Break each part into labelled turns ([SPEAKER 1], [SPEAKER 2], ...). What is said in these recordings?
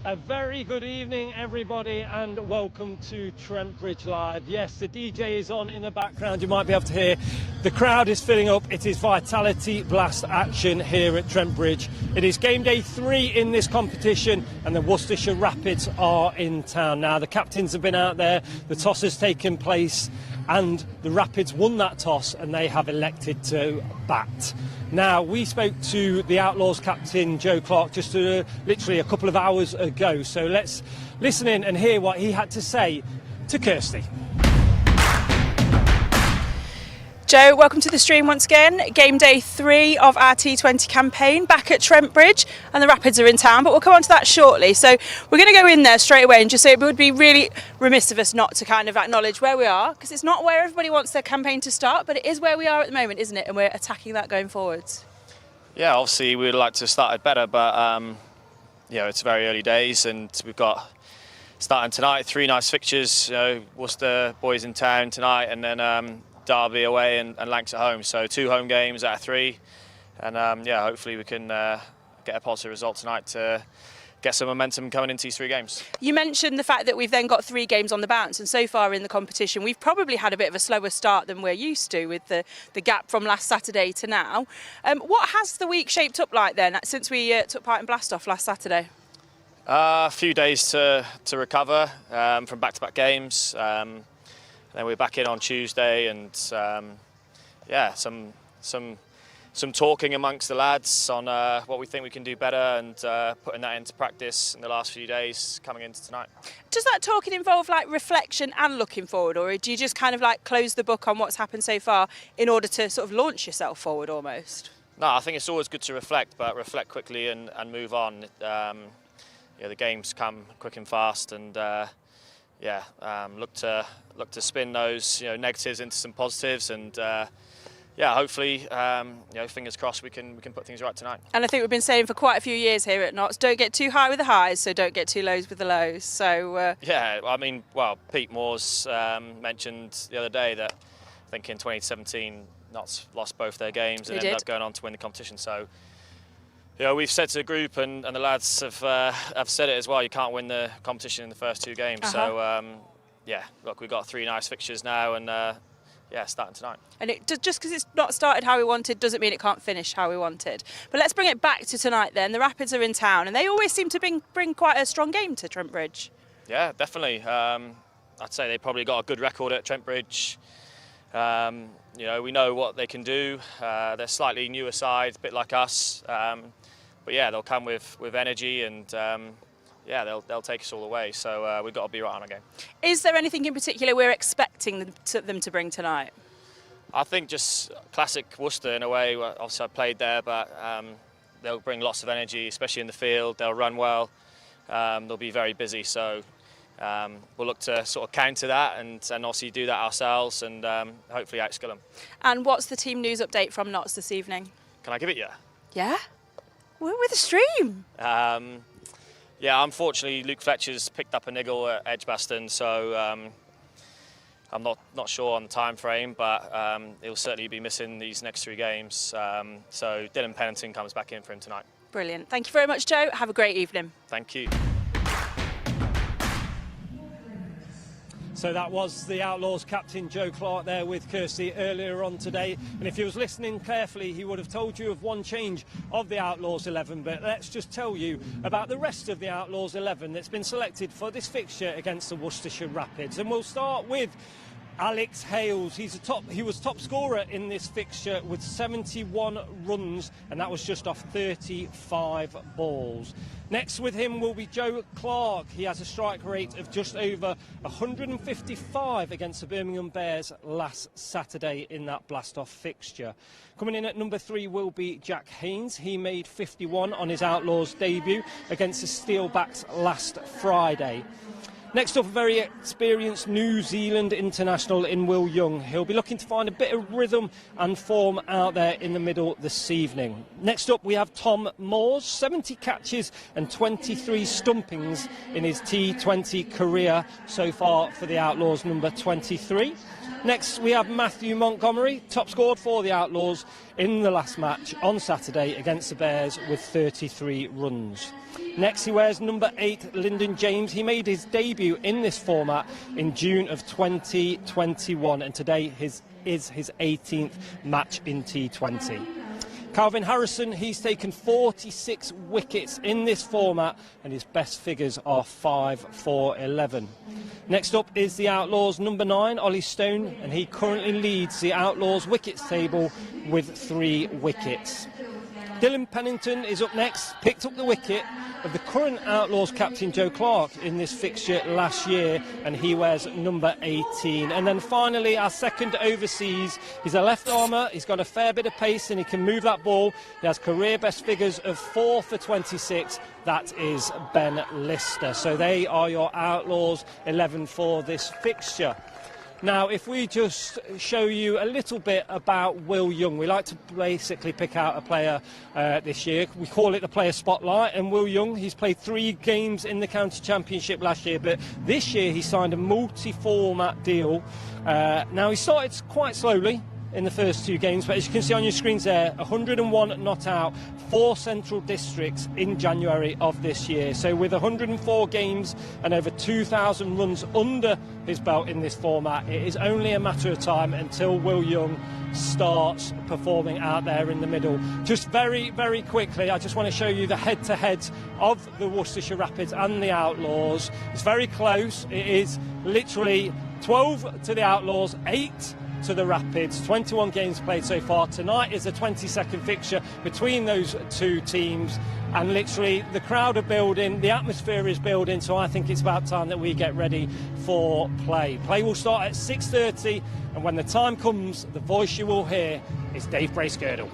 [SPEAKER 1] A very good evening, everybody, and welcome to Trent Bridge Live. Yes, the DJ is on in the background. You might be able to hear the crowd is filling up. It is Vitality Blast action here at Trent Bridge. It is game day 3 in this competition, and the Worcestershire Rapids are in town. Now, the captains have been out there, the toss has taken place, and the Rapids won that toss, and they have elected to bat. Now, we spoke to the Outlaws captain, Joe Clark, just literally a couple of hours ago. So let's listen in and hear what he had to say to Kirsty.
[SPEAKER 2] Joe, welcome to the stream once again. Game day 3 of our T20 campaign back at Trent Bridge, and the Rapids are in town, but we'll come on to that shortly. So we're going to go in there straight away and just say it would be really remiss of us not to kind of acknowledge where we are, because it's not where everybody wants their campaign to start, but it is where we are at the moment, isn't it? And we're attacking that going forwards. Yeah,
[SPEAKER 3] obviously we'd like to start it better, but it's very early days, and we've got starting tonight 3 nice fixtures. Worcester boys in town tonight, and then Derby away and Lancs at home. So 2 home games out of 3, and hopefully we can get a positive result tonight to get some momentum coming into these 3 games. You mentioned the fact that we've then got 3 games on the bounce, and so far in the competition we've probably had a bit of a slower start than we're used to, with the gap from last Saturday to now. What has the week shaped up like then since we took part in Blast-Off last Saturday? A few days to recover from back-to-back games. Then we're back in on Tuesday, and some talking amongst the lads on what we think we can do better, and putting that into practice in the last few days coming into tonight. Does that talking involve like reflection and looking forward, or do you just kind of like close the book on what's happened so far in order to sort of launch yourself forward almost? No, I think it's always good to reflect, but reflect quickly and move on. The games come quick and fast, and look to spin those negatives into some positives, and hopefully fingers crossed we can put things right tonight. And I think we've been saying for quite a few years here at Notts, don't get too high with the highs, so don't get too lows with the lows. So Pete Moore's mentioned the other day that I think in 2017 Notts lost both their games and ended up going on to win the competition. So we've said to the group, and the lads have said it as well, you can't win the competition in the first 2 games. So, look, we've got 3 nice fixtures now, and starting tonight. And just because it's not started how we wanted doesn't mean it can't finish how we wanted. But let's bring it back to tonight then. The Rapids are in town, and they always seem to bring quite a strong game to Trent Bridge. Yeah, definitely. I'd say they probably got a good record at Trent Bridge. We know what they can do. They're slightly newer side, a bit like us. But they'll come with energy, and they'll take us all the way. So we've got to be right on our game. Is there anything in particular we're expecting them to bring tonight? I think just classic Worcester in a way. Obviously I played there, but they'll bring lots of energy, especially in the field. They'll run well. They'll be very busy. So we'll look to sort of counter that, and obviously do that ourselves, and hopefully outskill them. And what's the team news update from Notts this evening? Can I give it you? Yeah? We're with the stream. Unfortunately Luke Fletcher's picked up a niggle at Edgbaston, so I'm not sure on the time frame, but he'll certainly be missing these next 3 games. So Dylan Pennington comes back in for him tonight. Brilliant. Thank you very much, Joe. Have a great evening. Thank you.
[SPEAKER 1] So that was the Outlaws captain Joe Clark there with Kirsty earlier on today, and if he was listening carefully he would have told you of one change of the Outlaws 11, but let's just tell you about the rest of the Outlaws 11 that's been selected for this fixture against the Worcestershire Rapids. And we'll start with Alex Hales. He was top scorer in this fixture with 71 runs, and that was just off 35 balls. Next with him will be Joe Clark. He has a strike rate of just over 155 against the Birmingham Bears last Saturday in that Blast-Off fixture. Coming in at number 3 will be Jack Haynes. He made 51 on his Outlaws debut against the Steelbacks last Friday. Next up, a very experienced New Zealand international in Will Young. He'll be looking to find a bit of rhythm and form out there in the middle this evening. Next up, we have Tom Moores, 70 catches and 23 stumpings in his T20 career so far for the Outlaws, number 23. Next, we have Matthew Montgomery, top scored for the Outlaws in the last match on Saturday against the Bears with 33 runs. Next, he wears number 8, Lyndon James. He made his debut in this format in June of 2021, and today is his 18th match in T20. Calvin Harrison, he's taken 46 wickets in this format, and his best figures are 5 for 11. Next up is the Outlaws' number 9, Ollie Stone, and he currently leads the Outlaws' wickets table with 3 wickets. Dylan Pennington is up next, picked up the wicket of the current Outlaws captain Joe Clark in this fixture last year, and he wears number 18. And then finally, our second overseas, he's a left armer, he's got a fair bit of pace and he can move that ball. He has career best figures of 4 for 26. That is Ben Lister. So they are your Outlaws 11 for this fixture. Now, if we just show you a little bit about Will Young, we like to basically pick out a player this year. We call it the player spotlight, and Will Young, he's played 3 games in the county championship last year, but this year he signed a multi-format deal. Now, he started quite slowly in the first 2 games, but as you can see on your screens there, 101 not out, 4 central districts in January of this year. So with 104 games and over 2,000 runs under his belt in this format, it is only a matter of time until Will Young starts performing out there in the middle. Just very, very quickly, I just want to show you the head-to-head of the Worcestershire Rapids and the Outlaws. It's very close. It is literally 12 to the Outlaws, 8 to the Rapids. 21 games played so far. Tonight is a 22nd fixture between those 2 teams, and literally the crowd are building, the atmosphere is building, so I think it's about time that we get ready for play. Play will start at 6:30, and when the time comes, the voice you will hear is Dave Bracegirdle.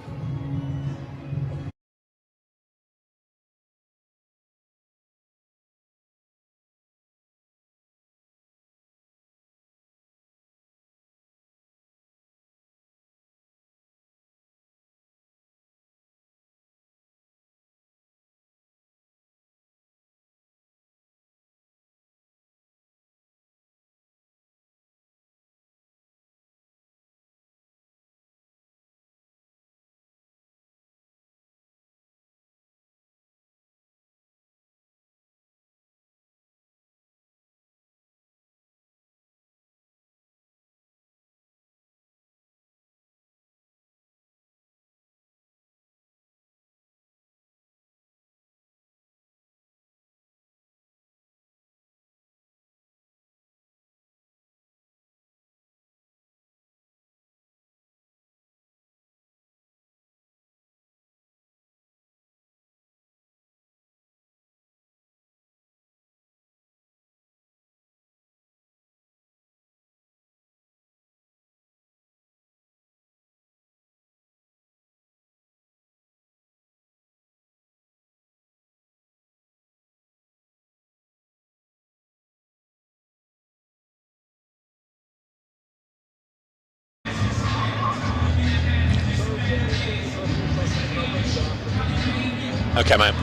[SPEAKER 4] Okay, mate.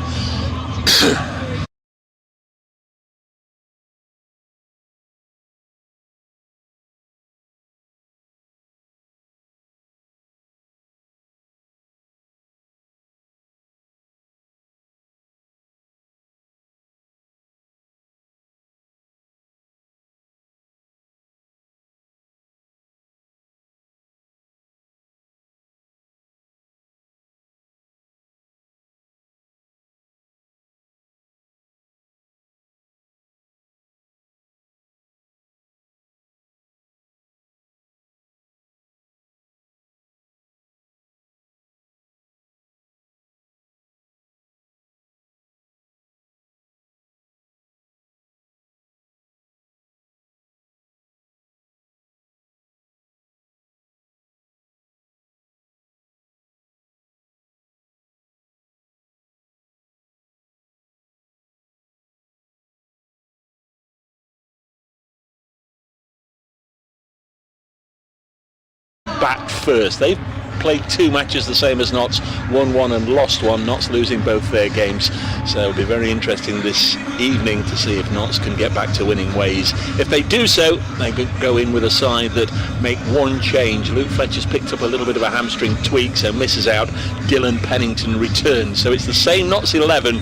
[SPEAKER 4] bat first. They've played 2 matches the same as Notts, won 1 and lost 1, Notts losing both their games, so it'll be very interesting this evening to see if Notts can get back to winning ways. If they do so, they could go in with a side that make 1 change. Luke Fletcher's picked up a little bit of a hamstring tweak, so misses out. Dylan Pennington returns, so it's the same Notts 11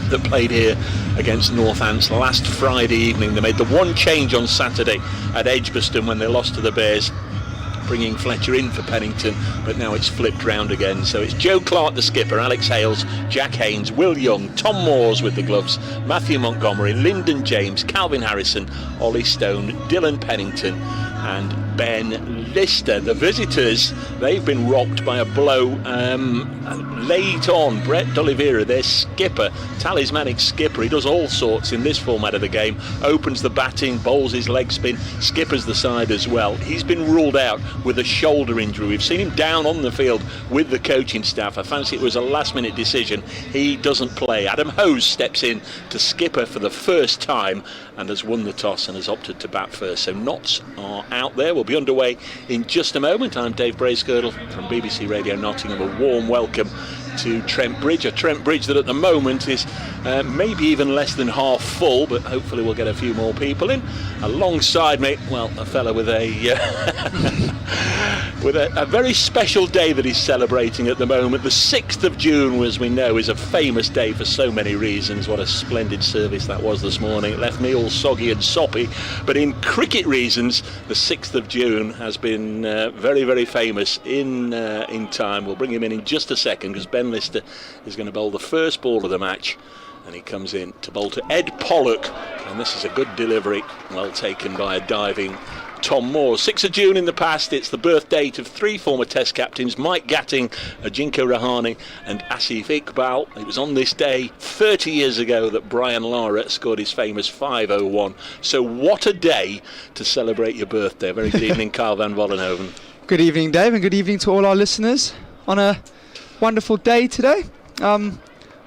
[SPEAKER 4] that played here against Northants last Friday evening. They made the 1 change on Saturday at Edgbaston when they lost to the Bears, bringing Fletcher in for Pennington, but now it's flipped round again. So it's Joe Clark the skipper, Alex Hales, Jack Haynes, Will Young, Tom Moores with the gloves, Matthew Montgomery, Lyndon James, Calvin Harrison, Ollie Stone, Dylan Pennington and Ben Lister. The visitors, they've been rocked by a blow late on. Brett D'Oliveira, their skipper, talismanic skipper, he does all sorts in this format of the game, opens the batting, bowls his leg spin, skippers the side as well. He's been ruled out with a shoulder injury. We've seen him down on the field with the coaching staff. I fancy it was a last minute decision. He doesn't play. Adam Hose steps in to skipper for the first time and has won the toss and has opted to bat first. So Notts are out there. We'll be underway in just a moment. I'm Dave Bracegirdle from BBC Radio Nottingham. A warm welcome to Trent Bridge, a Trent Bridge that at the moment is maybe even less than half full, but hopefully we'll get a few more people in. Alongside me, well, a fella with a with a very special day that he's celebrating at the moment. The 6th of June, as we know, is a famous day for so many reasons. What a splendid service that was this morning. It left me all soggy and soppy, but in cricket reasons, the 6th of June has been very, very famous in time. We'll bring him in just a second, because Ben Lister is going to bowl the first ball of the match, and he comes in to bowl to Ed Pollock, and this is a good delivery, well taken by a diving Tom Moore. 6th of June in the past, it's the birth date of 3 former Test captains, Mike Gatting, Ajinkya Rahane and Asif Iqbal. It was on this day 30 years ago that Brian Lara scored his famous 501. So what a day to celebrate your birthday. A very good evening, Carl van Vollenhoven.
[SPEAKER 5] Good evening, Dave, and good evening to all our listeners on a wonderful day today.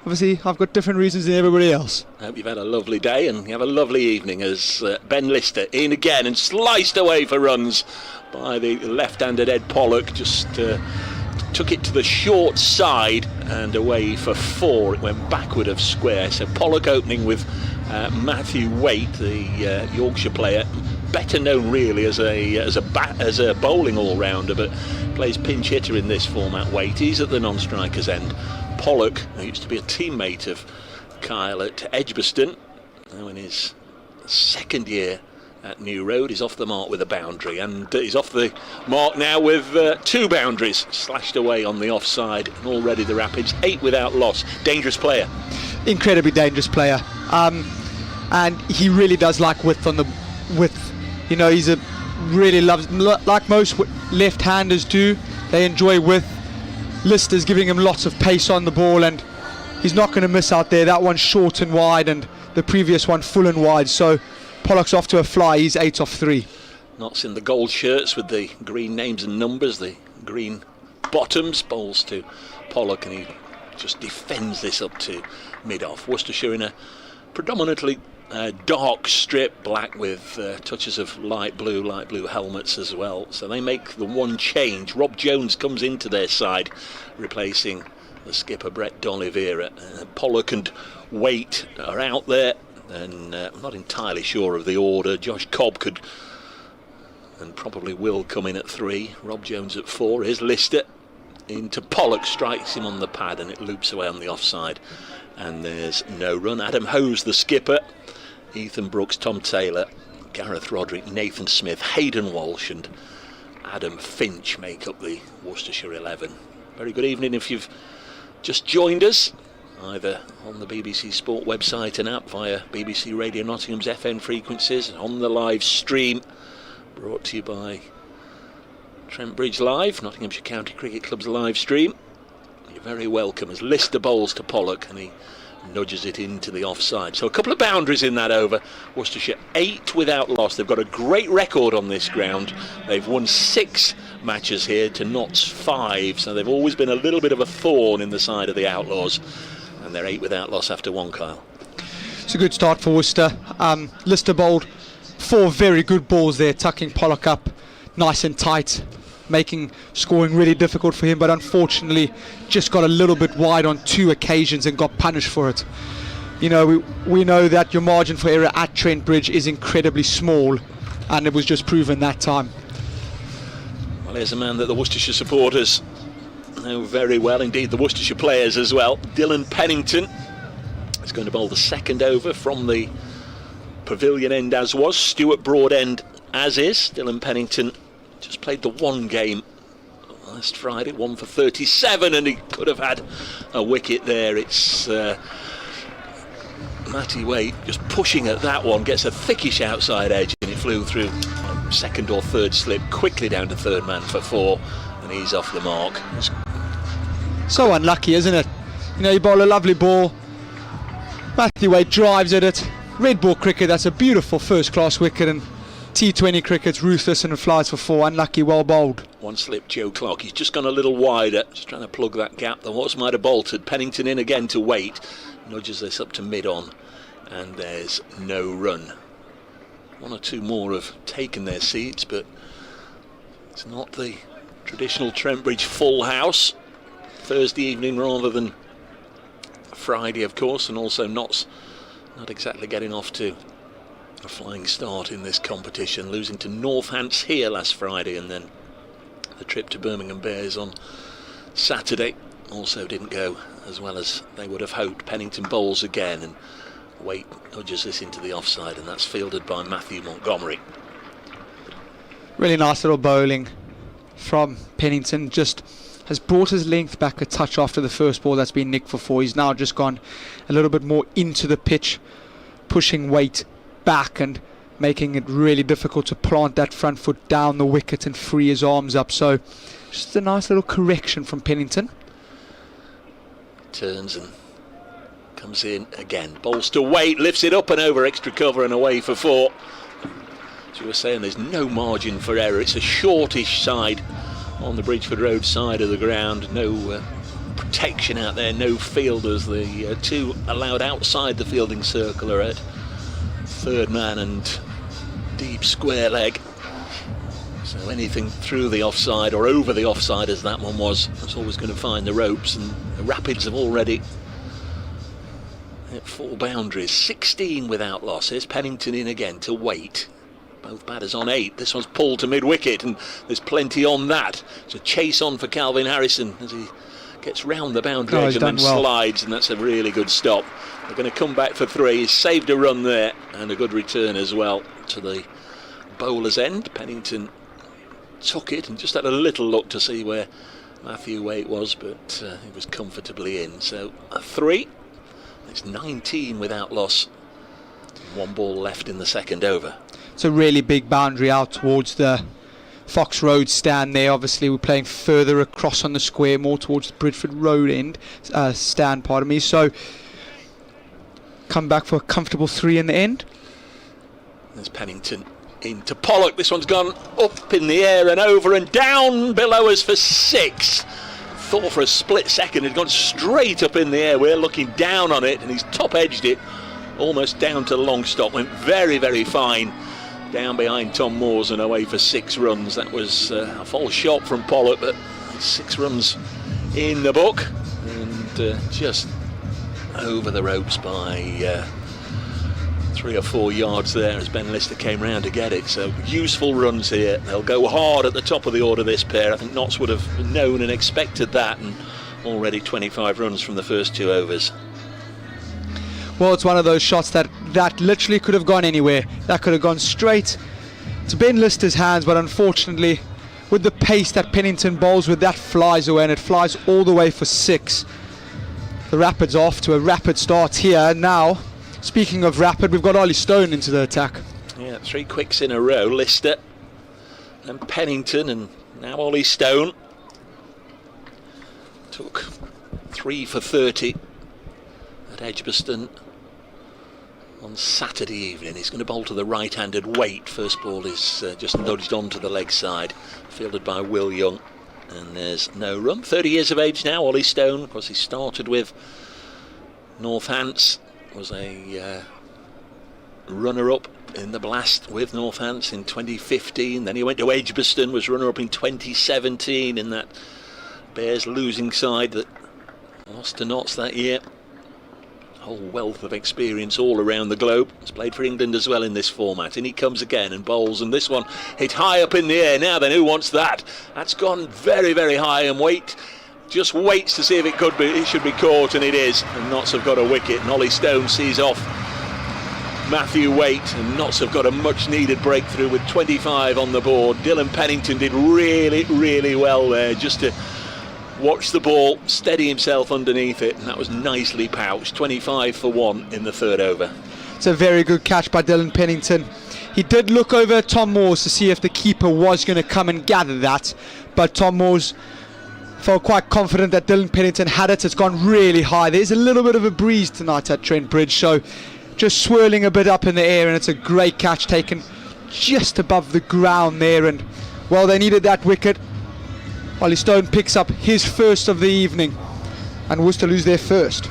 [SPEAKER 5] Obviously, I've got different reasons than everybody else.
[SPEAKER 4] I hope you've had a lovely day and you have a lovely evening as Ben Lister in again and sliced away for runs by the left-handed Ed Pollock. Just took it to the short side and away for 4. It went backward of square. So Pollock opening with Matthew Waite, the Yorkshire player, better known really as a bowling all-rounder, but plays pinch hitter in this format. Waite, he's at the non-striker's end. Pollock, who used to be a teammate of Kyle at Edgbaston, now in his 2nd year at New Road, is off the mark with a boundary, and he's off the mark now with 2 boundaries slashed away on the offside, and already the Rapids 8 without loss. Dangerous player.
[SPEAKER 5] Incredibly dangerous player, and he really does like width on the width. You know, he's really loves, like most left-handers do, they enjoy width. Lister's giving him lots of pace on the ball, and he's not going to miss out there. That one's short and wide, and the previous one full and wide. So Pollock's off to a fly. He's 8 off 3.
[SPEAKER 4] Notts in the gold shirts with the green names and numbers, the green bottoms, bowls to Pollock, and he just defends this up to mid-off. Worcestershire in a predominantly dark strip, black with touches of light blue helmets as well. So they make the 1 change. Rob Jones comes into their side, replacing the skipper Brett D'Oliveira. Pollock and Waite are out there, and I'm not entirely sure of the order. Josh Cobb could and probably will come in at 3. Rob Jones at 4. Here's Lister into Pollock, strikes him on the pad, and it loops away on the offside, and there's no run. Adam Hose, the skipper, Ethan Brooks, Tom Taylor, Gareth Roderick, Nathan Smith, Hayden Walsh and Adam Finch make up the Worcestershire 11. Very good evening if you've just joined us, either on the BBC Sport website and app via BBC Radio Nottingham's FM frequencies, on the live stream, brought to you by Trent Bridge Live, Nottinghamshire County Cricket Club's live stream. You're very welcome as Lister bowls to Pollock, and he nudges it into the offside. So a couple of boundaries in that over. Worcestershire 8 without loss. They've got a great record on this ground. They've won 6 matches here to Notts 5, so they've always been a little bit of a thorn in the side of the Outlaws, and they're 8 without loss after 1, Kyle.
[SPEAKER 5] It's a good start for Worcester. Lister bowled 4 very good balls there, tucking Pollock up nice and tight. scoring really difficult for him, but unfortunately just got a little bit wide on 2 occasions and got punished for it. You know, we know that your margin for error at Trent Bridge is incredibly small, and it was just proven that time.
[SPEAKER 4] Well, here's a man that the Worcestershire supporters know very well, indeed the Worcestershire players as well. Dylan Pennington is going to bowl the second over from the pavilion end, as was Stuart Broadend as is. Dylan Pennington just played the one game last Friday, 1 for 37, and he could have had a wicket there. It's Matty Waite just pushing at that one, gets a thickish outside edge, and it flew through second or third slip, quickly down to third man for 4, and he's off the mark.
[SPEAKER 5] So unlucky, isn't it? You know, you bowl a lovely ball, Matthew Waite drives at it. Red ball cricket, that's a beautiful first class wicket, and T20 cricket's ruthless and it flies for 4. Unlucky, well bowled.
[SPEAKER 4] One slip, Joe Clark. He's just gone a little wider, just trying to plug that gap. The horse might have bolted. Pennington in again to Waite, nudges this up to mid-on, and there's no run. 1 or 2 more have taken their seats, but it's not the traditional Trent Bridge full house. Thursday evening rather than Friday, of course, and also not exactly getting off to a flying start in this competition, losing to Nottinghamshire last Friday, and then the trip to Birmingham Bears on Saturday also didn't go as well as they would have hoped. Pennington bowls again, and Waite nudges this into the offside, and that's fielded by Matthew Montgomery.
[SPEAKER 5] Really nice little bowling from Pennington, just has brought his length back a touch after the first ball that's been nicked for 4. He's now just gone a little bit more into the pitch, pushing Waite back and making it really difficult to plant that front foot down the wicket and free his arms up. So just a nice little correction from Pennington.
[SPEAKER 4] Turns and comes in again, bowls to Waite, lifts it up and over extra cover and away for 4. As you were saying, there's no margin for error. It's a shortish side on the Bridgeford Road side of the ground. No protection out there, no fielders. The 2 allowed outside the fielding circle are at third man and deep square leg. So anything through the offside or over the offside, as that one was always going to find the ropes, and the Rapids have already hit 4 boundaries. 16 without losses. Pennington in again to Waite. Both batters on 8. This one's pulled to mid-wicket, and there's plenty on that. It's a chase on for Calvin Harrison as he gets round the boundary edge and then slides, and that's a really good stop. They're going to come back for 3. He's saved a run there, and a good return as well to the bowler's end. Pennington took it and just had a little look to see where Matthew Waite was, but he was comfortably in. So a 3. It's 19 without loss. 1 ball left in the second over.
[SPEAKER 5] It's a really big boundary out towards the Fox Road stand there. Obviously we're playing further across on the square, more towards the Bridgeford Road end stand, pardon me. So come back for a comfortable 3 in the end.
[SPEAKER 4] There's Pennington into Pollock. This one's gone up in the air and over and down below us for 6. Thought for a split second it had gone straight up in the air. We're looking down on it, and he's top edged it almost down to the long stop. Went very, very fine down behind Tom Moores and away for 6 runs. That was a false shot from Pollock, but 6 runs in the book, and just over the ropes by 3 or 4 yards there as Ben Lister came round to get it. So useful runs here. They'll go hard at the top of the order, this pair. I think Notts would have known and expected that, and already 25 runs from the first 2 overs.
[SPEAKER 5] Well, it's one of those shots that literally could have gone anywhere. That could have gone straight to Ben Lister's hands, but unfortunately with the pace that Pennington bowls with, that flies away, and it flies all the way for 6. The Rapids off to a rapid start here. Now, speaking of rapid, we've got Ollie Stone into the attack.
[SPEAKER 4] Yeah, 3 quicks in a row. Lister and Pennington, and now Ollie Stone. Took 3 for 30 at Edgbaston on Saturday evening. He's going to bowl to the right-handed Waite. First ball is just nudged onto the leg side, fielded by Will Young, and there's no run. 30 years of age now, Ollie Stone. Of course, he started with Northants, was a runner-up in the Blast with Northants in 2015. Then he went to Edgbaston, was runner-up in 2017 in that Bears losing side that lost to Notts that year. Whole wealth of experience all around the globe. He's played for England as well in this format, and he comes again and bowls, and this one hit high up in the air. Now then, who wants that? That's gone very, very high, and just waits to see if it should be caught, and it is, and Notts have got a wicket, and Ollie Stone sees off Matthew Waite, and Notts have got a much needed breakthrough with 25 on the board. Dylan Pennington did really, really well there, just to watch the ball steady himself underneath it, and that was nicely pouched. 25 for 1 in the third over.
[SPEAKER 5] It's a very good catch by Dylan Pennington. He did look over at Tom Moores to see if the keeper was going to come and gather that, but Tom Moores felt quite confident that Dylan Pennington had it. It's gone really high. There's a little bit of a breeze tonight at Trent Bridge, so just swirling a bit up in the air, and it's a great catch taken just above the ground there, and well, they needed that wicket. Ollie Stone picks up his first of the evening, and Worcester lose their first.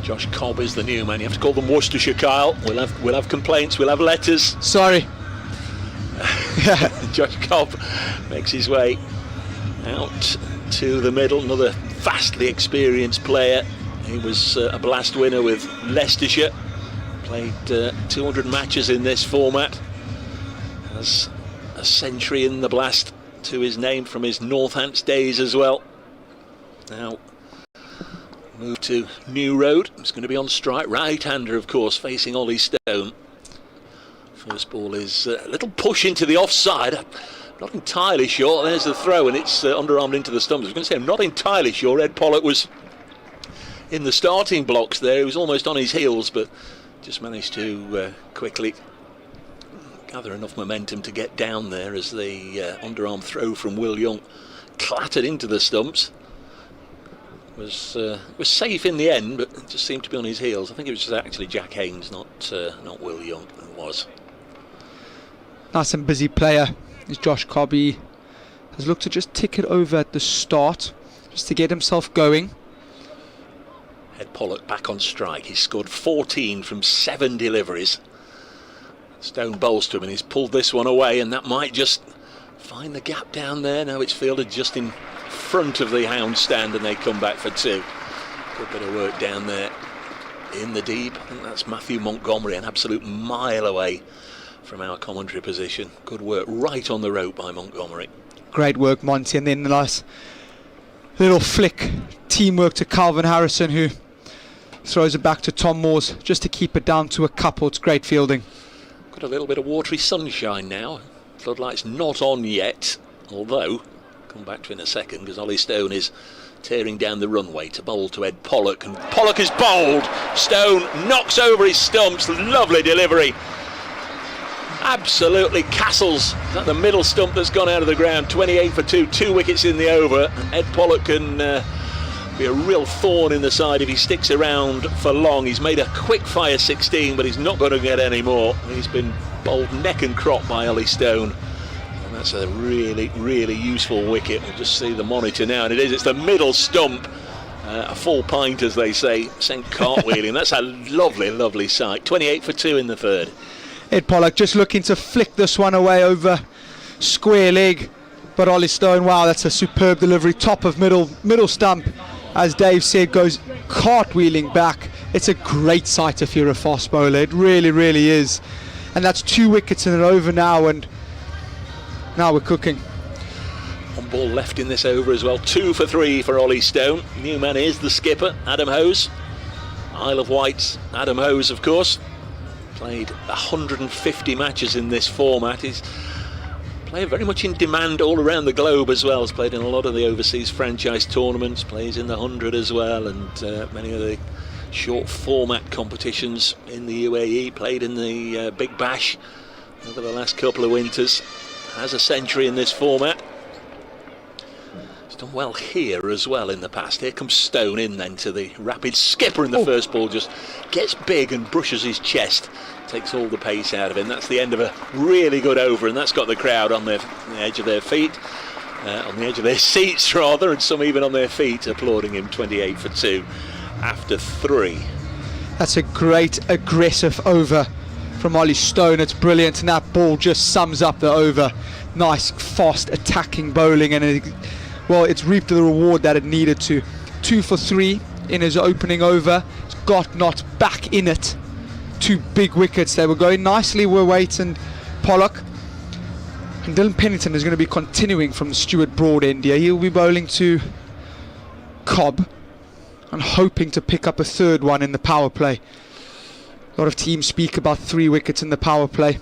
[SPEAKER 4] Josh Cobb is the new man. You have to call them Worcestershire, Kyle. We'll have complaints, we'll have letters.
[SPEAKER 5] Sorry.
[SPEAKER 4] Josh Cobb makes his way out to the middle. Another vastly experienced player. He was a Blast winner with Leicestershire. Played 200 matches in this format. Has a century in the Blast to his name from his Northants days as well. Now move to New Road. It's going to be on strike. Right-hander, of course, facing Ollie Stone. First ball is a little push into the offside. I'm not entirely sure. There's the throw, and it's underarmed into the stumps. I was going to say I'm not entirely sure. Ed Pollock was in the starting blocks there. He was almost on his heels, but just managed to quickly gather enough momentum to get down there as the underarm throw from Will Young clattered into the stumps. Was safe in the end, but it just seemed to be on his heels. I think it was actually Jack Haynes, not Will Young, who was.
[SPEAKER 5] Nice and busy player is Josh Cobb. He has looked to just tick it over at the start, just to get himself going.
[SPEAKER 4] Ed Pollock back on strike. He's scored 14 from 7 deliveries. Stone bowls to him, and he's pulled this one away, and that might just find the gap down there. Now it's fielded just in front of the hound stand, and they come back for 2. Good bit of work down there in the deep. I think that's Matthew Montgomery, an absolute mile away from our commentary position. Good work right on the rope by Montgomery.
[SPEAKER 5] Great work, Monty, and then the nice little flick teamwork to Calvin Harrison, who throws it back to Tom Moores just to keep it down to a couple. It's great fielding.
[SPEAKER 4] Got a little bit of watery sunshine now. Floodlights not on yet, although come back to it in a second, because Ollie Stone is tearing down the runway to bowl to Ed Pollock, and Pollock is bowled. Stone knocks over his stumps. Lovely delivery. Absolutely castles. Is that the middle stump that's gone out of the ground? 28 for 2, 2 wickets in the over. Ed Pollock can be a real thorn in the side if he sticks around for long. He's made a quick fire 16, but he's not going to get any more. He's been bowled neck and crop by Ollie Stone, and that's a really, really useful wicket. We'll just see the monitor now, and it's the middle stump. A full pint, as they say, sent cartwheeling. That's a lovely, lovely sight. 28 for 2 in the third.
[SPEAKER 5] Ed Pollock just looking to flick this one away over square leg, but Ollie Stone, wow, that's a superb delivery. Top of middle stump, as Dave said, goes cartwheeling back. It's a great sight if you're a fast bowler. It really, really is. And that's 2 wickets in an over now, and now we're cooking.
[SPEAKER 4] One ball left in this over as well. 2 for 3 for Ollie Stone. New man is the skipper, Adam Hose. Isle of Wight's Adam Hose, of course. Played 150 matches in this format. He's player very much in demand all around the globe as well. He's played in a lot of the overseas franchise tournaments, plays in the 100 as well, and many of the short format competitions in the UAE. Played in the Big Bash over the last couple of winters. Has a century in this format. He's done well here as well in the past. Here comes Stone in then to the rapid skipper in the first ball. Just gets big and brushes his chest. Takes all the pace out of him. That's the end of a really good over, and that's got the crowd on the edge of their feet. On the edge of their seats rather, and some even on their feet applauding him. 28 for 2 after 3.
[SPEAKER 5] That's a great aggressive over from Ollie Stone. It's brilliant, and that ball just sums up the over. Nice, fast, attacking bowling, and it's reaped the reward that it needed to. 2 for 3 in his opening over. He's got not back in it. 2 big wickets. They were going nicely with Waite and Pollock. And Dylan Pennington is going to be continuing from the Stuart Broad end here. He'll be bowling to Cobb and hoping to pick up a third one in the power play. A lot of teams speak about 3 wickets in the power play.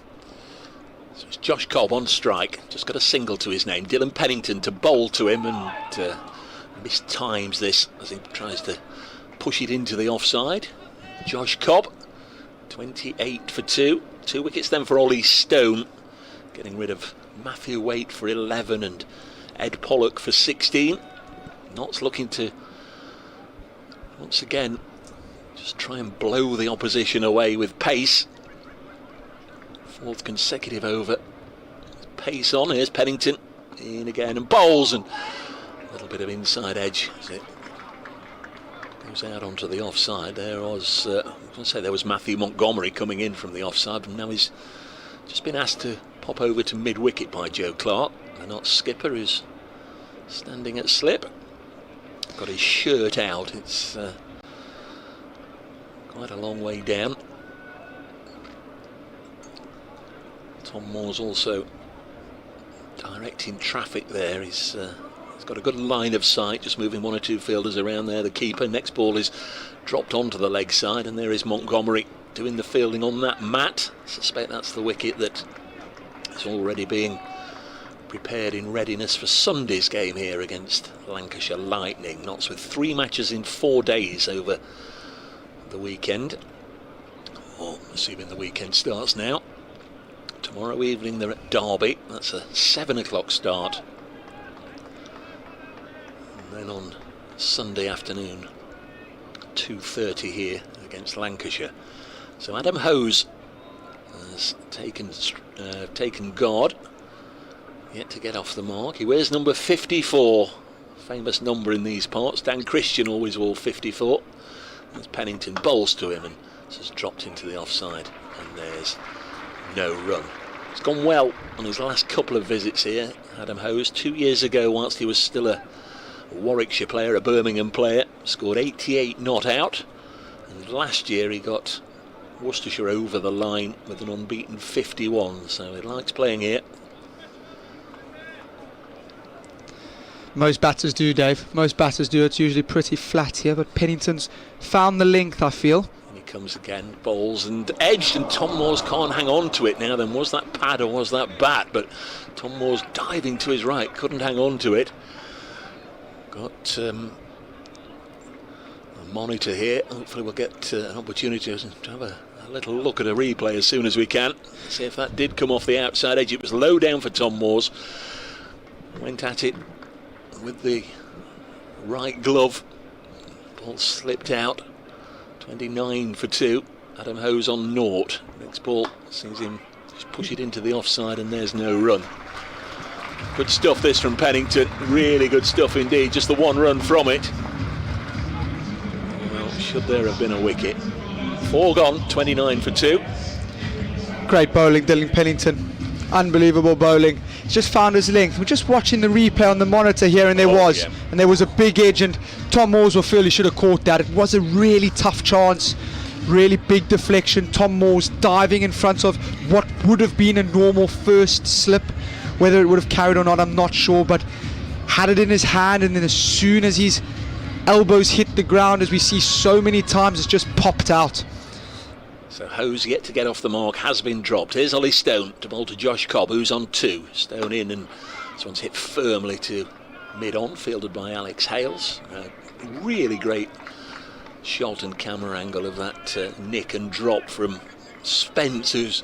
[SPEAKER 4] So it's Josh Cobb on strike, just got a single to his name. Dylan Pennington to bowl to him, and mistimes this as he tries to push it into the offside. Josh Cobb, 28 for 2. 2 wickets then for Ollie Stone, getting rid of Matthew Waite for 11 and Ed Pollock for 16. Notts looking to once again just try and blow the opposition away with pace. 4th consecutive over. Pace on. Here's Pennington in again and bowls, and a little bit of inside edge as it goes out onto the offside. There was Matthew Montgomery coming in from the offside, and now he's just been asked to pop over to mid-wicket by Joe Clark. The Notts skipper is standing at slip. Got his shirt out. It's quite a long way down. Tom Moore's also directing traffic there. He's got a good line of sight, just moving 1 or 2 fielders around there. The keeper. Next ball is dropped onto the leg side, and there is Montgomery doing the fielding on that mat. I suspect that's the wicket that is already being prepared in readiness for Sunday's game here against Lancashire Lightning. Notts with 3 matches in 4 days over the weekend, or assuming the weekend starts now. Tomorrow evening they're at Derby. That's a 7 o'clock start, and then on Sunday afternoon 2:30 here against Lancashire. So Adam Hose has taken guard, yet to get off the mark. He wears number 54, famous number in these parts. Dan Christian always wore 54. As Pennington bowls to him, and this has dropped into the offside, and there's no run. It's gone well on his last couple of visits here, Adam Hose. 2 years ago, whilst he was still a Warwickshire player, a Birmingham player, scored 88 not out, and last year he got Worcestershire over the line with an unbeaten 51, so he likes playing here.
[SPEAKER 5] Most batters do, Dave. Most batters do. It's usually pretty flat here, but Pennington's found the length, I feel.
[SPEAKER 4] And he comes again, bowls and edged, and Tom Moores can't hang on to it now. Then was that pad or was that bat? But Tom Moores diving to his right, couldn't hang on to it. Got a monitor here. Hopefully we'll get an opportunity to have a little look at a replay as soon as we can. See if that did come off the outside edge. It was low down for Tom Moores. Went at it with the right glove. Ball slipped out. 29 for 2. Adam Hose on naught. Next ball sees him just push it into the offside, and there's no run. Good stuff this from Pennington. Really good stuff indeed. Just the 1 run from it. Well, should there have been a wicket? 4 gone. 29 for 2.
[SPEAKER 5] Great bowling, Dylan Pennington. Unbelievable bowling. He's just found his length. We're just watching the replay on the monitor here, and there was a big edge, and Tom Moores will feel he should have caught that. It was a really tough chance, really big deflection. Tom Moores diving in front of what would have been a normal first slip. Whether it would have carried or not, I'm not sure, but had it in his hand, and then as soon as his elbows hit the ground, as we see so many times, it's just popped out.
[SPEAKER 4] So Hose yet to get off the mark, has been dropped. Here's Ollie Stone to bowl to Josh Cobb, who's on 2. Stone in, and this one's hit firmly to mid-on, fielded by Alex Hales. Really great shot and camera angle of that nick and drop from Spence, who's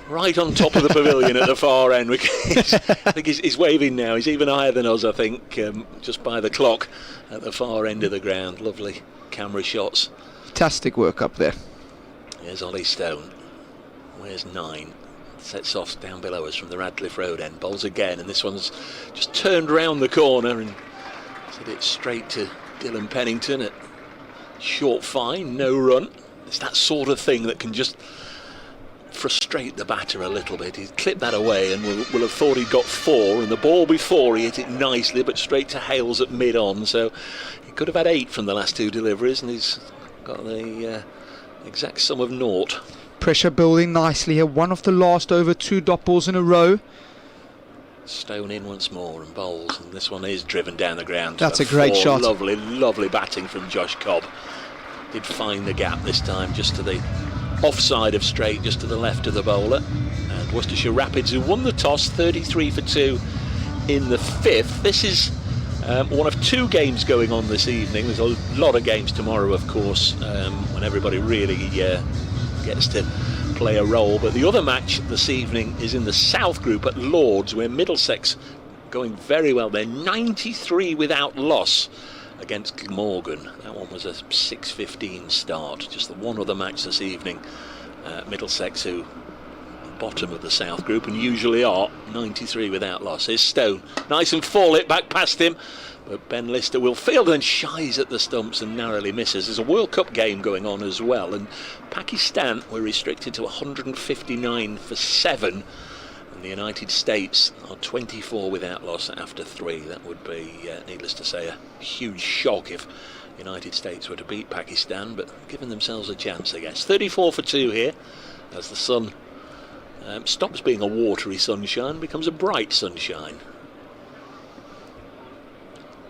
[SPEAKER 4] right on top of the pavilion at the far end. I think he's waving now. He's even higher than us, I think, just by the clock at the far end of the ground. Lovely camera shots.
[SPEAKER 5] Fantastic work up there.
[SPEAKER 4] Here's Ollie Stone. Where's 9? Sets off down below us from the Radcliffe Road end. Bowls again, and this one's just turned round the corner and set it straight to Dylan Pennington at short fine, no run. It's that sort of thing that can just frustrate the batter a little bit. He's clipped that away and will have thought he'd got 4, and the ball before he hit it nicely, but straight to Hales at mid-on, so he could have had 8 from the last 2 deliveries, and he's got the exact sum of 0.
[SPEAKER 5] Pressure building nicely here, one of the last over 2 dot balls in a row.
[SPEAKER 4] Stone in once more and bowls, and this one is driven down the ground.
[SPEAKER 5] That's a great shot.
[SPEAKER 4] Lovely batting from Josh Cobb. Did find the gap this time, just to the offside of straight, just to the left of the bowler. And Worcestershire Rapids, who won the toss, 33 for 2 in the 5th. This is one of 2 games going on this evening. There's a lot of games tomorrow, of course, when everybody really gets to play a role. But the other match this evening is in the South Group at Lords, where Middlesex going very well. They're 93 without loss against Glamorgan. That one was a 6:15 start. Just the one other match this evening. Middlesex, who bottom of the South Group and usually are, 93 without loss. Here's Stone, nice and full, it back past him, but Ben Lister will field and shies at the stumps and narrowly misses. There's a World Cup game going on as well, and Pakistan were restricted to 159 for 7, and the United States are 24 without loss after 3. That would be, needless to say, a huge shock if the United States were to beat Pakistan, but giving themselves a chance, I guess. 34 for 2 here, as the sun stops being a watery sunshine, becomes a bright sunshine.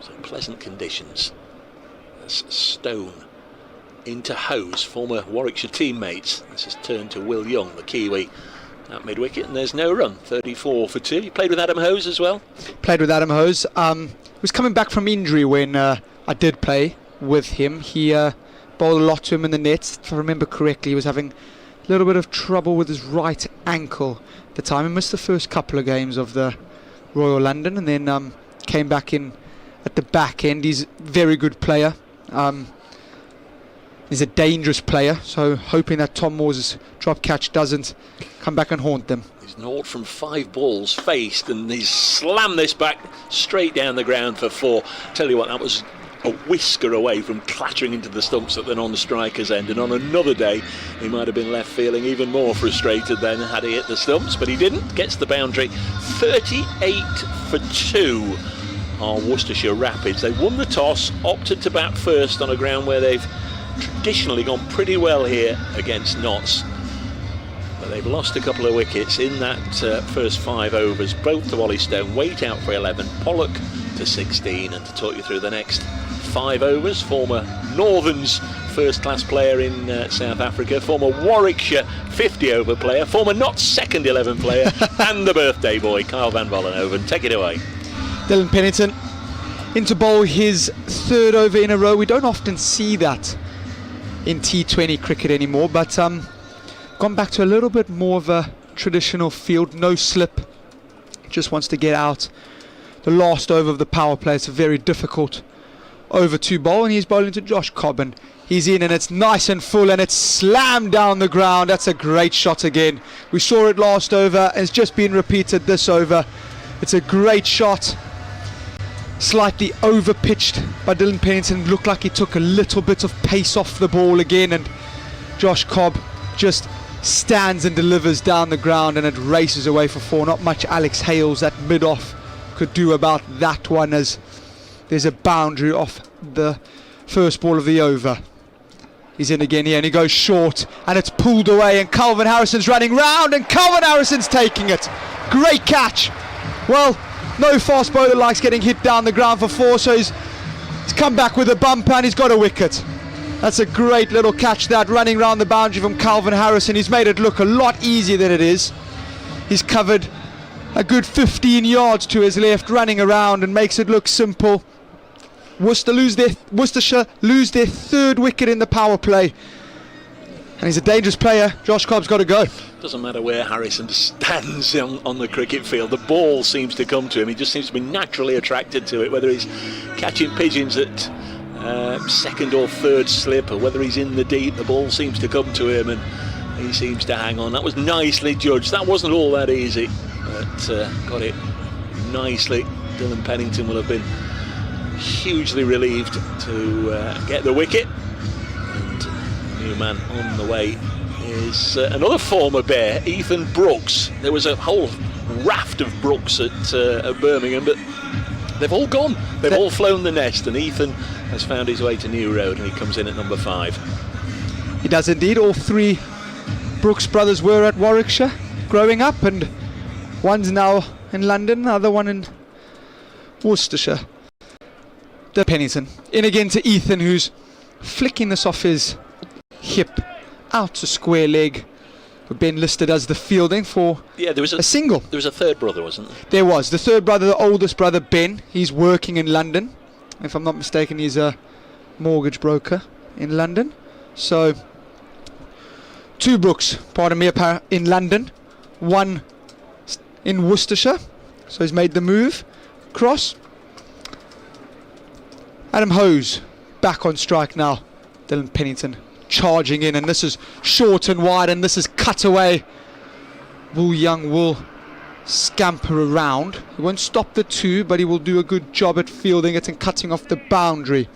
[SPEAKER 4] So pleasant conditions. As Stone into Hose, former Warwickshire teammates. This has turned to Will Young, the Kiwi, at mid-wicket, and there's no run. 34 for 2. You played with Adam Hose as well?
[SPEAKER 5] Played with Adam Hose. Was coming back from injury when I did play with him. He bowled a lot to him in the nets. If I remember correctly, he was having a little bit of trouble with his right ankle at the time. He missed the first couple of games of the Royal London, and then came back in at the back end. He's a very good player. He's a dangerous player, so hoping that Tom Moore's drop catch doesn't come back and haunt them.
[SPEAKER 4] He's 0 from 5 balls faced, and he's slammed this back straight down the ground for 4. Tell you what, that was a whisker away from clattering into the stumps at the non-striker's end, and on another day he might have been left feeling even more frustrated than had he hit the stumps, but he didn't. Gets the boundary. 38 for 2 are Worcestershire Rapids. They won the toss, opted to bat first on a ground where they've traditionally gone pretty well here against Notts, but they've lost a couple of wickets in that first 5 overs, both to Ollie Stone, Waite out for 11, Pollock to 16, and to talk you through the next 5 overs, former Northerns first-class player in South Africa, former Warwickshire 50-over player, former Notts second 11 player, and the birthday boy, Kyle van Vollenhoven. Take it away.
[SPEAKER 5] Dylan Pennington into bowl his 3rd over in a row. We don't often see that in T20 cricket anymore, but gone back to a little bit more of a traditional field, no slip, just wants to get out the last over of the power play. It's a very difficult over to bowl, and he's bowling to Josh Cobb, and he's in, and it's nice and full, and it's slammed down the ground. That's a great shot again. We saw it last over, and it's just been repeated this over. It's a great shot. Slightly over pitched by Dylan Pennington. Looked like he took a little bit of pace off the ball again, and Josh Cobb just stands and delivers down the ground, and it races away for 4. Not much Alex Hales at mid-off could do about that one, as there's a boundary off the first ball of the over. He's in again here, and he goes short, and it's pulled away, and Calvin Harrison's running round, and Calvin Harrison's taking it. Great catch. Well, no fast bowler likes getting hit down the ground for 4, so he's come back with a bumper, and he's got a wicket. That's a great little catch, that, running round the boundary from Calvin Harrison. He's made it look a lot easier than it is. He's covered a good 15 yards to his left, running around, and makes it look simple. Worcestershire lose their 3rd wicket in the power play, and he's a dangerous player. Josh Cobb's got to go.
[SPEAKER 4] Doesn't matter where Harrison stands on the cricket field, the ball seems to come to him. He just seems to be naturally attracted to it, whether he's catching pigeons at 2nd or 3rd slip, or whether he's in the deep, the ball seems to come to him, and he seems to hang on. That was nicely judged. That wasn't all that easy, but got it nicely. Dylan Pennington will have been hugely relieved to get the wicket, and the new man on the way is another former Bear, Ethan Brooks. There was a whole raft of Brooks at Birmingham, but they've all gone. They've all flown the nest, and Ethan has found his way to New Road, and he comes in at number 5.
[SPEAKER 5] He does indeed. All three Brooks brothers were at Warwickshire growing up, and one's now in London, the other one in Worcestershire. The Pennington. In again to Ethan, who's flicking this off his hip out to square leg. Ben listed as the fielding for there was a single.
[SPEAKER 4] There was a third brother, wasn't there?
[SPEAKER 5] There was. The third brother, the oldest brother, Ben. He's working in London. If I'm not mistaken, he's a mortgage broker in London. So, 2 Brooks, pardon me, in London. 1 in Worcestershire. So he's made the move. Cross. Adam Hose back on strike now. Dylan Pennington charging in, and this is short and wide, and this is cut away. Will Young will scamper around. He won't stop the 2, but he will do a good job at fielding it and cutting off the boundary.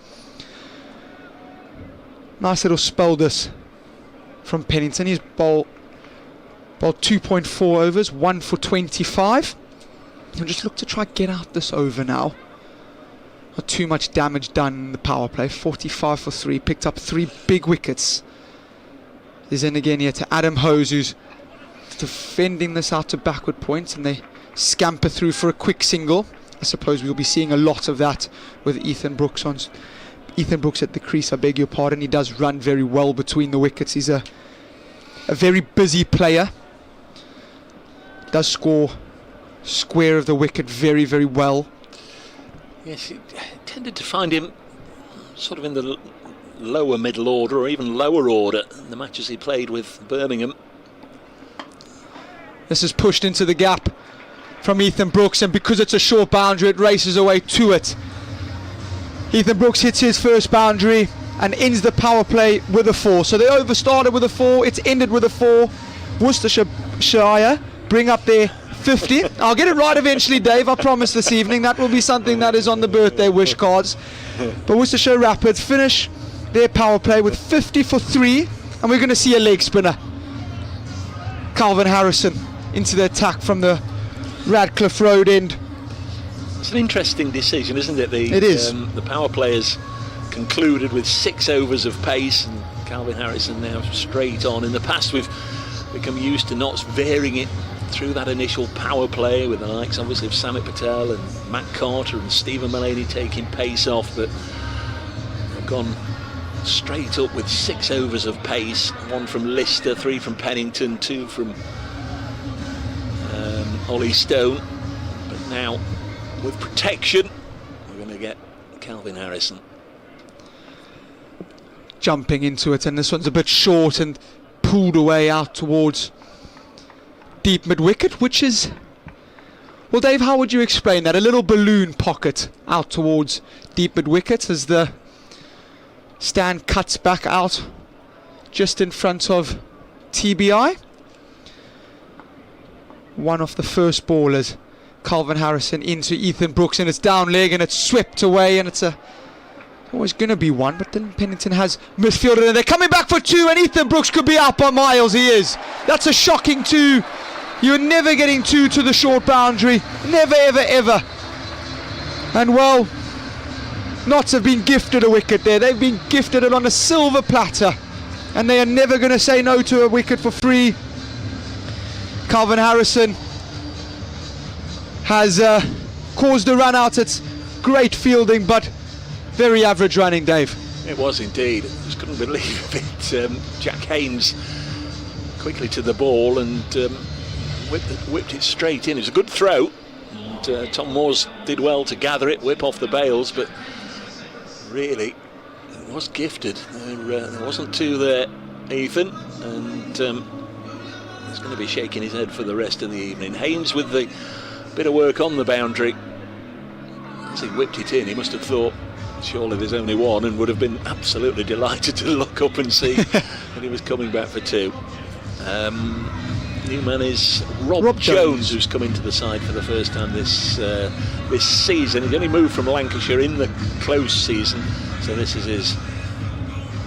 [SPEAKER 5] Nice little spell this from Pennington. He's bowled 2.4 overs, 1 for 25. He'll just look to try get out this over now. Not too much damage done in the power play. 45 for 3, picked up 3 big wickets. Is in again here to Adam Hose, who's defending this out to backward points, and they scamper through for a quick single. I suppose we'll be seeing a lot of that with Ethan Brooks at the crease, I beg your pardon. He does run very well between the wickets. He's a very busy player. Does score square of the wicket very, very well.
[SPEAKER 4] Yes, you tended to find him sort of in the lower middle order, or even lower order, in the matches he played with Birmingham.
[SPEAKER 5] This is pushed into the gap from Ethan Brooks, and because it's a short boundary, it races away to it. Ethan Brooks hits his first boundary and ends the power play with a 4. So they overstarted with a 4, it's ended with a 4. Worcestershire bring up their 50. I'll get it right eventually, Dave, I promise this evening. That will be something that is on the birthday wish cards. But Worcestershire Rapids finish their power play with 50 for 3, and we're going to see a leg spinner. Calvin Harrison into the attack from the Radcliffe Road end.
[SPEAKER 4] It's an interesting decision, isn't it?
[SPEAKER 5] It is.
[SPEAKER 4] The power play has concluded with 6 overs of pace, and Calvin Harrison now straight on. In the past, we've become used to Notts varying it through that initial power play with the likes, obviously, of Samit Patel and Matt Carter and Stephen Mullaney taking pace off, but they've gone straight up with 6 overs of pace. 1 from Lister, 3 from Pennington, 2 from Ollie Stone. But now, with protection, we're going to get Calvin Harrison
[SPEAKER 5] jumping into it, and this one's a bit short and pulled away out towards deep mid-wicket, which is, well, Dave, how would you explain that? A little balloon pocket out towards deep mid-wicket as the stand cuts back out just in front of TBI. One off the first ball as Calvin Harrison into Ethan Brooks, and it's down leg and it's swept away, and it's always going to be 1, but Dylan Pennington has misfielded, and they're coming back for 2, and Ethan Brooks could be out by miles. He is. That's a shocking 2. You're never getting 2 to the short boundary. Never, ever, ever. And well, Notts have been gifted a wicket there. They've been gifted it on a silver platter, and they are never going to say no to a wicket for free. Calvin Harrison has caused a run out. It's great fielding, but very average running, Dave.
[SPEAKER 4] It was indeed. I just couldn't believe it. Jack Haynes quickly to the ball and whipped it straight in. It was a good throw, and Tom Moores did well to gather it, whip off the bails, but really it was gifted. There wasn't 2 there, Ethan, and he's going to be shaking his head for the rest of the evening. Haynes with the bit of work on the boundary. As he whipped it in, he must have thought, surely there's only 1, and would have been absolutely delighted to look up and see that he was coming back for 2. New man is Rob Jones, who's come into the side for the first time this season. He's only moved from Lancashire in the close season, so this is his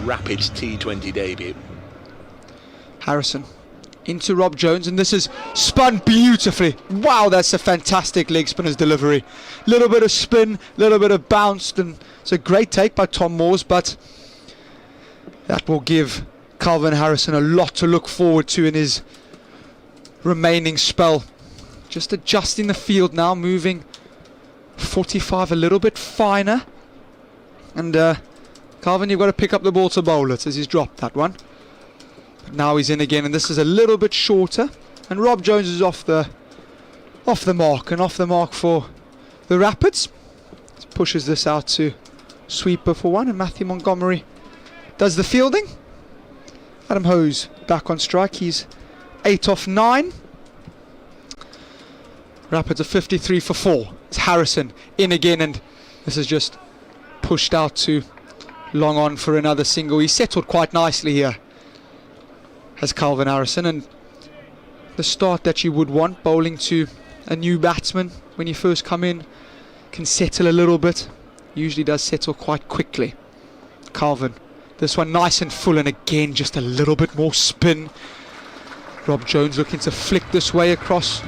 [SPEAKER 4] Rapids T20 debut.
[SPEAKER 5] Harrison into Rob Jones, and this is spun beautifully. Wow, that's a fantastic leg spinner's delivery. Little bit of spin, little bit of bounce, and it's a great take by Tom Moores, but that will give Calvin Harrison a lot to look forward to in his remaining spell. Just adjusting the field now, moving 45 a little bit finer, and Calvin, you've got to pick up the ball to bowl it, as he's dropped that one. But now he's in again, and this is a little bit shorter, and Rob Jones is off the mark for the Rapids. Pushes this out to sweeper for one, and Matthew Montgomery does the fielding. Adam Hose back on strike. He's 8 off 9. Rapids are 53 for 4. It's Harrison in again, and this is just pushed out to long on for another single. He settled quite nicely here as Calvin Harrison, and the start that you would want bowling to a new batsman when you first come in. Can settle a little bit, usually does settle quite quickly. Calvin, this one nice and full, and again just a little bit more spin. Rob Jones looking to flick this way across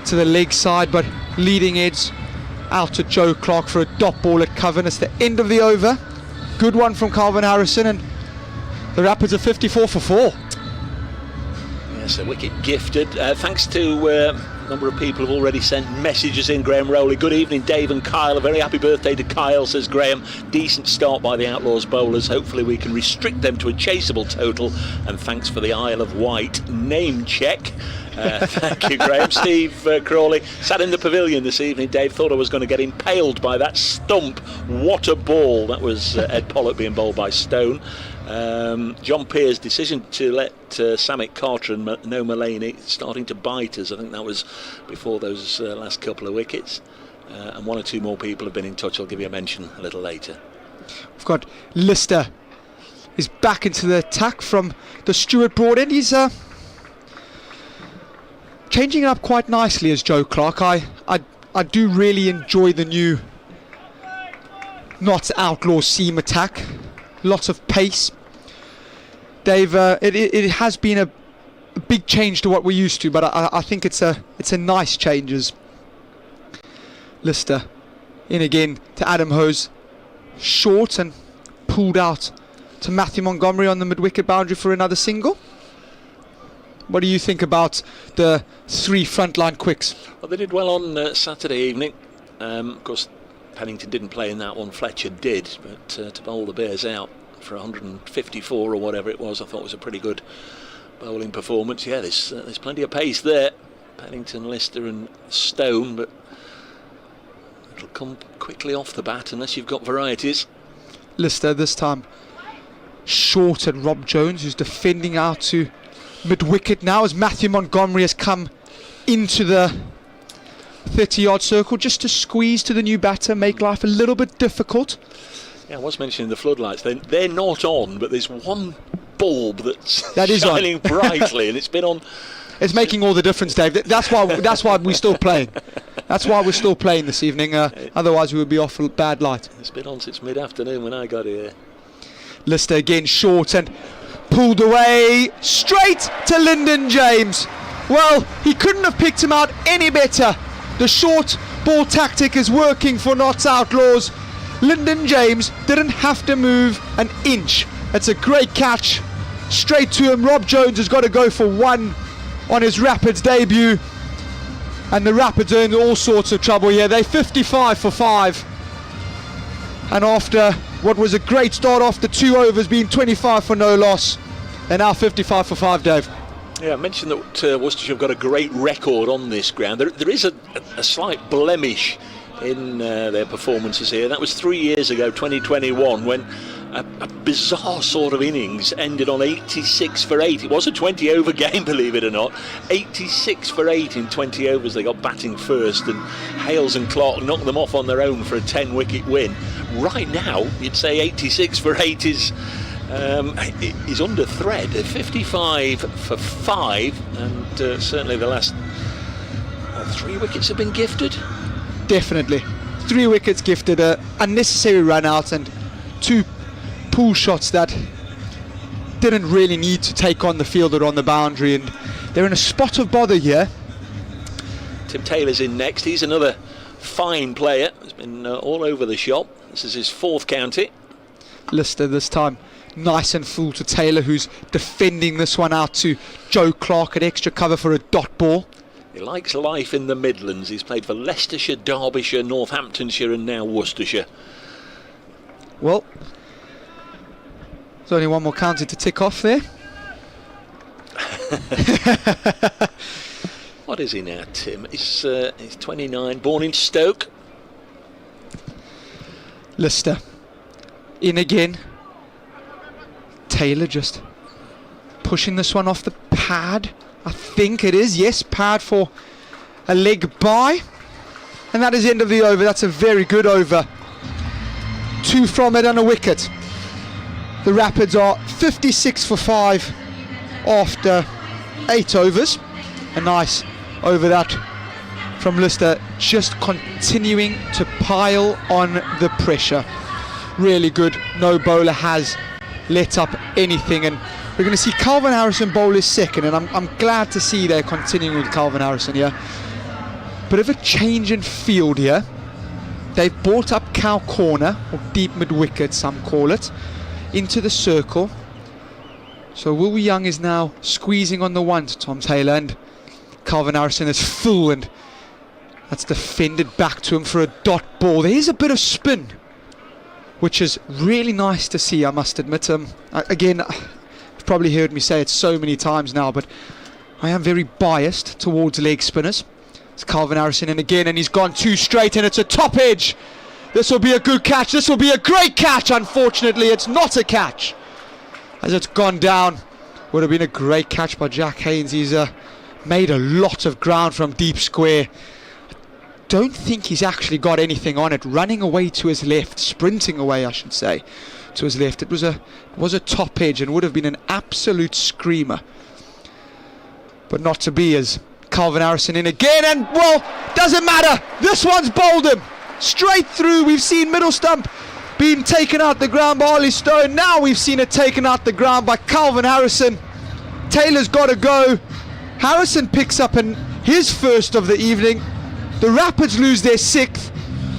[SPEAKER 5] to the leg side, but leading edge out to Joe Clark for a dot ball at Coven. It's the end of the over. Good one from Calvin Harrison, and the Rapids are 54 for 4.
[SPEAKER 4] Yes, a wicket gifted. Thanks to a number of people who've already sent messages in. Graham Rowley, good evening Dave and Kyle, a very happy birthday to Kyle, says Graham. Decent start by the Outlaws bowlers, hopefully we can restrict them to a chaseable total, and thanks for the Isle of Wight name check. Thank you, Graham. Steve Crawley sat in the pavilion this evening. Dave thought I was going to get impaled by that stump. What a ball. That was Ed Pollock being bowled by Stone. John Pear's decision to let Samit Carter and No Mulaney starting to bite us. I think that was before those last couple of wickets. And one or two more people have been in touch. I'll give you a mention a little later.
[SPEAKER 5] We've got Lister is back into the attack from the Stuart Broad end. He's changing it up quite nicely as Joe Clark. I do really enjoy the new Not Outlaw seam attack. Lots of pace. Dave, it has been a big change to what we're used to, but I think it's a nice change. As Lister in again to Adam Hose, short and pulled out to Matthew Montgomery on the mid-wicket boundary for another single. What do you think about the 3 frontline quicks?
[SPEAKER 4] Well, they did well on Saturday evening. Of course, Pennington didn't play in that one, Fletcher did, but to bowl the Bears out for 154 or whatever it was, I thought was a pretty good bowling performance. Yeah, there's plenty of pace there. Pennington, Lister and Stone, but it'll come quickly off the bat unless you've got varieties.
[SPEAKER 5] Lister this time short at Rob Jones, who's defending out to mid-wicket now as Matthew Montgomery has come into the 30-yard circle just to squeeze to the new batter, make life a little bit difficult.
[SPEAKER 4] Yeah, I was mentioning the floodlights. They're not on, but there's one bulb that's shining brightly, and it's been on.
[SPEAKER 5] It's making all the difference, Dave. That's why we're still playing. That's why we're still playing this evening. Otherwise, we would be off a bad light.
[SPEAKER 4] It's been on since mid-afternoon when I got here.
[SPEAKER 5] Lister again short and pulled away straight to Lyndon James. Well, he couldn't have picked him out any better. The short ball tactic is working for Notts Outlaws. Lyndon James didn't have to move an inch. It's a great catch. Straight to him. Rob Jones has got to go for 1 on his Rapids debut. And the Rapids are in all sorts of trouble here. They're 55 for 5. And after what was a great start after 2 overs, being 25 for no loss, they're now 55 for 5, Dave.
[SPEAKER 4] Yeah, I mentioned that Worcestershire have got a great record on this ground. There is a slight blemish in their performances here. That was 3 years ago, 2021, when a bizarre sort of innings ended on 86 for 8. It was a 20 over game, believe it or not. 86 for 8 in 20 overs. They got batting first, and Hales and Clark knocked them off on their own for a 10 wicket win. Right now you'd say 86 for 8 is under thread. 55 for 5, and certainly the last 3 wickets have been gifted.
[SPEAKER 5] Definitely 3 wickets gifted, unnecessary run out and 2 pull shots that didn't really need to take on the fielder on the boundary, and they're in a spot of bother here.
[SPEAKER 4] Tim Taylor's in next. He's another fine player. He's been all over the shop. This is his 4th county.
[SPEAKER 5] Lister this time nice and full to Taylor, who's defending this one out to Joe Clark at extra cover for a dot ball.
[SPEAKER 4] He likes life in the Midlands. He's played for Leicestershire, Derbyshire, Northamptonshire and now Worcestershire.
[SPEAKER 5] Well, there's only one more county to tick off there.
[SPEAKER 4] What is he now, Tim? He's 29, born in Stoke.
[SPEAKER 5] Lister in again. Taylor just pushing this one off the pad. I think it is, yes, pad for a leg by. And that is the end of the over. That's a very good over. 2 from it and a wicket. The Rapids are 56 for 5 after 8 overs. A nice over that from Lister, just continuing to pile on the pressure. Really good. No bowler has let up anything, and we're going to see Calvin Harrison bowl his second, and I'm glad to see they're continuing with Calvin Harrison here. Bit of a change in field here. They've brought up cow corner, or deep mid-wicket some call it, into the circle. So Will Young is now squeezing on the one to Tom Taylor, and Calvin Harrison is full, and that's defended back to him for a dot ball. There is a bit of spin, which is really nice to see, I must admit. Again, you've probably heard me say it so many times now, but I am very biased towards leg spinners. It's Calvin Harrison in again, and he's gone 2 straight, and it's a top edge. This will be a good catch. This will be a great catch. Unfortunately, it's not a catch, as it's gone down. Would have been a great catch by Jack Haynes. He's made a lot of ground from deep square. Don't think he's actually got anything on it. Running away to his left, sprinting away I should say, to his left. It was a top edge and would have been an absolute screamer, but not to be, as Calvin Harrison in again, and well, doesn't matter, this one's bowled him straight through. We've seen middle stump being taken out the ground by Ollie Stone. Now we've seen it taken out the ground by Calvin Harrison. Taylor's got to go. Harrison picks up his first of the evening. The Rapids lose their 6th,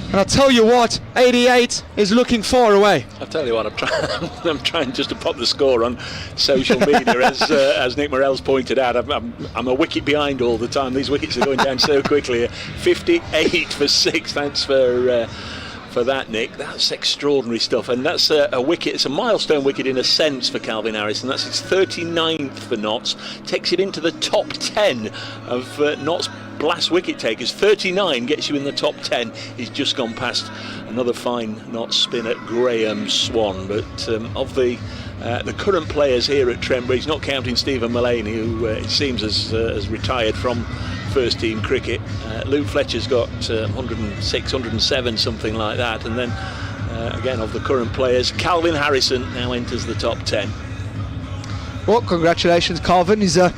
[SPEAKER 5] and I'll tell you what, 88 is looking far away.
[SPEAKER 4] I'll tell you what, I'm trying just to pop the score on social media, as Nick Morell's pointed out. I'm a wicket behind all the time. These wickets are going down so quickly. 58 for 6. Thanks for that, Nick. That's extraordinary stuff, and that's a wicket. It's a milestone wicket in a sense for Calvin Harrison. That's his 39th for Notts. Takes it into the top 10 of Notts blast wicket takers. 39 gets you in the top 10. He's just gone past another fine Notts spinner, Graham Swan. But of the current players here at Trent Bridge, not counting Stephen Mullaney, who it seems has retired from first team cricket, Luke Fletcher's got 106, 107, something like that. And then again, of the current players, Calvin Harrison now enters the top 10.
[SPEAKER 5] Well, congratulations, Calvin. He's a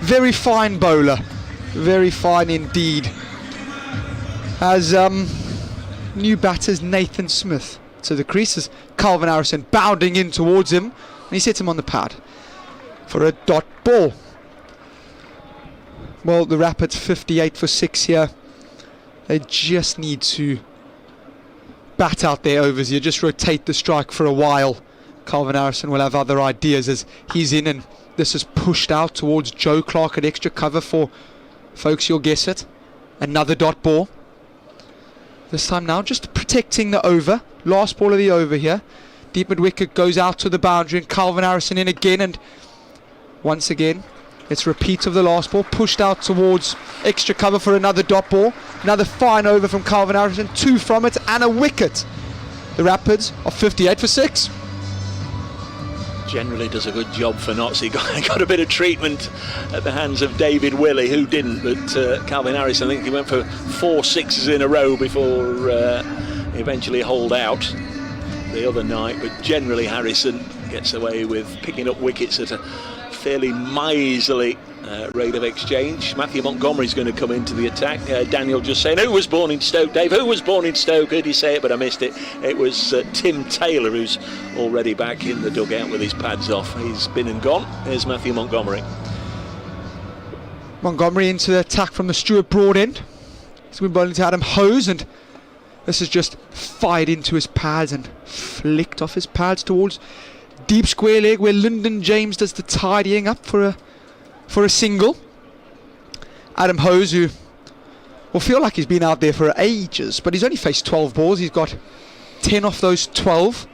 [SPEAKER 5] very fine bowler, very fine indeed. As new batters Nathan Smith to the creases, Calvin Harrison bounding in towards him, and he sets him on the pad for a dot ball. Well, the Rapids 58 for 6 here. They just need to bat out their overs here, just rotate the strike for a while. Calvin Harrison will have other ideas as he's in, and this is pushed out towards Joe Clark at extra cover for, folks, you'll guess it, another dot ball. This time now just protecting the over. Last ball of the over here. Deep mid wicket goes out to the boundary, and Calvin Harrison in again, and once again it's a repeat of the last ball, pushed out towards extra cover for another dot ball. Another fine over from Calvin Harrison, 2 from it and a wicket. The Rapids are 58 for 6.
[SPEAKER 4] Generally does a good job for Notts. He got a bit of treatment at the hands of David Willey, who didn't, but Calvin Harrison, I think he went for 4 6s in a row before he eventually holed out the other night. But generally Harrison gets away with picking up wickets at a fairly miserly rate of exchange. Matthew Montgomery's going to come into the attack. Daniel just saying, who was born in Stoke, Dave? Who was born in Stoke? Heard you say it, but I missed it. It was Tim Taylor, who's already back in the dugout with his pads off. He's been and gone. Here's Matthew Montgomery.
[SPEAKER 5] Montgomery into the attack from the Stuart Broad end. He's been bowling to Adam Hose, and this is just fired into his pads and flicked off his pads towards deep square leg, where Lyndon James does the tidying up for a single. Adam Hose, who will feel like he's been out there for ages, but he's only faced 12 balls. He's got 10 off those 12.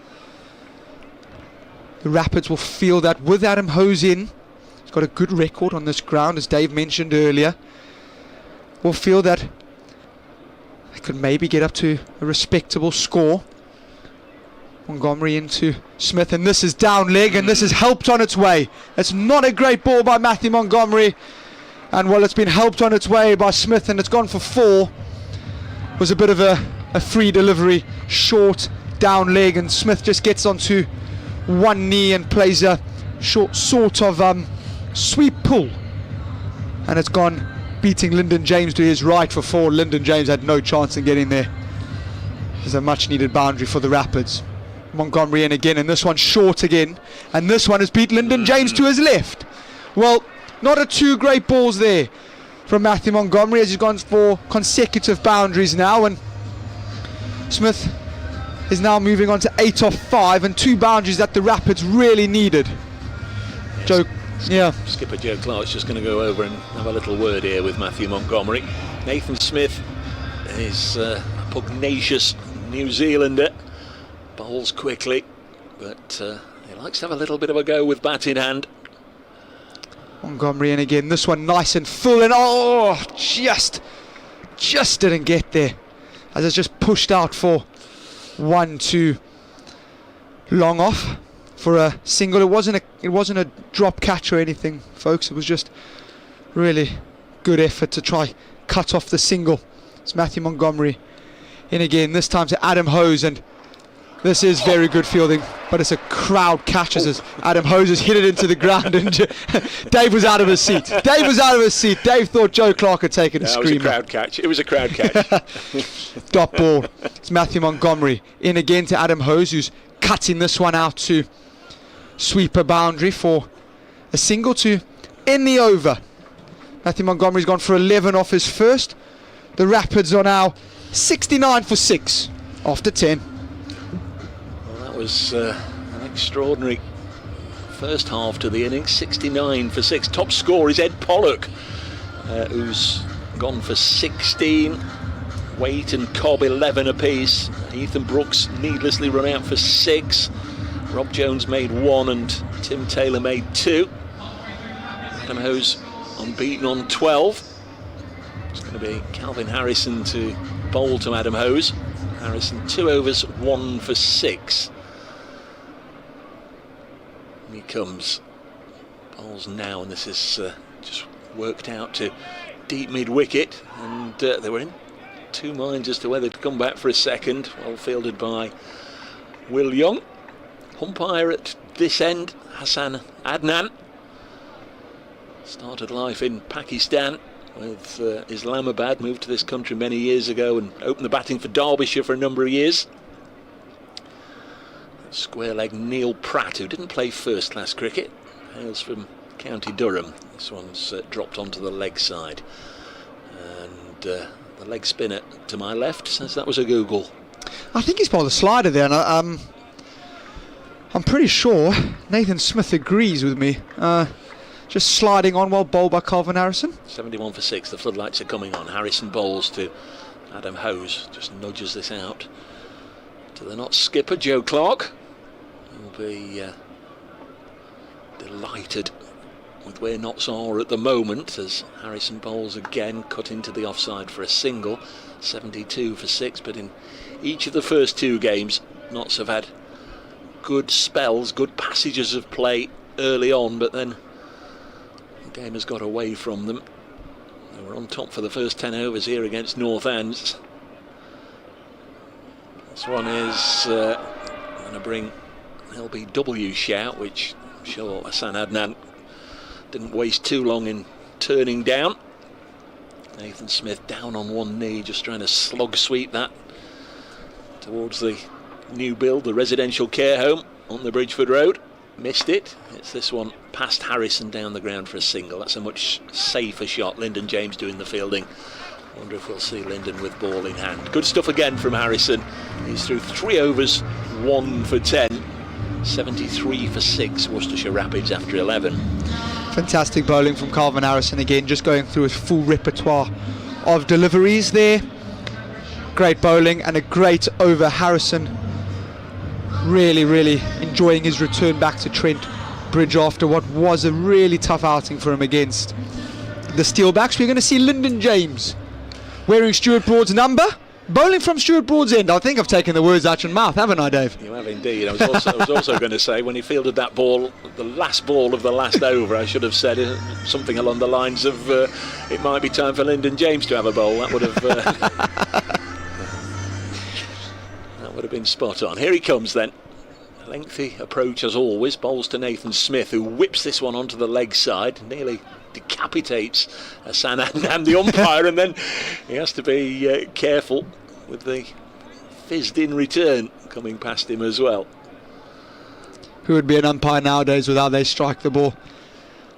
[SPEAKER 5] The Rapids will feel that with Adam Hose in. He's got a good record on this ground, as Dave mentioned earlier. We'll feel that they could maybe get up to a respectable score. Montgomery into Smith, and this is down leg, and this is helped on its way. It's not a great ball by Matthew Montgomery, and well, it's been helped on its way by Smith, and it's gone for 4. It was a bit of a free delivery, short down leg, and Smith just gets onto one knee and plays a short sort of sweep pull, and it's gone beating Lyndon James to his right for 4. Lyndon James had no chance in getting there. There's a much needed boundary for the Rapids. Montgomery in again, and this one short again, and this one has beat Lyndon James to his left. Well, not a 2 great balls there from Matthew Montgomery, as he's gone for consecutive boundaries now, and Smith is now moving on to 8 off 5, and 2 boundaries that the Rapids really needed.
[SPEAKER 4] Yes. Skipper Joe Clark's just going to go over and have a little word here with Matthew Montgomery. Nathan Smith is a pugnacious New Zealander. Bowls quickly, but he likes to have a little bit of a go with bat in hand.
[SPEAKER 5] Montgomery in again, this one nice and full, and oh, just didn't get there, as it's just pushed out for 1, 2, long off for a single. It wasn't a drop catch or anything, folks. It was just really good effort to try cut off the single. It's Matthew Montgomery in again, this time to Adam Hose, and this is very good fielding, but it's a crowd catch as Adam Hose has hit it into the ground, and Dave was out of his seat. Dave thought Joe Clark had taken a screamer.
[SPEAKER 4] It was a crowd catch. It was a crowd catch.
[SPEAKER 5] Dot ball. It's Matthew Montgomery in again to Adam Hose, who's cutting this one out to sweep a boundary for a single to end the over. Matthew Montgomery's gone for 11 off his first. The Rapids are now 69 for 6 after 10.
[SPEAKER 4] That was an extraordinary first half to the innings. 69 for 6. Top scorer is Ed Pollock, who's gone for 16. Waite and Cobb 11 apiece. Ethan Brooks needlessly run out for 6. Rob Jones made 1 and Tim Taylor made 2. Adam Hose unbeaten on 12. It's going to be Calvin Harrison to bowl to Adam Hose. Harrison 2 overs, 1 for 6. He comes, bowls now, and this is just worked out to deep mid-wicket, and they were in 2 minds as to whether to come back for a second. Well fielded by Will Young. Umpire at this end, Hassan Adnan. Started life in Pakistan with Islamabad, moved to this country many years ago and opened the batting for Derbyshire for a number of years. Square leg Neil Pratt, who didn't play first class cricket, hails from County Durham. This one's dropped onto the leg side, and the leg spinner to my left says that was a Google.
[SPEAKER 5] I think he's bowled a slider there, and I'm pretty sure Nathan Smith agrees with me. Just sliding on, well bowled by Calvin Harrison.
[SPEAKER 4] 71 for 6, the floodlights are coming on. Harrison bowls to Adam Hose, just nudges this out to the not skipper Joe Clark. He'll be delighted with where knots are at the moment, as Harrison bowls again, cut into the offside for a single. 72 for 6, but in each of the first 2 games, Notts have had good spells, good passages of play early on, but then the game has got away from them. They were on top for the first 10 overs here against North Ends. This one is going to bring LBW shout, which I'm sure Hassan Adnan didn't waste too long in turning down. Nathan Smith down on one knee, just trying to slog sweep that towards the new build, the residential care home on the Bridgeford Road. Missed it. It's this one past Harrison down the ground for a single. That's a much safer shot. Lyndon James doing the fielding. Wonder if we'll see Lyndon with ball in hand. Good stuff again from Harrison. He's through 3 overs, 1 for 10. 73 for 6, Worcestershire Rapids after 11.
[SPEAKER 5] Fantastic bowling from Calvin Harrison again, just going through his full repertoire of deliveries there. Great bowling and a great over. Harrison really enjoying his return back to Trent Bridge after what was a really tough outing for him against the Steelbacks. We're going to see Lyndon James wearing Stuart Broad's number, bowling from Stuart Broad's end. I think I've taken the words out your mouth, haven't I, Dave?
[SPEAKER 4] You have indeed. I was also going to say, when he fielded that ball, the last ball of the last over, I should have said something along the lines of it might be time for Lyndon James to have a bowl. That would have that would have been spot on. Here he comes then. A lengthy approach as always. Bowls to Nathan Smith, who whips this one onto the leg side, nearly decapitates Hassan and the umpire, and then he has to be careful with the fizzed in return coming past him as well.
[SPEAKER 5] Who would be an umpire nowadays with how they strike the ball?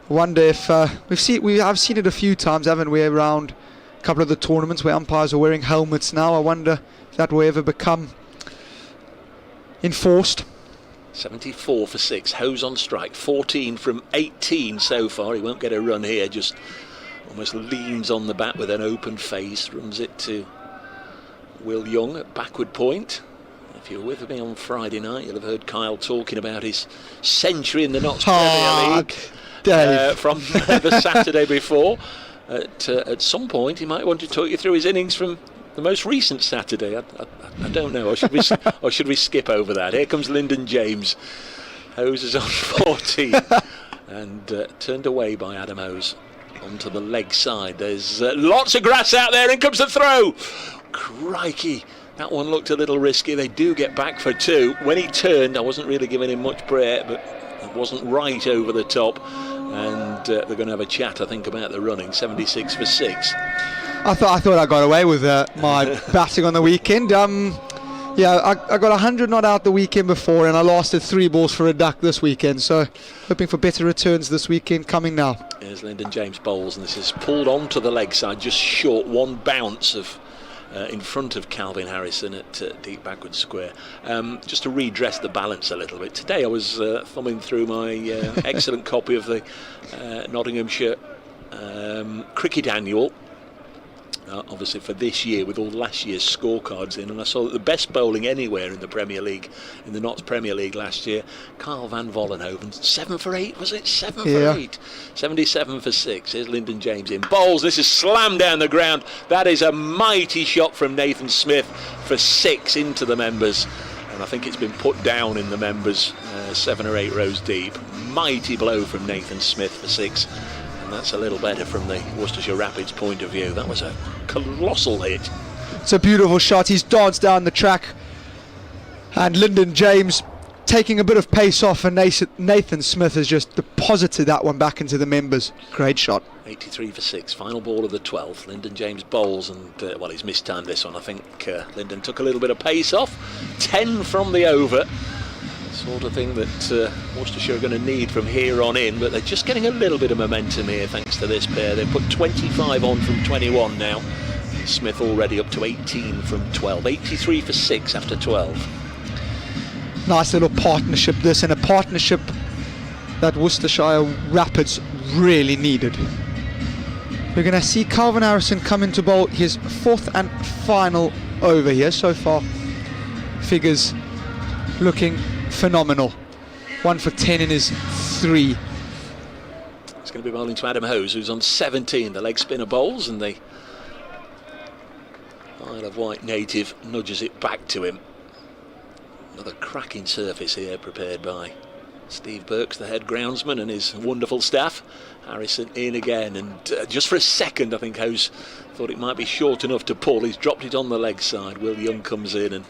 [SPEAKER 5] I wonder if I've seen it a few times, haven't we, around a couple of the tournaments where umpires are wearing helmets now. I wonder if that will ever become enforced.
[SPEAKER 4] 74 for 6, Hose on strike, 14 from 18 so far. He won't get a run here, just almost leans on the bat with an open face, runs it to Will Young at backward point. If you were with me on Friday night, you'll have heard Kyle talking about his century in the Notts Premier League from the Saturday before. At some point he might want to talk you through his innings from the most recent Saturday. I don't know, or should we skip over that? Here comes Lyndon James. Hose is on 14 and turned away by Adam Hose onto the leg side. There's lots of grass out there. In comes the throw. Crikey, that one looked a little risky. They do get back for 2. When he turned, I wasn't really giving him much prayer, but it wasn't right over the top, and they're going to have a chat, I think, about the running. 76 for 6.
[SPEAKER 5] I thought I got away with my batting on the weekend. Yeah, I got 100 not out the weekend before, and I lasted 3 balls for a duck this weekend. So hoping for better returns this weekend coming now.
[SPEAKER 4] Here's Lyndon James bowls, and this is pulled onto the leg side, just short, one bounce of in front of Calvin Harrison at deep backward square. Just to redress the balance a little bit. Today I was thumbing through my excellent copy of the Nottinghamshire Cricket Annual. Obviously for this year, with all last year's scorecards in, and I saw that the best bowling anywhere in the Premier League, in the Notts Premier League last year, Carl van Vollenhoven, 7 for 8, was it? 7 for 8. 77 for 6. Here's Lyndon James in. Bowls, this is slammed down the ground. That is a mighty shot from Nathan Smith for 6 into the members, and I think it's been put down in the members 7 or 8 rows deep. Mighty blow from Nathan Smith for 6. And that's a little better from the Worcestershire Rapids point of view. That was a colossal hit.
[SPEAKER 5] It's a beautiful shot. He's danced down the track, and Lyndon James taking a bit of pace off, and Nathan Smith has just deposited that one back into the members. Great shot.
[SPEAKER 4] 83 for 6, final ball of the 12th. Lyndon James bowls, and well, he's mistimed this one. I think Lyndon took a little bit of pace off. 10 from the over. Sort of thing that Worcestershire are going to need from here on in, but they're just getting a little bit of momentum here thanks to this pair. They've put 25 on from 21 now. Smith already up to 18 from 12. 83 for 6 after 12.
[SPEAKER 5] Nice little partnership this, and a partnership that Worcestershire Rapids really needed. We're going to see Calvin Harrison come into bowl his 4th and final over here. So far, figures looking phenomenal. 1 for 10 in his 3.
[SPEAKER 4] It's going to be bowling to Adam Hose, who's on 17. The leg spinner bowls, and the Isle of Wight native nudges it back to him. Another cracking surface here prepared by Steve Burks, the head groundsman, and his wonderful staff. Harrison in again, and just for a second I think Hose thought it might be short enough to pull. He's dropped it on the leg side. Will Young comes in and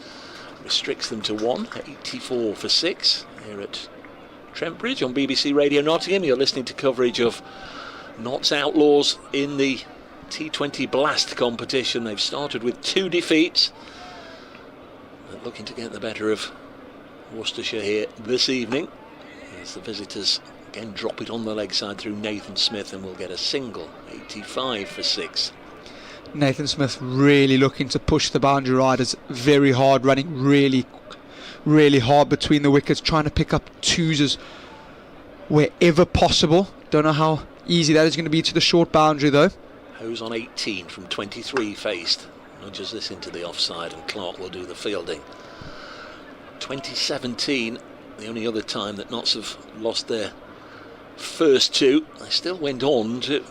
[SPEAKER 4] restricts them to 1. 84 for 6 here at Trent Bridge on BBC Radio Nottingham. You're listening to coverage of Notts Outlaws in the T20 Blast competition. They've started with 2 defeats. They're looking to get the better of Worcestershire here this evening, as the visitors again drop it on the leg side through Nathan Smith, and will get a single. 85 for 6.
[SPEAKER 5] Nathan Smith really looking to push the boundary riders very hard, running really hard between the wickets, trying to pick up twos wherever possible. Don't know how easy that is going to be to the short boundary though.
[SPEAKER 4] Hose on 18 from 23 faced, nudges this into the offside, and Clark will do the fielding. 2017, the only other time that Notts have lost their first 2. They still went on to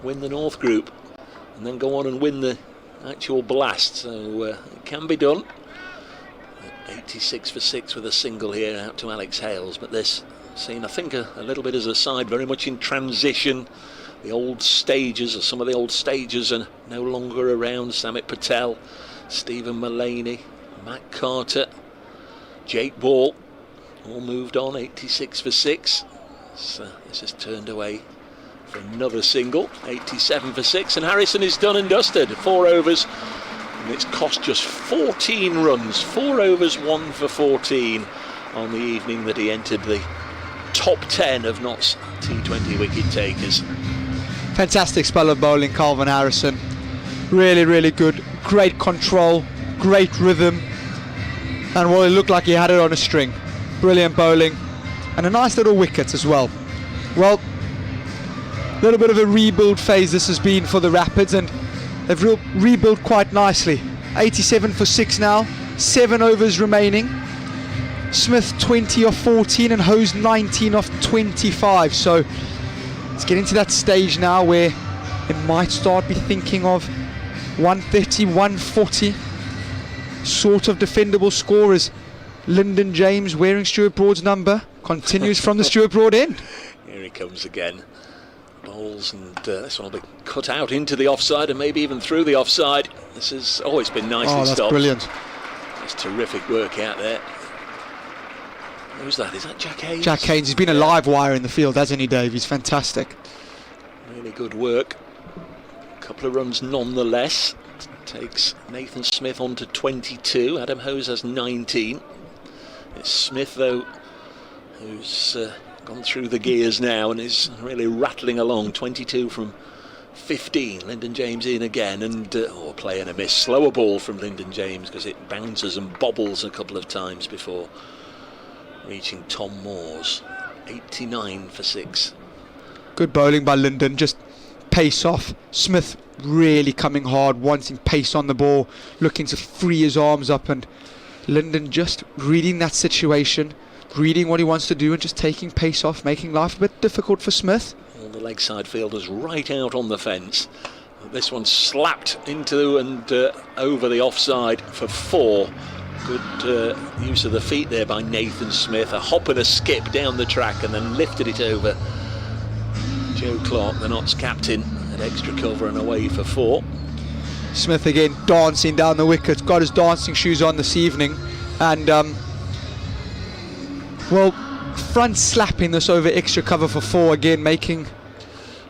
[SPEAKER 4] win the North Group and then go on and win the actual Blast, so it can be done. 86 for 6 with a single here out to Alex Hales, but this seen, I think, a little bit as a side very much in transition. The old stagers, or some of the old stagers, are no longer around. Samit Patel, Stephen Mullaney, Matt Carter, Jake Ball, all moved on. 86 for 6. So this is turned away for another single. 87 for 6, and Harrison is done and dusted. 4 overs. And it's cost just 14 runs. 4 overs, 1 for 14 on the evening that he entered the top 10 of Notts T20 wicket takers.
[SPEAKER 5] Fantastic spell of bowling, Calvin Harrison. Really good. Great control, great rhythm, and well, it looked like he had it on a string. Brilliant bowling, and a nice little wicket as well. Well, a little bit of a rebuild phase this has been for the Rapids, and they've rebuilt quite nicely. 87 for 6 now, 7 overs remaining. Smith 20 off 14 and Hose 19 off 25. So it's getting to that stage now where it might start be thinking of 130, 140 sort of defendable score, as Lyndon James, wearing Stuart Broad's number, continues from the Stuart Broad end.
[SPEAKER 4] Here he comes again. Bowls, and this one will be cut out into the offside and maybe even through the offside. This has always been nicely
[SPEAKER 5] that's
[SPEAKER 4] stopped.
[SPEAKER 5] Brilliant.
[SPEAKER 4] That's terrific work out there. Who's that? Is that Jack Haynes?
[SPEAKER 5] Jack Haynes. He's been a live wire in the field, hasn't he, Dave? He's fantastic.
[SPEAKER 4] Really good work. A couple of runs nonetheless. Takes Nathan Smith on to 22. Adam Hose has 19. It's Smith, though, who's gone through the gears now and is really rattling along. 22 from 15. Lyndon James in again, and play and a miss. Slower ball from Lyndon James because it bounces and bobbles a couple of times before reaching Tom Moore's. 89 for 6.
[SPEAKER 5] Good bowling by Lyndon, just pace off. Smith really coming hard, wanting pace on the ball, looking to free his arms up, and Lyndon just reading that situation, reading what he wants to do, and just taking pace off, making life a bit difficult for Smith.
[SPEAKER 4] All the leg side fielders right out on the fence. This one slapped into and over the offside for 4. Good use of the feet there by Nathan Smith. A hop and a skip down the track, and then lifted it over. Joe Clark, the Notts captain, had extra cover and away for 4.
[SPEAKER 5] Smith again dancing down the wicket, got his dancing shoes on this evening, and front slapping this over extra cover for 4 again, making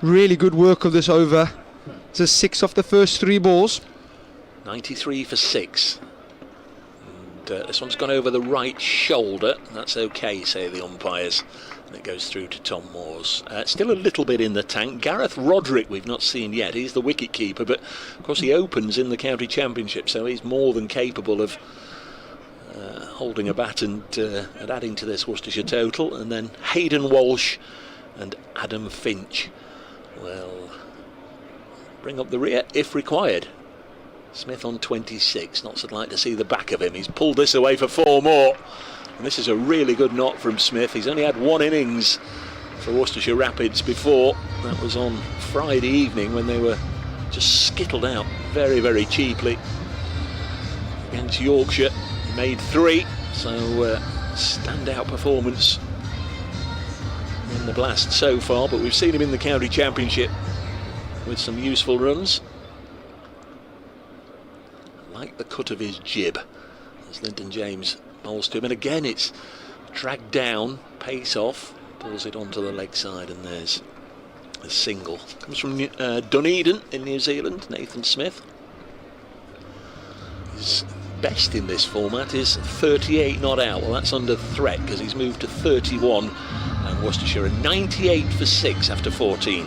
[SPEAKER 5] really good work of this over. It's a 6 off the first 3 balls.
[SPEAKER 4] 93 for 6. This one's gone over the right shoulder. That's okay, say the umpires. And it goes through to Tom Moore's. Still a little bit in the tank. Gareth Roderick we've not seen yet. He's the wicket keeper, but of course he opens in the county championship, so he's more than capable of holding a bat and adding to this Worcestershire total. And then Hayden Walsh and Adam Finch will bring up the rear if required. Smith on 26. Notts would like to see the back of him. He's pulled this away for 4 more. And this is a really good knot from Smith. He's only had 1 innings for Worcestershire Rapids before. That was on Friday evening when they were just skittled out very cheaply against Yorkshire. He made 3, so standout performance in the Blast so far, but we've seen him in the county championship with some useful runs. Like the cut of his jib as Lyndon James bowls to him, and again it's dragged down, pace off, pulls it onto the leg side, and there's a single. Comes from Dunedin in New Zealand, Nathan Smith. His best in this format is 38 not out. Well, that's under threat because he's moved to 31, and Worcestershire are 98 for 6 after 14.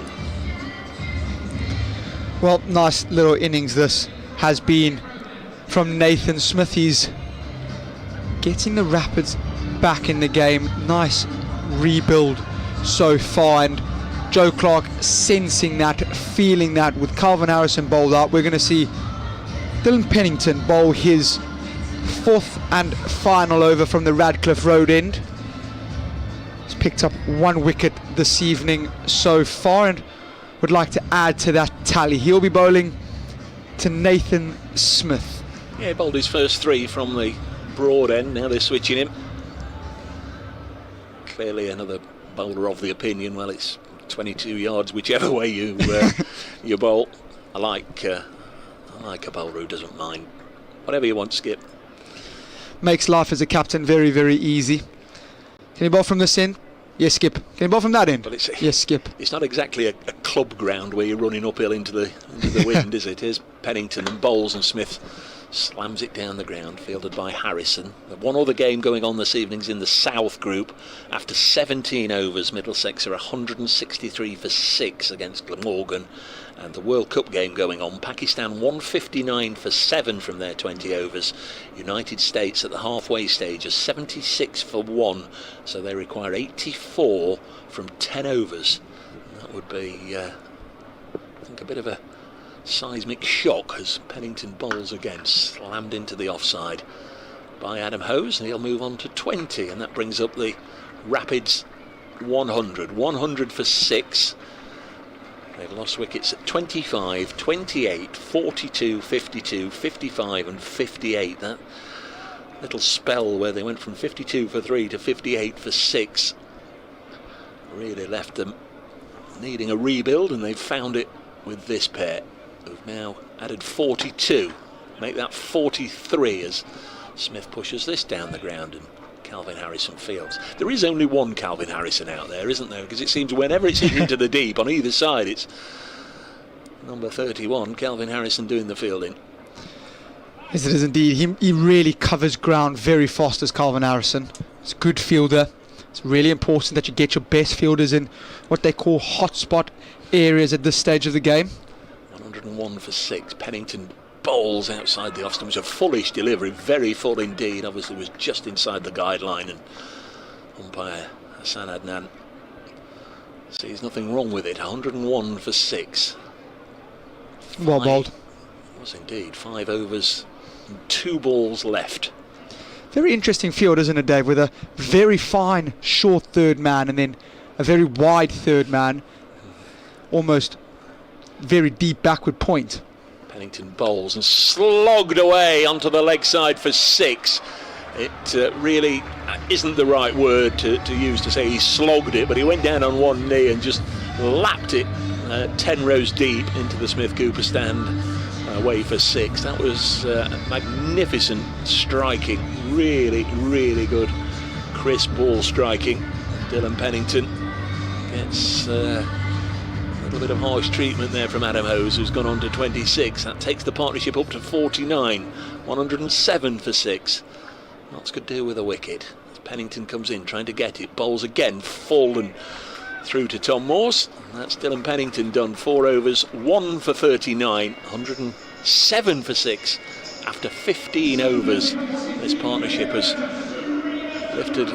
[SPEAKER 5] Well, nice little innings this has been from Nathan Smith. He's getting the Rapids back in the game. Nice rebuild so far, and Joe Clark sensing that, feeling that with Calvin Harrison bowled out. We're going to see Dylan Pennington bowl his 4th and final over from the Radcliffe Road end. He's picked up 1 wicket this evening so far and would like to add to that tally. He'll be bowling to Nathan Smith.
[SPEAKER 4] Yeah, he bowled his first 3 from the broad end. Now they're switching him. Clearly another bowler of the opinion, well, it's 22 yards whichever way you you bowl. I like a bowler who doesn't mind. Whatever you want, Skip.
[SPEAKER 5] Makes life as a captain very, very easy. Can you bowl from this end? Yes, Skip. Can you bowl from that end? Yes, Skip.
[SPEAKER 4] It's not exactly a club ground where you're running uphill into the wind, is it? Here's Pennington and bowls, and Smith slams it down the ground, fielded by Harrison. One other game going on this evening's in the South Group. After 17 overs, Middlesex are 163 for 6 against Glamorgan. And the World Cup game going on, Pakistan 159 for 7 from their 20 overs. United States at the halfway stage are 76 for 1, so they require 84 from 10 overs. And that would be, I think, a bit of a seismic shock as Pennington bowls again, slammed into the offside by Adam Hose, and he'll move on to 20, and that brings up the Rapids 100 for 6. They've lost wickets at 25, 28, 42, 52, 55 and 58. That little spell where they went from 52 for 3 to 58 for 6 really left them needing a rebuild, and they've found it with this pair, who've now added 42. Make that 43 as Smith pushes this down the ground and Calvin Harrison fields. There is only one Calvin Harrison out there, isn't there? Because it seems whenever it's hit into the deep on either side, it's number 31, Calvin Harrison, doing the fielding.
[SPEAKER 5] Yes, it is indeed. He really covers ground very fast as Calvin Harrison. He's a good fielder. It's really important that you get your best fielders in what they call hotspot areas at this stage of the game.
[SPEAKER 4] 101 for 6. Pennington bowls outside the off stump. It was a fullish delivery, very full indeed. Obviously was just inside the guideline, and umpire Hassan Adnan sees nothing wrong with it. 101 for 6.
[SPEAKER 5] Well bowled.
[SPEAKER 4] It was indeed. 5 overs and 2 balls left.
[SPEAKER 5] Very interesting field, isn't it, Dave, with a very fine short third man and then a very wide third man, almost very deep backward point.
[SPEAKER 4] Pennington bowls and slogged away onto the leg side for 6. It really isn't the right word to use to say he slogged it, but he went down on one knee and just lapped it 10 rows deep into the Smith Cooper stand away for 6. That was magnificent striking, really, really good crisp ball striking. Dylan Pennington gets a little bit of harsh treatment there from Adam Hose, who's gone on to 26. That takes the partnership up to 49. 107 for 6. Notts could do with a wicket. As Pennington comes in trying to get it, bowls again, full and through to Tom Morse. And that's Dylan Pennington done. 4 overs, 1 for 39. 107 for 6 after 15 overs. This partnership has lifted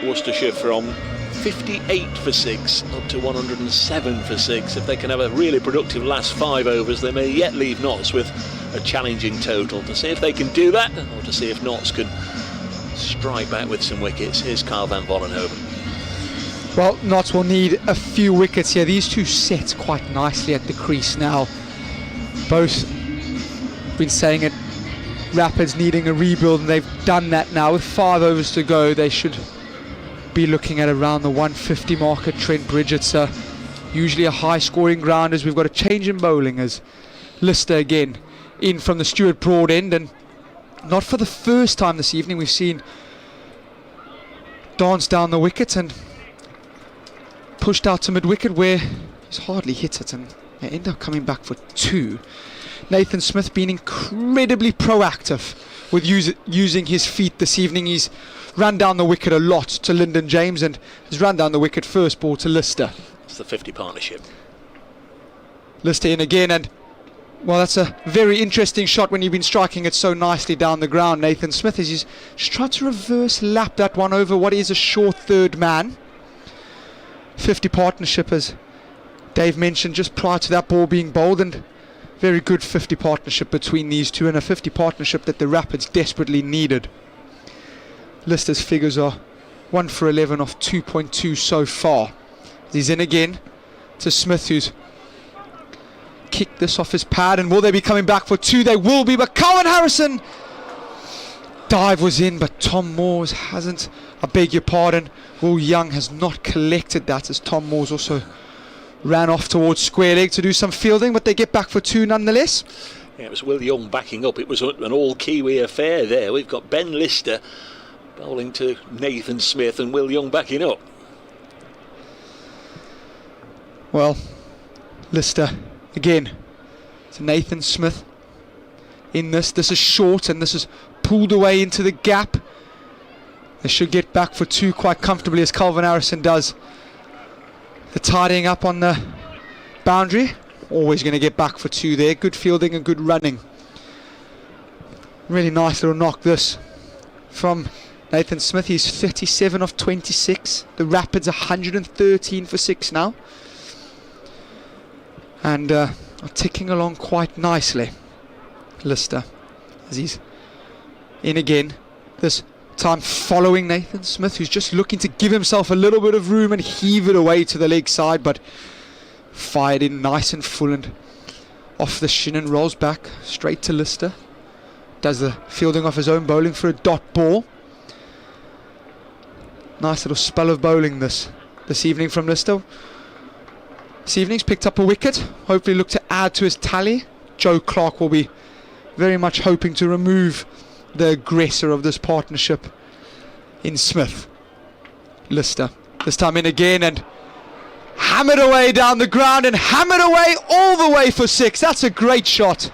[SPEAKER 4] Worcestershire from 58 for 6 up to 107 for 6. If they can have a really productive last 5 overs, they may yet leave Notts with a challenging total. To see if they can do that, or to see if Notts can strike back with some wickets. Here's Carl van Vollenhoven.
[SPEAKER 5] Well, Notts will need a few wickets here. These two set quite nicely at the crease now. Both been saying it, Rapids needing a rebuild, and they've done that now. With 5 overs to go, they should be looking at around the 150 mark at Trent Bridge. It's usually a high scoring ground, as we've got a change in bowling as Lister again in from the Stuart Broad end, and not for the first time this evening we've seen danced down the wicket and pushed out to mid-wicket, where he's hardly hit it, and they end up coming back for 2. Nathan Smith being incredibly proactive with using his feet this evening. He's run down the wicket a lot to Lyndon James and has run down the wicket first ball to Lister.
[SPEAKER 4] It's the 50 partnership.
[SPEAKER 5] Lister in again, and well, that's a very interesting shot when you've been striking it so nicely down the ground. Nathan Smith has just tried to reverse lap that one over what is a short third man. 50 partnership, as Dave mentioned just prior to that ball being bowled, and very good 50 partnership between these two, and a 50 partnership that the Rapids desperately needed. Lister's figures are 1 for 11 off 2.2 so far. He's in again to Smith, who's kicked this off his pad, and will they be coming back for 2? They will be, but Cowan Harrison, dive was in, but Tom Moores hasn't. I beg your pardon, Will Young has not collected that, as Tom Moores also ran off towards square leg to do some fielding, but they get back for 2 nonetheless.
[SPEAKER 4] Yeah, it was Will Young backing up. It was an all-Kiwi affair there. We've got Ben Lister bowling to Nathan Smith and Will Young backing up.
[SPEAKER 5] Well, Lister again to Nathan Smith in this. This is short, and this is pulled away into the gap. They should get back for 2 quite comfortably, as Calvin Harrison does the tidying up on the boundary. Always going to get back for 2 there. Good fielding and good running. Really nice little knock this from Nathan Smith. He's 37 off 26. The Rapids 113 for 6 now, and are ticking along quite nicely. Lister, as he's in again, this time following Nathan Smith, who's just looking to give himself a little bit of room and heave it away to the leg side, but fired in nice and full and off the shin and rolls back straight to Lister. Does the fielding off his own, bowling for a dot ball. Nice little spell of bowling this evening from Lister. This evening's picked up a wicket, hopefully look to add to his tally. Joe Clark will be very much hoping to remove the aggressor of this partnership in Smith. Lister, this time in again, and hammered away down the ground, and hammered away all the way for 6. That's a great shot.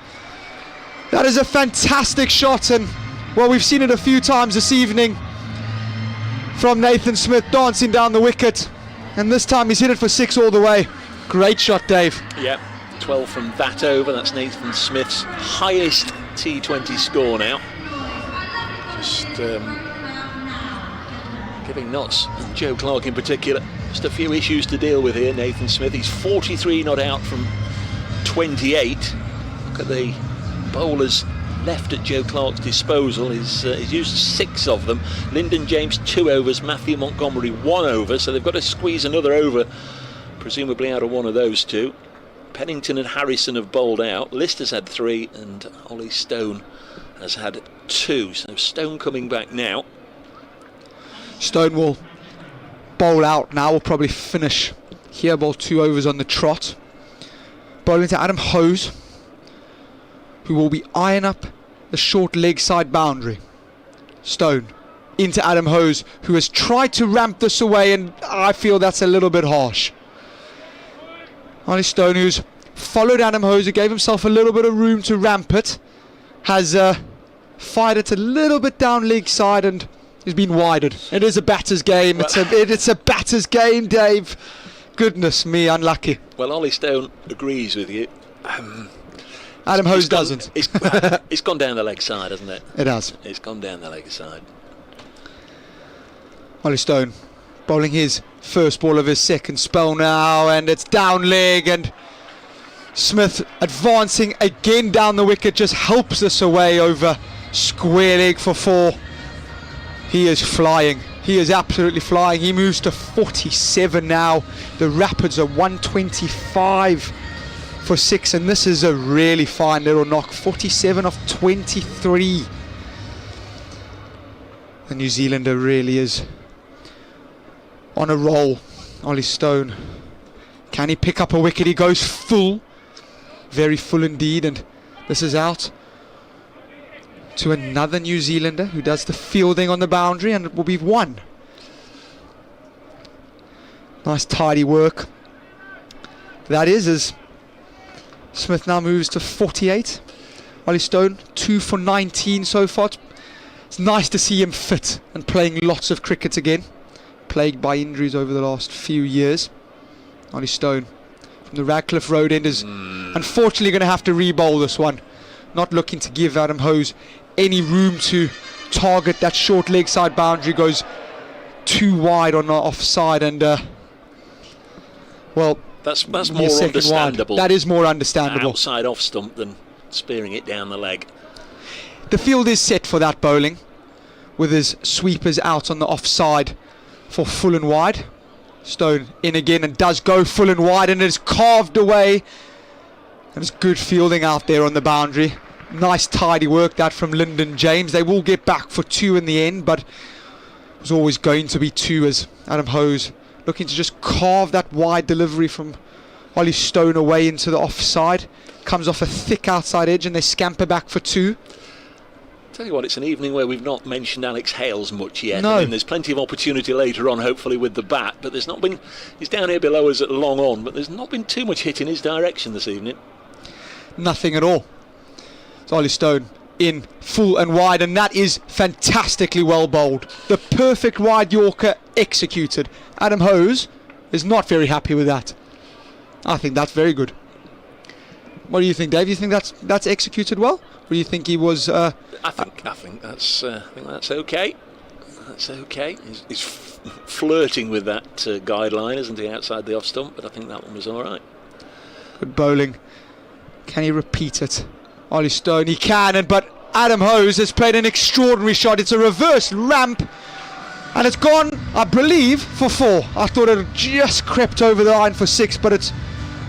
[SPEAKER 5] That is a fantastic shot, and well, we've seen it a few times this evening from Nathan Smith dancing down the wicket, and this time he's hit it for 6 all the way. Great shot, Dave.
[SPEAKER 4] Yeah, 12 from that over. That's Nathan Smith's highest T20 score now. Just giving Notts, and Joe Clark in particular, just a few issues to deal with here. Nathan Smith, he's 43 not out from 28. Look at the bowlers left at Joe Clark's disposal. He's used 6 of them. Lyndon James 2 overs, Matthew Montgomery 1 over, so they've got to squeeze another over, presumably out of one of those 2. Pennington and Harrison have bowled out. Lister's had 3, and Ollie Stone has had 2. So Stone coming back now.
[SPEAKER 5] Stone will bowl out now. Will probably finish here. Bowl 2 overs on the trot. Bowling to Adam Hose, who will be eyeing up the short leg side boundary. Stone into Adam Hose, who has tried to ramp this away, and I feel that's a little bit harsh. Ollie Stone, who's followed Adam Hose, who gave himself a little bit of room to ramp it, has fired it a little bit down leg side and has been widened. It is a batter's game. It's a batter's game, Dave. Goodness me, unlucky.
[SPEAKER 4] Well, Ollie Stone agrees with you.
[SPEAKER 5] Adam Hose doesn't.
[SPEAKER 4] It's gone down the leg side, hasn't it?
[SPEAKER 5] It has.
[SPEAKER 4] It's gone down the leg side.
[SPEAKER 5] Ollie Stone bowling his first ball of his second spell now, and it's down leg, and Smith advancing again down the wicket just helps this away over square leg for 4. He is flying. He is absolutely flying. He moves to 47 now. The Rapids are 125 for 6, and this is a really fine little knock. 47 off 23. The New Zealander really is on a roll. Ollie Stone, can he pick up a wicket? He goes full, very full indeed, and this is out to another New Zealander who does the fielding on the boundary, and it will be 1. Nice tidy work. That is as Smith now moves to 48. Ollie Stone 2 for 19 so far. It's nice to see him fit and playing lots of cricket again. Plagued by injuries over the last few years. Ollie Stone from the Radcliffe Road end is unfortunately going to have to re-bowl this one. Not looking to give Adam Hose any room to target that short leg side boundary. Goes too wide on the offside, and well,
[SPEAKER 4] that's more understandable.
[SPEAKER 5] That is more understandable.
[SPEAKER 4] Outside off stump than spearing it down the leg.
[SPEAKER 5] The field is set for that bowling, with his sweepers out on the offside for full and wide. Stone in again and does go full and wide, and it's carved away. And it's good fielding out there on the boundary. Nice tidy work that from Lyndon James. They will get back for 2 in the end, but it was always going to be 2 as Adam Hose looking to just carve that wide delivery from Ollie Stone away into the offside. Comes off a thick outside edge and they scamper back for 2.
[SPEAKER 4] Tell you what, it's an evening where we've not mentioned Alex Hales much yet.
[SPEAKER 5] No.
[SPEAKER 4] I mean, there's plenty of opportunity later on, hopefully, with the bat, but there's not been. He's down here below us at long on, but there's not been too much hit in his direction this evening.
[SPEAKER 5] Nothing at all. It's Ollie Stone in full and wide, and that is fantastically well bowled. The perfect wide Yorker executed. Adam Hose is not very happy with that. I think that's very good. What do you think, Dave? Do you think that's executed well? Or do you think he was?
[SPEAKER 4] I think that's okay. That's okay. He's flirting with that guideline, isn't he, outside the off stump? But I think that one was all right.
[SPEAKER 5] Good bowling. Can he repeat it? Ollie Stone, he can, but Adam Hose has played an extraordinary shot. It's a reverse ramp, and it's gone, I believe, for 4. I thought it had just crept over the line for 6, but it's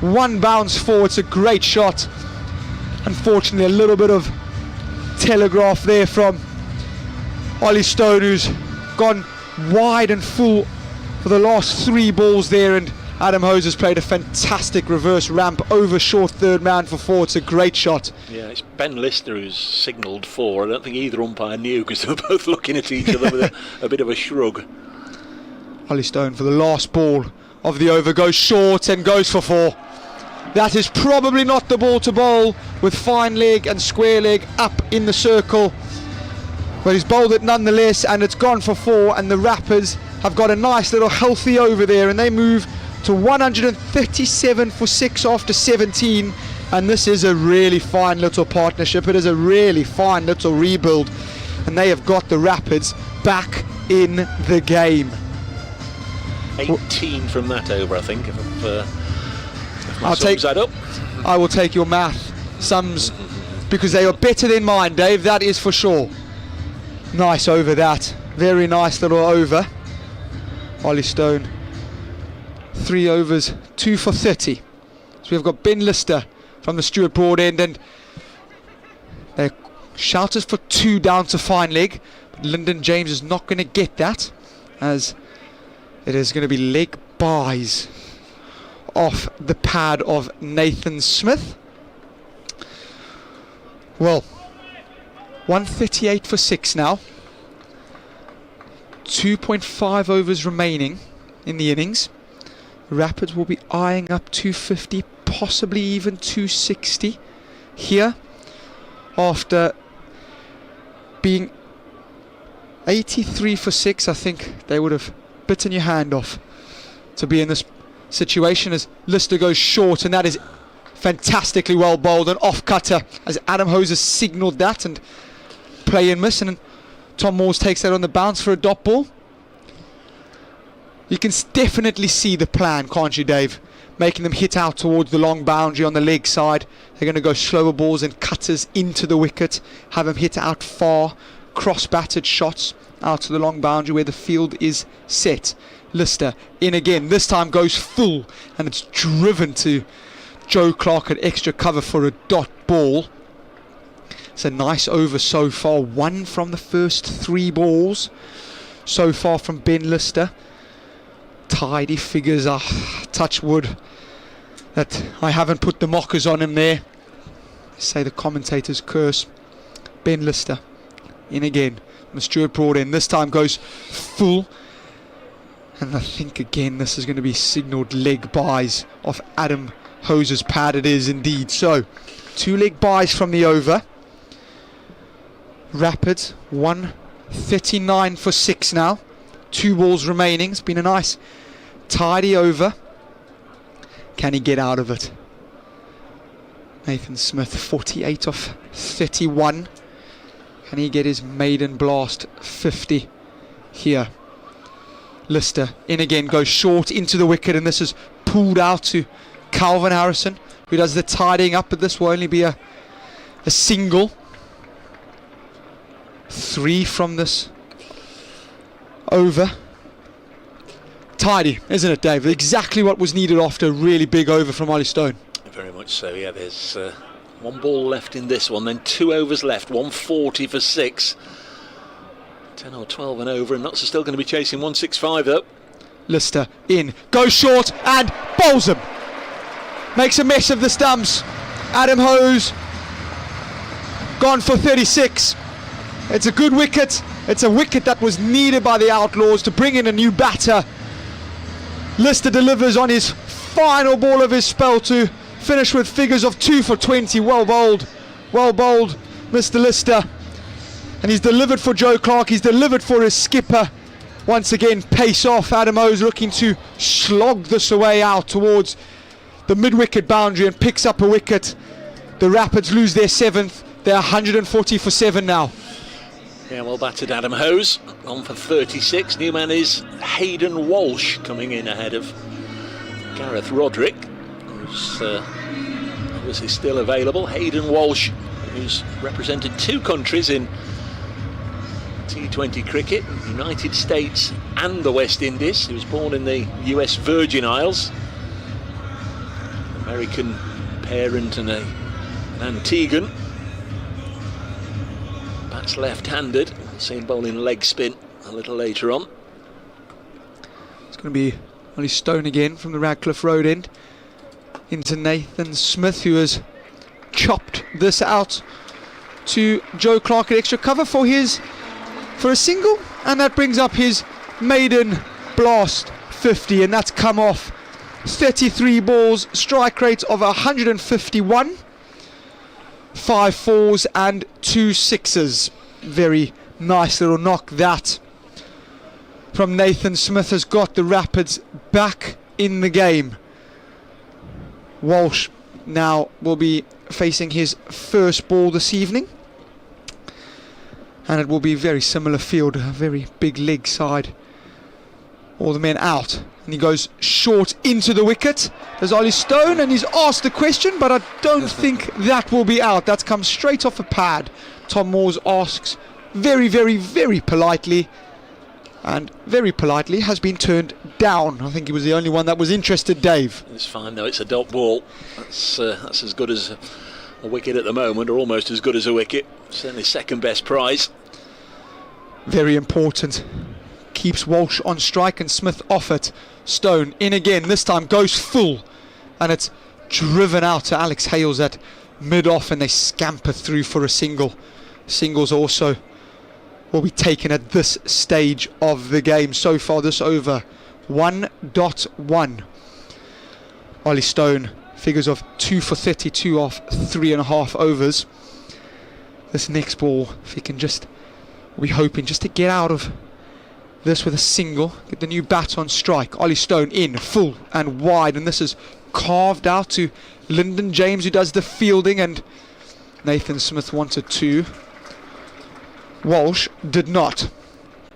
[SPEAKER 5] 1 bounce 4. It's a great shot. Unfortunately, a little bit of telegraph there from Ollie Stone, who's gone wide and full for the last 3 balls there, and Adam Hose has played a fantastic reverse ramp over short third man for 4. It's a great shot.
[SPEAKER 4] Yeah, it's Ben Lister who's signalled 4. I don't think either umpire knew because they were both looking at each other with a bit of a shrug.
[SPEAKER 5] Ollie Stone for the last ball of the over goes short and goes for 4. That is probably not the ball to bowl with fine leg and square leg up in the circle, but he's bowled it nonetheless, and it's gone for 4, and the Rappers have got a nice little healthy over there, and they move to 137 for 6 after 17, and this is a really fine little partnership. It is a really fine little rebuild, and they have got the Rapids back in the game.
[SPEAKER 4] 18 from that over, I think, if
[SPEAKER 5] I'll take
[SPEAKER 4] that up.
[SPEAKER 5] I will take your math sums because they are better than mine, Dave, that is for sure. Nice over that. Very nice little over. Ollie Stone 3 overs, 2 for 30. So we've got Ben Lister from the Stuart Broad end, and they're shouted for 2 down to fine leg, but Lyndon James is not going to get that, as it is going to be leg byes off the pad of Nathan Smith. Well, 138 for 6 now. 2.5 overs remaining in the innings. The Rapids will be eyeing up 250, possibly even 260 here, after being 83 for 6. I think they would have bitten your hand off to be in this situation, as Lister goes short, and that is fantastically well bowled, an off cutter as Adam Hose has signalled that, and play and miss, and Tom Moores takes that on the bounce for a dot ball. You can definitely see the plan, can't you, Dave? Making them hit out towards the long boundary on the leg side. They're going to go slower balls and cutters into the wicket, have them hit out far, cross-batted shots out to the long boundary where the field is set. Lister in again, this time goes full, and it's driven to Joe Clark at extra cover for a dot ball. It's a nice over so far, 1 from the first 3 balls so far from Ben Lister. Tidy figures, touch wood that I haven't put the mockers on him there. Say the commentators curse. Ben Lister in again. The Stuart Broad end, this time goes full, And I think again this is going to be signalled leg buys off Adam Hose's pad. It is indeed. So 2 leg buys from the over. Rapids 139 for 6 now. 2 balls remaining. It's been a nice tidy over. Can he get out of it? Nathan Smith 48 off 31. Can he get his maiden blast 50 here? Lister in again, goes short into the wicket, and this is pulled out to Calvin Harrison, who does the tidying up, but this will only be a single. 3 from this over. Tidy, isn't it, Dave? Exactly what was needed after a really big over from Ollie Stone.
[SPEAKER 4] Very much so, yeah. There's 1 ball left in this one, then 2 overs left, 140 for 6. 10 or 12 and over, and Notts are still going to be chasing 165 up.
[SPEAKER 5] Lister in, goes short and bowls him. Makes a mess of the stumps. Adam Hose gone for 36. It's a good wicket. It's a wicket that was needed by the Outlaws to bring in a new batter. Lister delivers on his final ball of his spell to finish with figures of 2 for 20. Well bowled, Mr. Lister. And he's delivered for Joe Clark, he's delivered for his skipper. Once again, pace off. Adam Hose looking to slog this away out towards the mid-wicket boundary and picks up a wicket. The Rapids lose their 7th. They're 140 for 7 now.
[SPEAKER 4] Yeah, well battered Adam Hose, on for 36. New man is Hayden Walsh, coming in ahead of Gareth Roderick, who's obviously still available. Hayden Walsh, who's represented 2 countries in T20 cricket, United States and the West Indies. He was born in the US Virgin Isles. American parent and an Antiguan. Bats left-handed. We'll see him bowling leg spin a little later on.
[SPEAKER 5] It's going to be Ollie Stone again from the Radcliffe Road end into Nathan Smith, who has chopped this out to Joe Clark at extra cover for a single, and that brings up his maiden blast 50, and that's come off 33 balls, strike rate of 151, 5 4s and 2 6s. Very nice little knock that from Nathan Smith has got the Rapids back in the game. Walsh now will be facing his first ball this evening, and it will be very similar field, a very big leg side. All the men out, and he goes short into the wicket. There's Ollie Stone, and he's asked the question, but I don't think that will be out. That's come straight off a pad. Tom Moores asks very, very, very politely, and very politely has been turned down. I think he was the only one that was interested, Dave.
[SPEAKER 4] It's fine though, it's a dot ball. That's as good as a wicket at the moment, or almost as good as a wicket. Certainly second best prize.
[SPEAKER 5] Very important. Keeps Walsh on strike and Smith off it. Stone in again, this time goes full, and it's driven out to Alex Hales at mid-off, and they scamper through for a single. Singles also will be taken at this stage of the game. So far this over 1.1. Ollie Stone figures of 2 for 32 off 3.5 overs. This next ball, if he can just, we're hoping just to get out of this with a single, get the new bat on strike. Ollie Stone in full and wide, and this is carved out to Lyndon James, who does the fielding, and Nathan Smith wanted to. Walsh did not.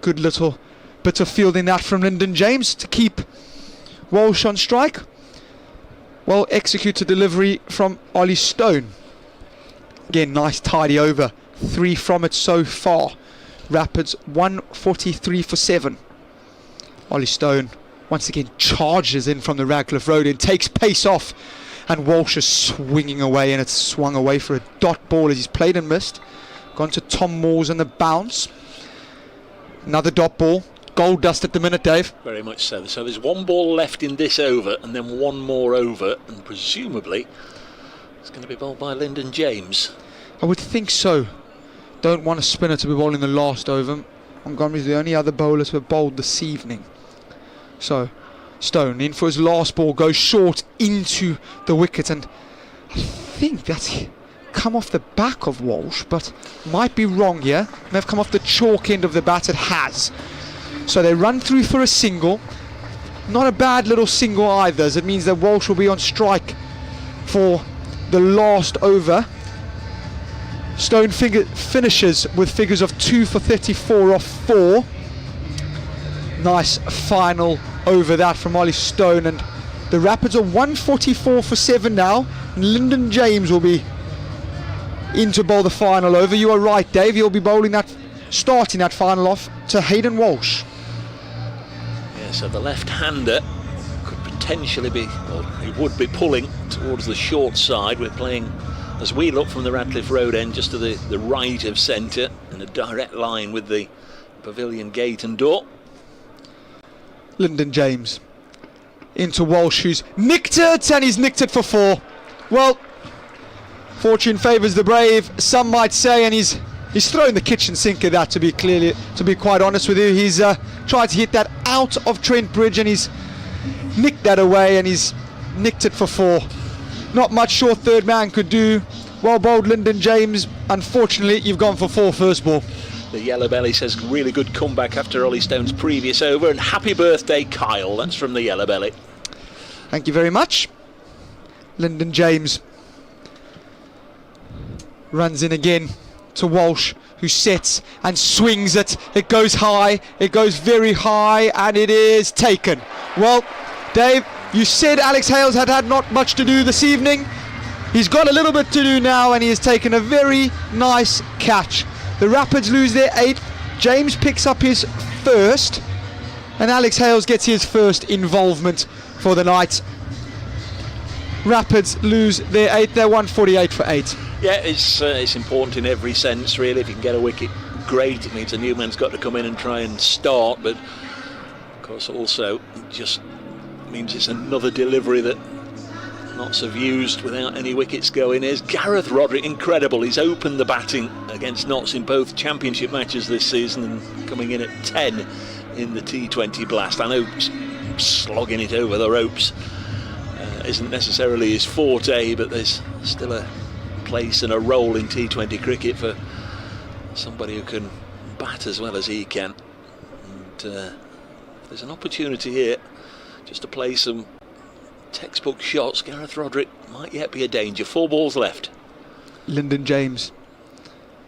[SPEAKER 5] Good little bit of fielding that from Lyndon James to keep Walsh on strike. Well executed delivery from Ollie Stone. Again, nice tidy over. 3 from it so far. Rapids 143 for 7. Ollie Stone once again charges in from the Radcliffe Road and takes pace off, and Walsh is swinging away, and it's swung away for a dot ball as he's played and missed. Gone to Tom Moores on the bounce. Another dot ball. Gold dust at the minute, Dave.
[SPEAKER 4] Very much so. So there's 1 ball left in this over, and then 1 more over, and presumably it's going to be bowled by Lyndon James.
[SPEAKER 5] I would think so. Don't want a spinner to be bowling the last over. Montgomery's the only other bowler to have bowled this evening. So Stone in for his last ball, goes short into the wicket, and I think that's come off the back of Walsh, but might be wrong here. May have come off the chalk end of the bat. It has. So they run through for a single. Not a bad little single either, as it means that Walsh will be on strike for the last over. Stone finishes with figures of 2 for 34 off 4. Nice final over that from Ollie Stone, and the Rapids are 144 for 7 now. Lyndon James will be in to bowl the final over. You are right, Dave. He'll be starting that final off to Hayden Walsh.
[SPEAKER 4] Yeah, so the left-hander could potentially be, well, he would be pulling towards the short side. We're playing, as we look from the Radcliffe Road end, just to the right of centre, in a direct line with the pavilion gate and door.
[SPEAKER 5] Lyndon James into Walsh, who's nicked it, and he's nicked it for 4. Well, fortune favours the brave, some might say, and he's thrown the kitchen sink at that, to be quite honest with you. He's tried to hit that out of Trent Bridge, and he's nicked that away, and he's nicked it for 4. Not much short third man could do. Well bowled, Lyndon James. Unfortunately, you've gone for 4 first ball.
[SPEAKER 4] The Yellow Belly says really good comeback after Ollie Stone's previous over, and happy birthday, Kyle. That's from the Yellow Belly.
[SPEAKER 5] Thank you very much. Lyndon James runs in again to Walsh, who sets and swings it. It goes high, it goes very high, and it is taken. Well, Dave, you said Alex Hales had not much to do this evening. He's got a little bit to do now, and he has taken a very nice catch. The Rapids lose their 8th. James picks up his first, and Alex Hales gets his first involvement for the night. Rapids lose their 8th. They're 148 for 8.
[SPEAKER 4] Yeah, it's important in every sense, really. If you can get a wicket, great. It means a new man's got to come in and try and start, but of course also it just means it's another delivery that Notts have used without any wickets going. Is Gareth Roderick, incredible. He's opened the batting against Notts in both championship matches this season, and coming in at 10 in the T20 Blast. I know slogging it over the ropes isn't necessarily his forte, but there's still a place and a role in T20 cricket for somebody who can bat as well as he can. And there's an opportunity here just to play some textbook shots. Gareth Roderick might yet be a danger. 4 balls left.
[SPEAKER 5] Lyndon James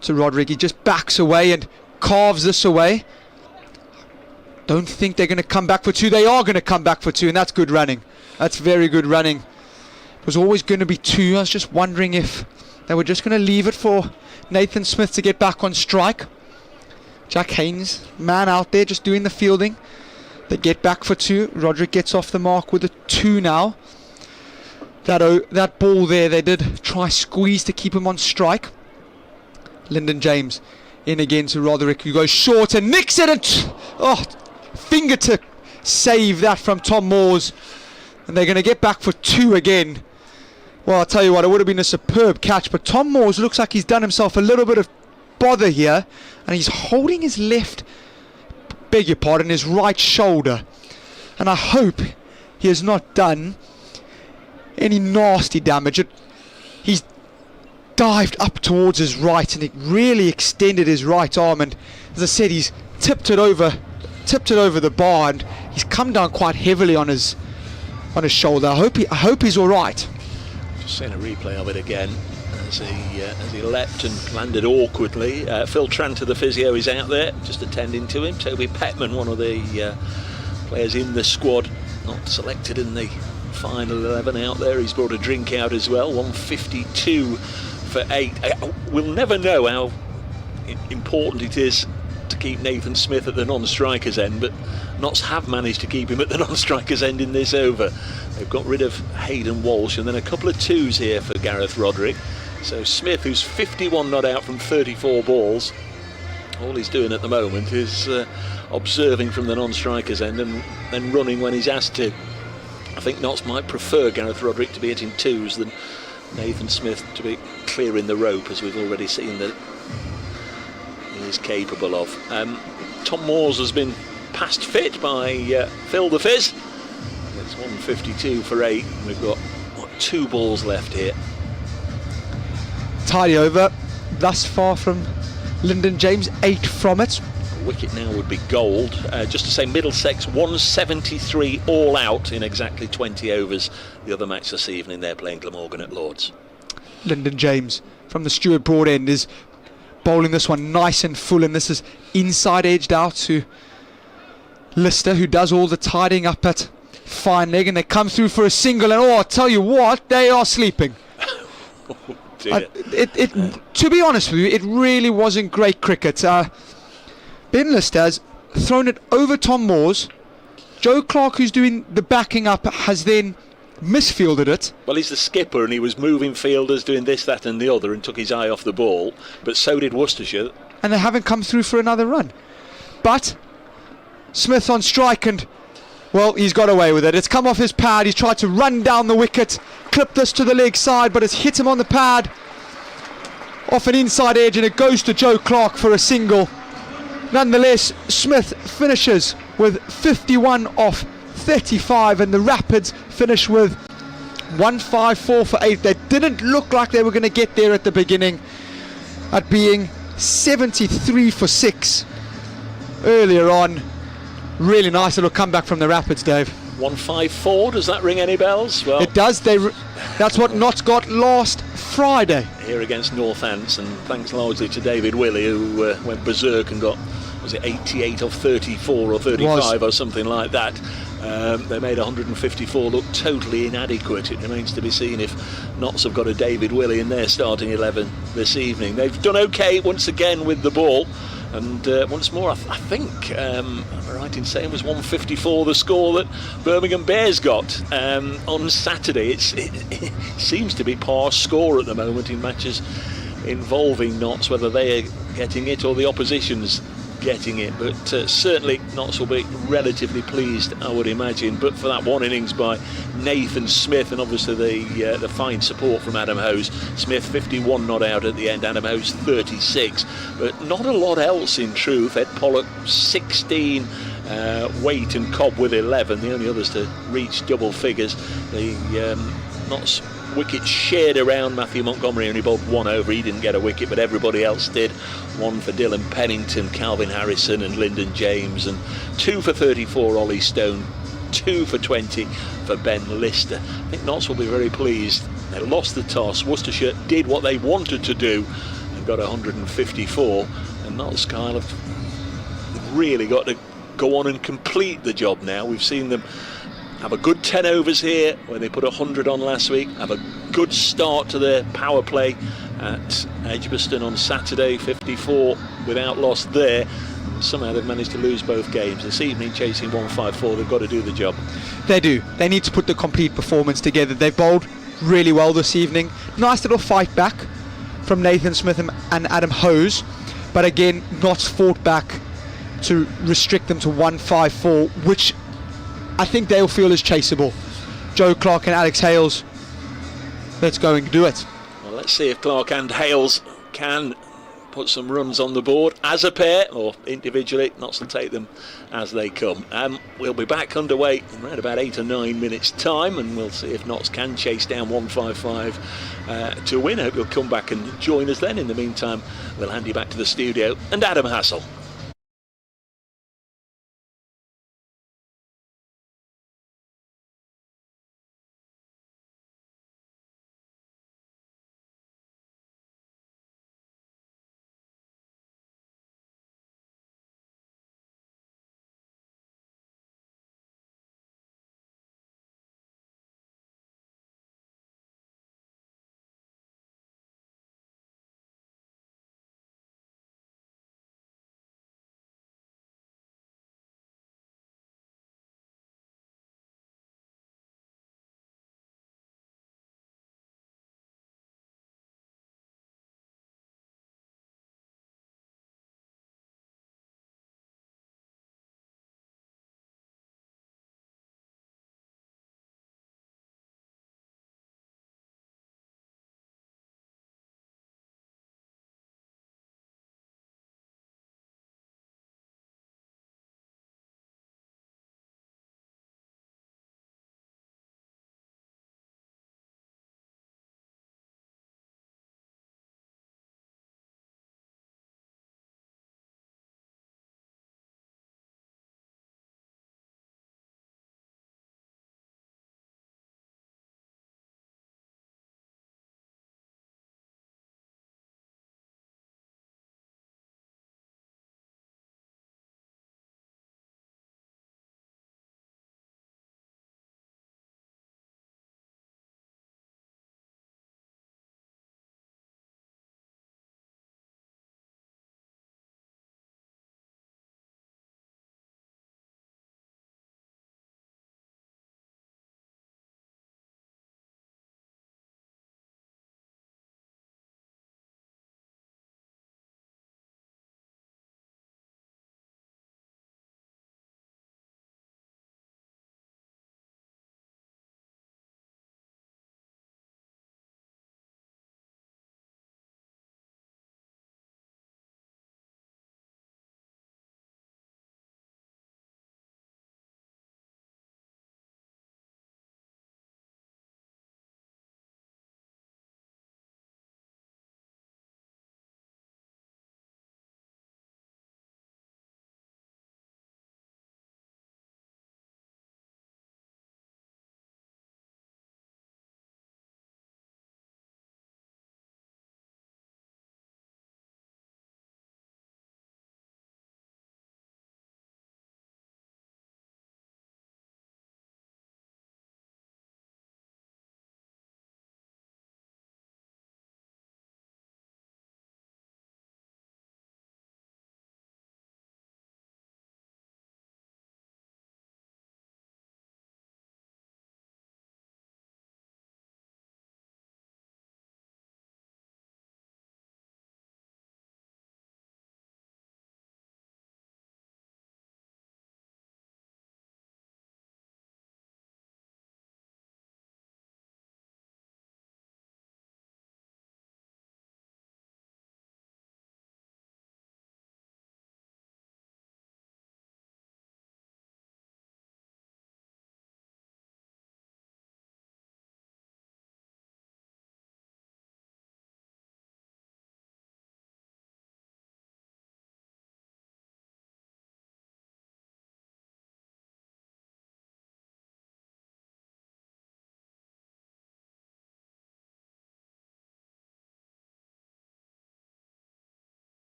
[SPEAKER 5] to Roderick. He just backs away and carves this away. Don't think they're going to come back for 2. They are going to come back for 2, and that's good running. That's very good running. It was always going to be 2. I was just wondering if they were just going to leave it for Nathan Smith to get back on strike. Jack Haynes, man out there just doing the fielding. They get back for 2. Roderick gets off the mark with a 2 now. That ball there, they did try squeeze to keep him on strike. Lyndon James in again to Roderick, who goes short and nicks it, and fingertip save that from Tom Moores. And they're going to get back for 2 again. Well, I'll tell you what, it would have been a superb catch, but Tom Moores looks like he's done himself a little bit of bother here, and he's holding his his right shoulder, and I hope he has not done any nasty damage. He's dived up towards his right, and it really extended his right arm, and as I said, he's tipped it over the bar, and he's come down quite heavily on his shoulder. I hope he's all right.
[SPEAKER 4] Just seeing a replay of it again as he leapt and landed awkwardly. Phil Trent, the physio, is out there just attending to him. Toby Petman, one of the players in the squad, not selected in the final 11, out there. He's brought a drink out as well. 152 for 8. We'll never know how important it is to keep Nathan Smith at the non-strikers end, but Notts have managed to keep him at the non-strikers end in this over. They've got rid of Hayden Walsh, and then a couple of 2s here for Gareth Roderick. So Smith, who's 51 not out from 34 balls, all he's doing at the moment is observing from the non-strikers end and then running when he's asked to. I think Notts might prefer Gareth Roderick to be hitting 2s than Nathan Smith to be clearing the rope, as we've already seen that he is capable of. Tom Moores has been passed fit by Phil the Fizz. It's 152 for 8. We've got 2 balls left here.
[SPEAKER 5] Tidy over thus far from Lyndon James, 8 from it.
[SPEAKER 4] A wicket now would be gold. Just to say, Middlesex 173 all out in exactly 20 overs. The other match this evening, they're playing Glamorgan at Lords.
[SPEAKER 5] Lyndon James from the Stewart Broad end is bowling this one nice and full, and this is inside edged out to Lister, who does all the tidying up at fine leg, and they come through for a single, and I'll tell you what, they are sleeping. To be honest with you, it really wasn't great cricket. Ben Lister has thrown it over Tom Moore's. Joe Clark, who's doing the backing up, has then misfielded it.
[SPEAKER 4] Well, he's the skipper, and he was moving fielders, doing this, that and the other, and took his eye off the ball, but so did Worcestershire.
[SPEAKER 5] And they haven't come through for another run. But Smith on strike, and well, he's got away with it. It's come off his pad. He's tried to run down the wicket, clip this to the leg side, but it's hit him on the pad off an inside edge, and it goes to Joe Clark for a single. Nonetheless, Smith finishes with 51 off 35, and the Rapids finish with 154 for 8. They didn't look like they were going to get there at the beginning, at being 73 for 6 earlier on. Really nice little comeback from the Rapids, Dave.
[SPEAKER 4] 154, does that ring any bells? Well,
[SPEAKER 5] it does. That's what Notts got last Friday
[SPEAKER 4] here against Northants, and thanks largely to David Willey, who went berserk and got, was it 88 off 34 or 35 or something like that. They made 154 look totally inadequate. It remains to be seen if Notts have got a David Willey in their starting 11 this evening. They've done okay once again with the ball, and once more I think I'm right in saying it was 154 the score that Birmingham Bears got on Saturday. It seems to be par score at the moment in matches involving Notts, whether they are getting it or the opposition's getting it, but certainly Notts will be relatively pleased, I would imagine, but for that one innings by Nathan Smith, and obviously the fine support from Adam Hose. Smith 51 not out at the end, Adam Hose 36, but not a lot else in truth. Ed Pollock 16, Waite and Cobb with 11, the only others to reach double figures. The Notts wickets shared around. Matthew Montgomery only bowled 1 over, he didn't get a wicket, but everybody else did. 1 for Dylan Pennington, Calvin Harrison and Lyndon James, and 2 for 34 Ollie Stone, 2 for 20 for Ben Lister. I think Notts will be very pleased. They lost the toss, Worcestershire did what they wanted to do and got 154, and Notts Kyle have really got to go on and complete the job now. We've seen them have a good 10 overs here where they put 100 on last week, have a good start to their power play at Edgbaston on Saturday, 54 without loss there. Somehow they've managed to lose both games. This evening chasing 154, they've got to do the job.
[SPEAKER 5] They do. They need to put the complete performance together. They bowled really well this evening. Nice little fight back from Nathan Smith and Adam Hose, but again Notts fought back to restrict them to 154, which I think they'll feel is chaseable. Joe Clark and Alex Hales, let's go and do it.
[SPEAKER 4] Well, let's see if Clark and Hales can put some runs on the board as a pair or individually. Notts will take them as they come. We'll be back underway in around about 8 or 9 minutes time, and we'll see if Notts can chase down 155 to win. I hope you'll come back and join us then. In the meantime, we'll hand you back to the studio and Adam Hassel.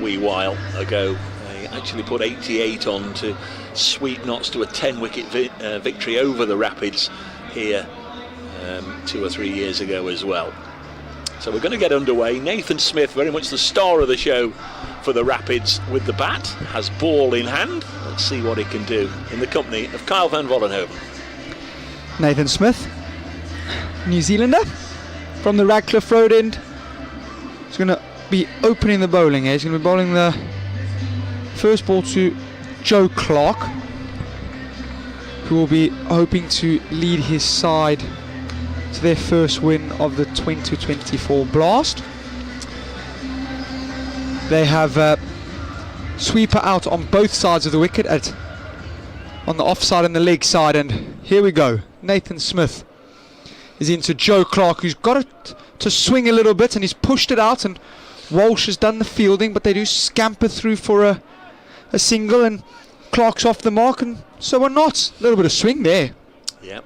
[SPEAKER 4] wee while ago. They actually put 88 on to sweep Notts to a 10-wicket victory over the Rapids here 2 or 3 years ago as well. So we're going to get underway. Nathan Smith, very much the star of the show for the Rapids with the bat, has ball in hand. Let's see what he can do in the company of Kyle van Vollenhoven.
[SPEAKER 5] Nathan Smith, New Zealander, from the Radcliffe Road end. He's going to be opening the bowling here. He's going to be bowling the first ball to Joe Clark, who will be hoping to lead his side to their first win of the 2024 Blast. They have a sweeper out on both sides of the wicket, on the offside and the leg side, and here we go. Nathan Smith is into Joe Clark, who's got it to swing a little bit, and he's pushed it out, and Walsh has done the fielding, but they do scamper through for a single, and Clark's off the mark, and so we're not. A little bit of swing there.
[SPEAKER 4] Yep.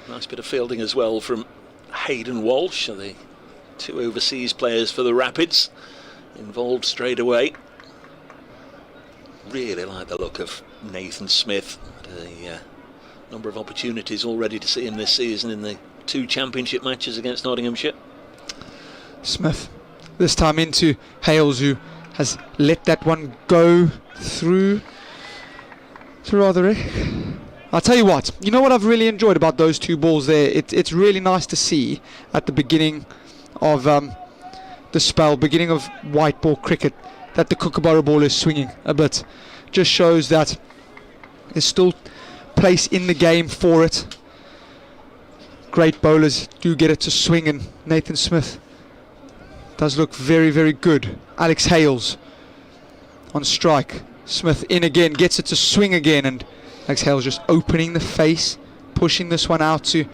[SPEAKER 4] Nice bit of fielding as well from Hayden Walsh, the 2 overseas players for the Rapids, involved straight away. Really like the look of Nathan Smith. Had a number of opportunities already to see him this season in the 2 championship matches against Nottinghamshire.
[SPEAKER 5] Smith, this time into Hales, who has let that one go through to Roderick. I'll tell you what, you know what I've really enjoyed about those 2 balls there? It's really nice to see at the beginning of the spell, beginning of white ball cricket, that the Kookaburra ball is swinging a bit. Just shows that there's still place in the game for it. Great bowlers do get it to swing, and Nathan Smith does look very, very good. Alex Hales on strike. Smith in again, gets it to swing again, and Alex Hales just opening the face, pushing this one out to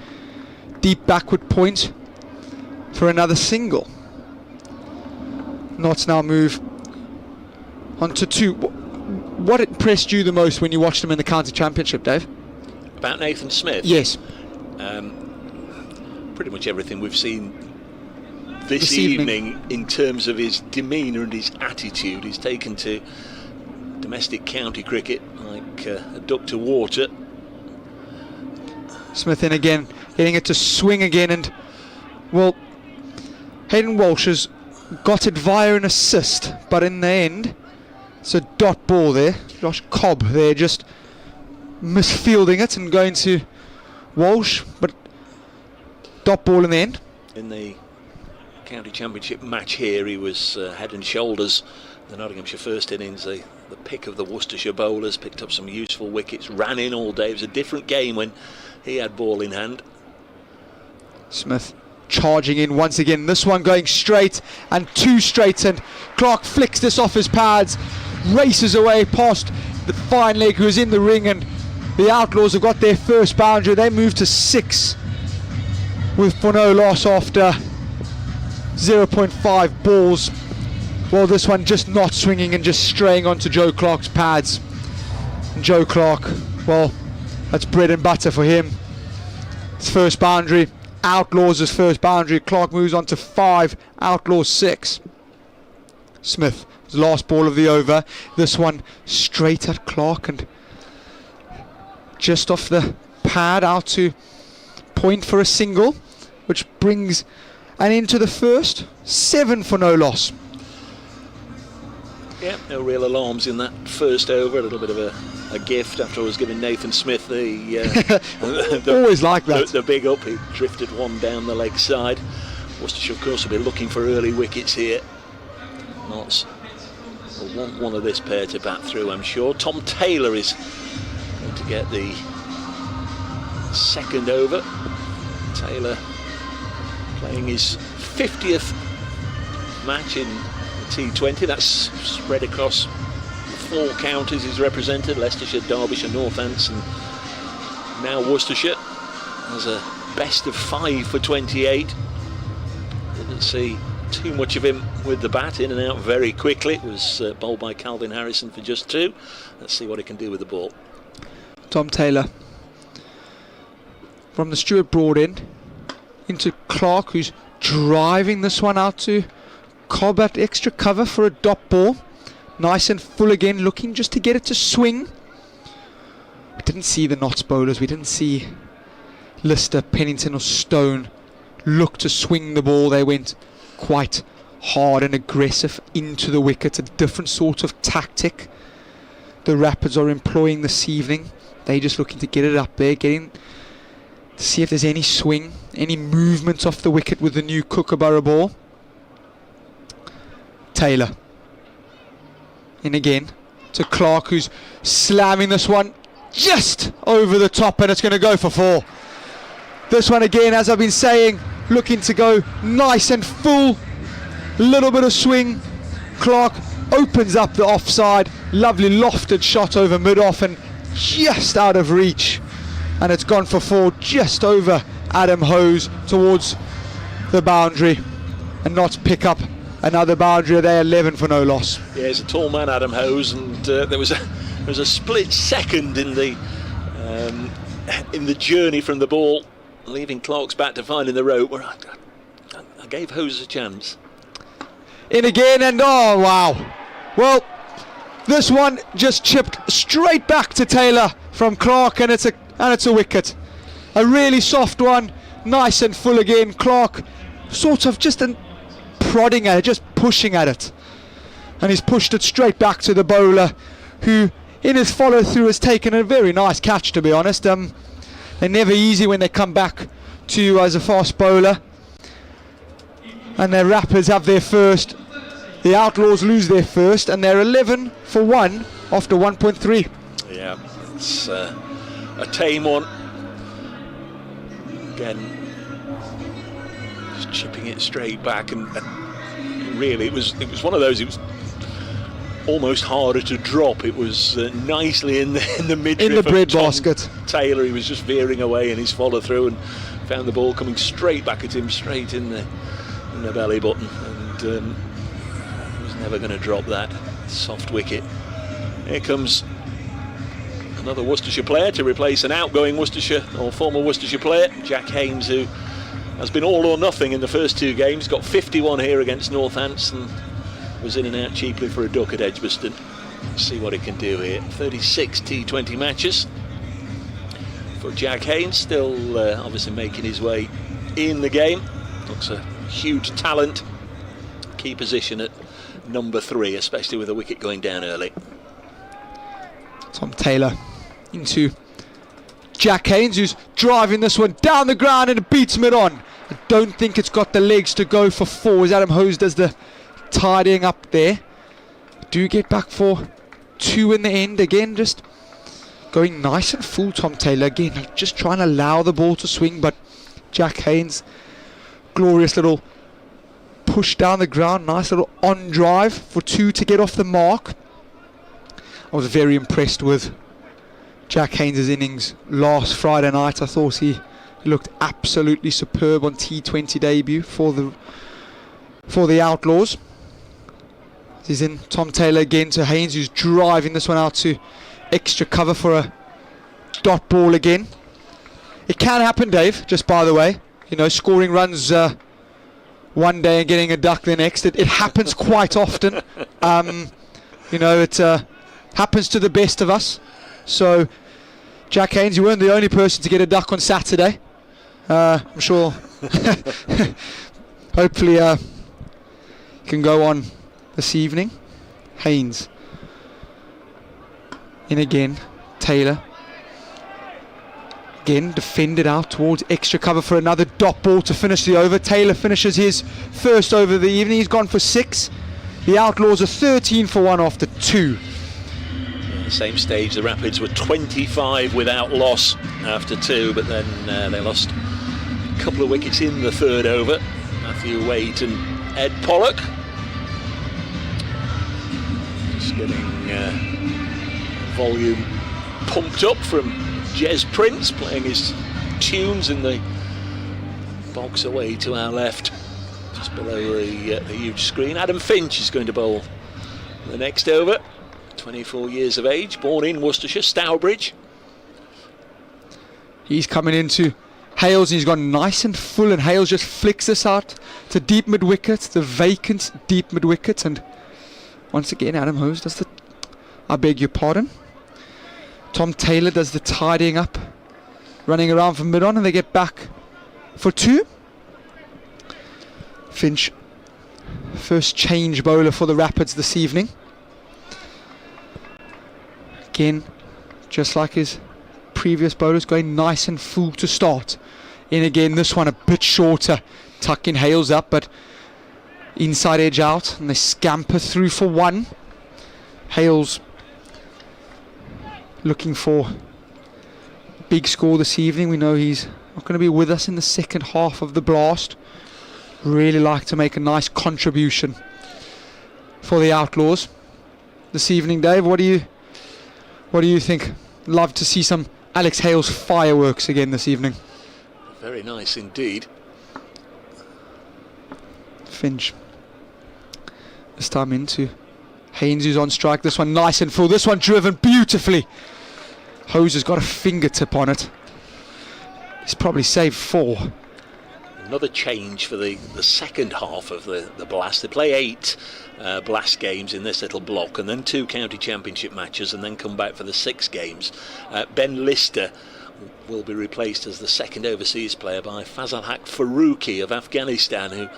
[SPEAKER 5] deep backward point for another single. Notts now move on to 2. What impressed you the most when you watched him in the county championship, Dave?
[SPEAKER 4] About Nathan Smith?
[SPEAKER 5] Yes.
[SPEAKER 4] Pretty much everything we've seen this evening in terms of his demeanour and his attitude. He's taken to domestic county cricket like a duck to water.
[SPEAKER 5] Smith in again, getting it to swing again, and well, Hayden Walsh has got it via an assist, but in the end it's a dot ball there. Josh Cobb there just misfielding it and going to Walsh, but dot ball in the end.
[SPEAKER 4] In the county championship match here, he was head and shoulders the Nottinghamshire first innings, the pick of the Worcestershire bowlers, picked up some useful wickets, ran in all day. It was a different game when he had ball in hand.
[SPEAKER 5] Smith charging in once again, this one going straight, and 2 straight, and Clark flicks this off his pads, races away past the fine leg who is in the ring, and the Outlaws have got their first boundary. They move to 6 for no loss after 0.5 balls. Well, this one just not swinging and just straying onto Joe Clark's pads. And Joe Clark, well, that's bread and butter for him. His first boundary, Outlaws' first boundary. Clark moves on to 5, Outlaws 6. Smith, his last ball of the over. This one straight at Clark and just off the pad out to point for a single, which brings an into the first. 7 for no loss.
[SPEAKER 4] Yeah, no real alarms in that first over. A little bit of a gift after I was giving Nathan Smith the
[SPEAKER 5] always like that.
[SPEAKER 4] The big up. He drifted one down the leg side. Worcestershire, of course, will be looking for early wickets here. Notts will want one of this pair to bat through, I'm sure. Tom Taylor is going to get the second over. Taylor playing his 50th match in T20. That's spread across 4 counties he's represented: Leicestershire, Derbyshire, Northants, and now Worcestershire. Has a best of 5 for 28. Didn't see too much of him with the bat, in and out very quickly. It was bowled by Calvin Harrison for just 2. Let's see what he can do with the ball.
[SPEAKER 5] Tom Taylor from the Stuart Broad end into Clark, who's driving this one out to Cobb at extra cover for a dot ball. Nice and full again, looking just to get it to swing. We didn't see the Notts bowlers. We didn't see Lister, Pennington or Stone look to swing the ball. They went quite hard and aggressive into the wicket. A different sort of tactic the Rapids are employing this evening. They're just looking to get it up there, getting to see if there's any swing, any movement off the wicket with the new Kookaburra ball. Taylor in again to Clark, who's slamming this one just over the top, and it's going to go for 4. This one again, as I've been saying, looking to go nice and full, little bit of swing. Clark opens up the offside, lovely lofted shot over mid-off and just out of reach, and it's gone for 4 just over Adam Hose towards the boundary, and not pick up another boundary there. 11 for no loss.
[SPEAKER 4] Yeah, he's a tall man, Adam Hose, and there was a split second in the journey from the ball, leaving Clark's bat to finding the rope, where I gave Hose a chance.
[SPEAKER 5] In again, and oh wow, well, this one just chipped straight back to Taylor from Clark, and it's a wicket. A really soft one, nice and full again. Clark sort of just prodding at it, just pushing at it, and he's pushed it straight back to the bowler, who in his follow through has taken a very nice catch, to be honest. They're never easy when they come back to you as a fast bowler, and their Rapids have their first. The Outlaws lose their first, and they're 11 for 1 after 1.3.
[SPEAKER 4] Yeah, it's a tame one. Again, just chipping it straight back, and really it was one of those. It was almost harder to drop. It was nicely in the midriff
[SPEAKER 5] in the bread
[SPEAKER 4] of
[SPEAKER 5] basket.
[SPEAKER 4] Taylor. He was just veering away in his follow through and found the ball coming straight back at him, straight in the belly button, and he was never going to drop that soft wicket. Here comes another Worcestershire player to replace an outgoing Worcestershire or former Worcestershire player, Jack Haynes, who has been all or nothing in the first 2 games. Got 51 here against Northampton. Was in and out cheaply for a duck at Edgbaston. Let's see what he can do here. 36 T20 matches for Jack Haynes, still obviously making his way in the game. Looks a huge talent. Key position at number 3, especially with a wicket going down early.
[SPEAKER 5] Tom Taylor into Jack Haynes, who's driving this one down the ground and it beats mid-on. I don't think it's got the legs to go for 4 as Adam Hose does the tidying up there. Do get back for 2 in the end. Again, just going nice and full. Tom Taylor again just trying to allow the ball to swing, but Jack Haynes, glorious little push down the ground, nice little on drive for 2 to get off the mark. I was very impressed with Jack Haynes' innings last Friday night. I thought he looked absolutely superb on T20 debut for the Outlaws. He's in Tom Taylor again to Haynes, who's driving this one out to extra cover for a dot ball again. It can happen, Dave, just by the way. You know, scoring runs one day and getting a duck the next. It happens quite often. You know, it happens to the best of us. So, Jack Haynes, you weren't the only person to get a duck on Saturday. I'm sure. Hopefully, you can go on this evening. Haynes in again. Taylor again defended out towards extra cover for another dot ball to finish the over. Taylor finishes his first over of the evening. He's gone for 6. The Outlaws are 13 for 1 after 2.
[SPEAKER 4] At the same stage, the Rapids were 25 without loss after 2, but then they lost a couple of wickets in the 3rd over. Matthew Waite and Ed Pollock. Just getting volume pumped up from Jez Prince, playing his tunes in the box away to our left, just below the huge screen. Adam Finch is going to bowl the next over. 24 years of age, born in Worcestershire, Stourbridge.
[SPEAKER 5] He's coming in to Hales, and he's gone nice and full, and Hales just flicks this out to deep mid-wicket, the vacant deep mid-wicket, and once again Adam Hose does the, I beg your pardon, Tom Taylor does the tidying up, running around for mid-on, and they get back for 2. Finch, first change bowler for the Rapids this evening. Again, just like his previous bowlers, going nice and full to start. In again, this one a bit shorter, tucking Hales up, but inside edge out, and they scamper through for 1. Hales looking for big score this evening. We know he's not going to be with us in the second half of the blast. Really like to make a nice contribution for the Outlaws this evening. Dave, what do you think? Love to see some Alex Hales fireworks again this evening.
[SPEAKER 4] Very nice indeed.
[SPEAKER 5] Finch this time into Haynes, who's on strike. This one nice and full. This one driven beautifully. Hose has got a fingertip on it. He's probably saved 4.
[SPEAKER 4] Another change for the second half of the blast. They play 8 blast games in this little block, and then 2 county championship matches, and then come back for the 6 games. Ben Lister will be replaced as the second overseas player by Fazal Haq Faruqi of Afghanistan, who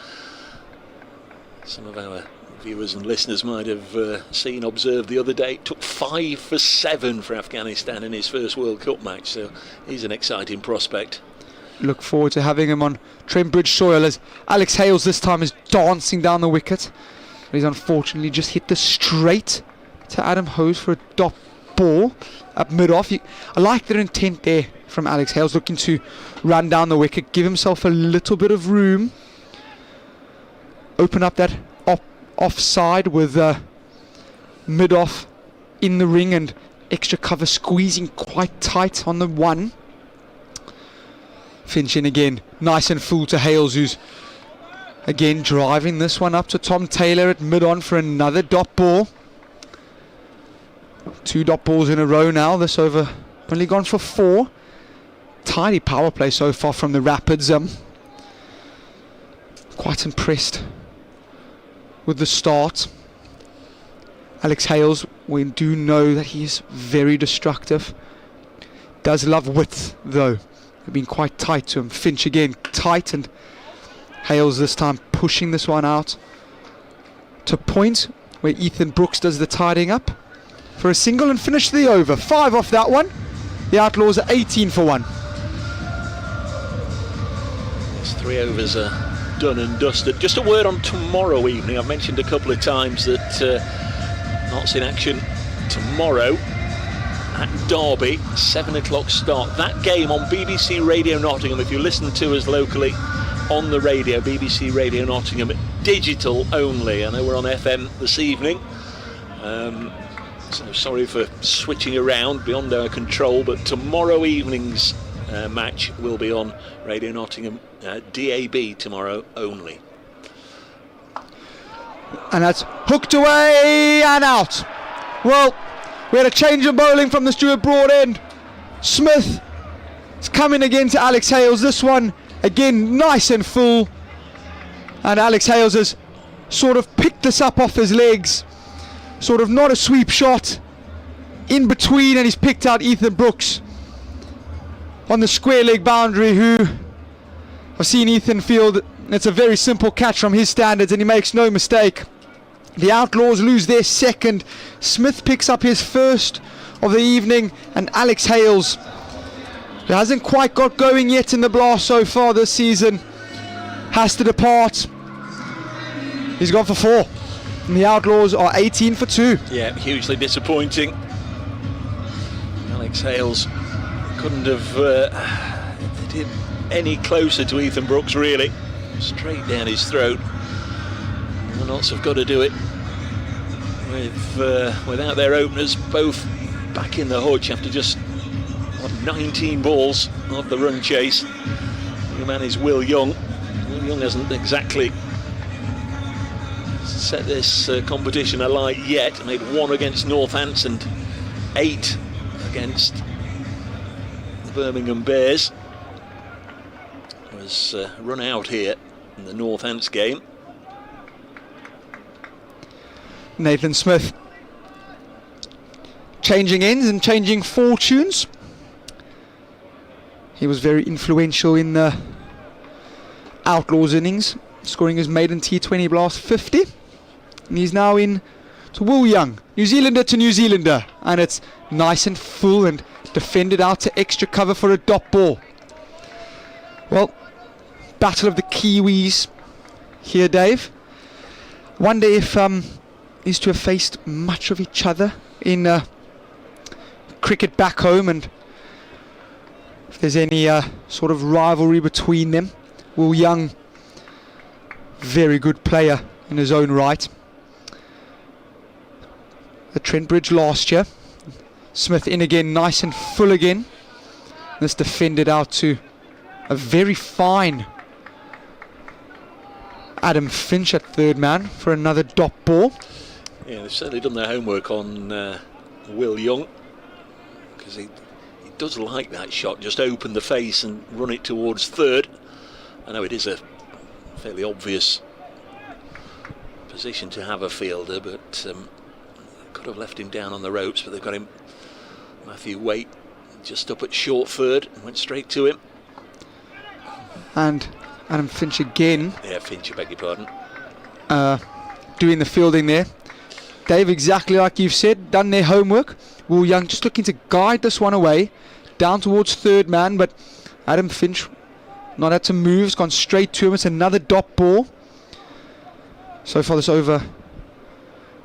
[SPEAKER 4] some of our viewers and listeners might have observed the other day. Took 5 for 7 for Afghanistan in his first World Cup match, so he's an exciting prospect.
[SPEAKER 5] Look forward to having him on Trent Bridge soil, as Alex Hales this time is dancing down the wicket. He's unfortunately just hit the straight to Adam Hose for a dot ball up mid-off. I like their intent there from Alex Hales, looking to run down the wicket, give himself a little bit of room, open up that offside with mid-off in the ring and extra cover squeezing quite tight on the 1. Finch in again, nice and full to Hales, who's again driving this one up to Tom Taylor at mid-on for another dot ball. 2 dot balls in a row now. This over only gone for 4. Tidy power play so far from the Rapids. Quite impressed with the start. Alex Hales, we do know that he is very destructive. Does love width though. They've been quite tight to him. Finch again tight, and Hales this time pushing this one out to point where Ethan Brooks does the tidying up for a single and finish the over. 5 off that one. The Outlaws are 18 for 1.
[SPEAKER 4] These 3 overs are done and dusted. Just a word on tomorrow evening. I've mentioned a couple of times that Notts in action tomorrow at Derby, 7 o'clock start. That game on BBC Radio Nottingham, if you listen to us locally on the radio, BBC Radio Nottingham, digital only. I know we're on FM this evening, so sorry for switching around beyond our control, but tomorrow evening's match will be on Radio Nottingham, DAB tomorrow only.
[SPEAKER 5] And that's hooked away and out. Well, we had a change of bowling from the Stuart Broad end. Smith is coming again to Alex Hales. This one again nice and full, and Alex Hales has sort of picked this up off his legs, sort of not a sweep shot, in between, and he's picked out Ethan Brooks on the square leg boundary, who I've seen Ethan field. It's a very simple catch from his standards, and he makes no mistake. The Outlaws lose their second. Smith picks up his first of the evening, and Alex Hales, who hasn't quite got going yet in the blast so far this season, has to depart. He's gone for 4, and the Outlaws are 18 for 2.
[SPEAKER 4] Yeah, hugely disappointing. Alex Hales couldn't have did any closer to Ethan Brooks, really. Straight down his throat. The Notts have got to do it without their openers both back in the hutch after just 19 balls of the run chase. The man is Will Young. Will Young hasn't exactly set this competition alight yet. Made 1 against Northampton, 8 against the Birmingham Bears. was run out here in the Northants game.
[SPEAKER 5] Nathan Smith changing ends and changing fortunes. He was very influential in the Outlaws innings, scoring his maiden T20 blast 50. And he's now in to Will Young, New Zealander to New Zealander. And it's nice and full and defended out to extra cover for a dot ball. Well, battle of the Kiwis here, Dave. Wonder if is to have faced much of each other in cricket back home, and if there's any sort of rivalry between them. Will Young, very good player in his own right. At Trent Bridge last year. Smith in again, nice and full again. This defended out to a very fine Adam Finch at third man for another dot ball.
[SPEAKER 4] Yeah, they've certainly done their homework on Will Young, because he does like that shot, just open the face and run it towards third. I know it is a fairly obvious position to have a fielder, but could have left him down on the ropes, but they've got him, Matthew Waite, just up at short third and went straight to him.
[SPEAKER 5] And Adam Finch again.
[SPEAKER 4] Yeah, Finch, I beg your pardon.
[SPEAKER 5] Doing the fielding there. Dave, exactly like you've said, done their homework. Will Young just looking to guide this one away, down towards third man, but Adam Finch not had to move, it's gone straight to him. It's another dot ball. So far this over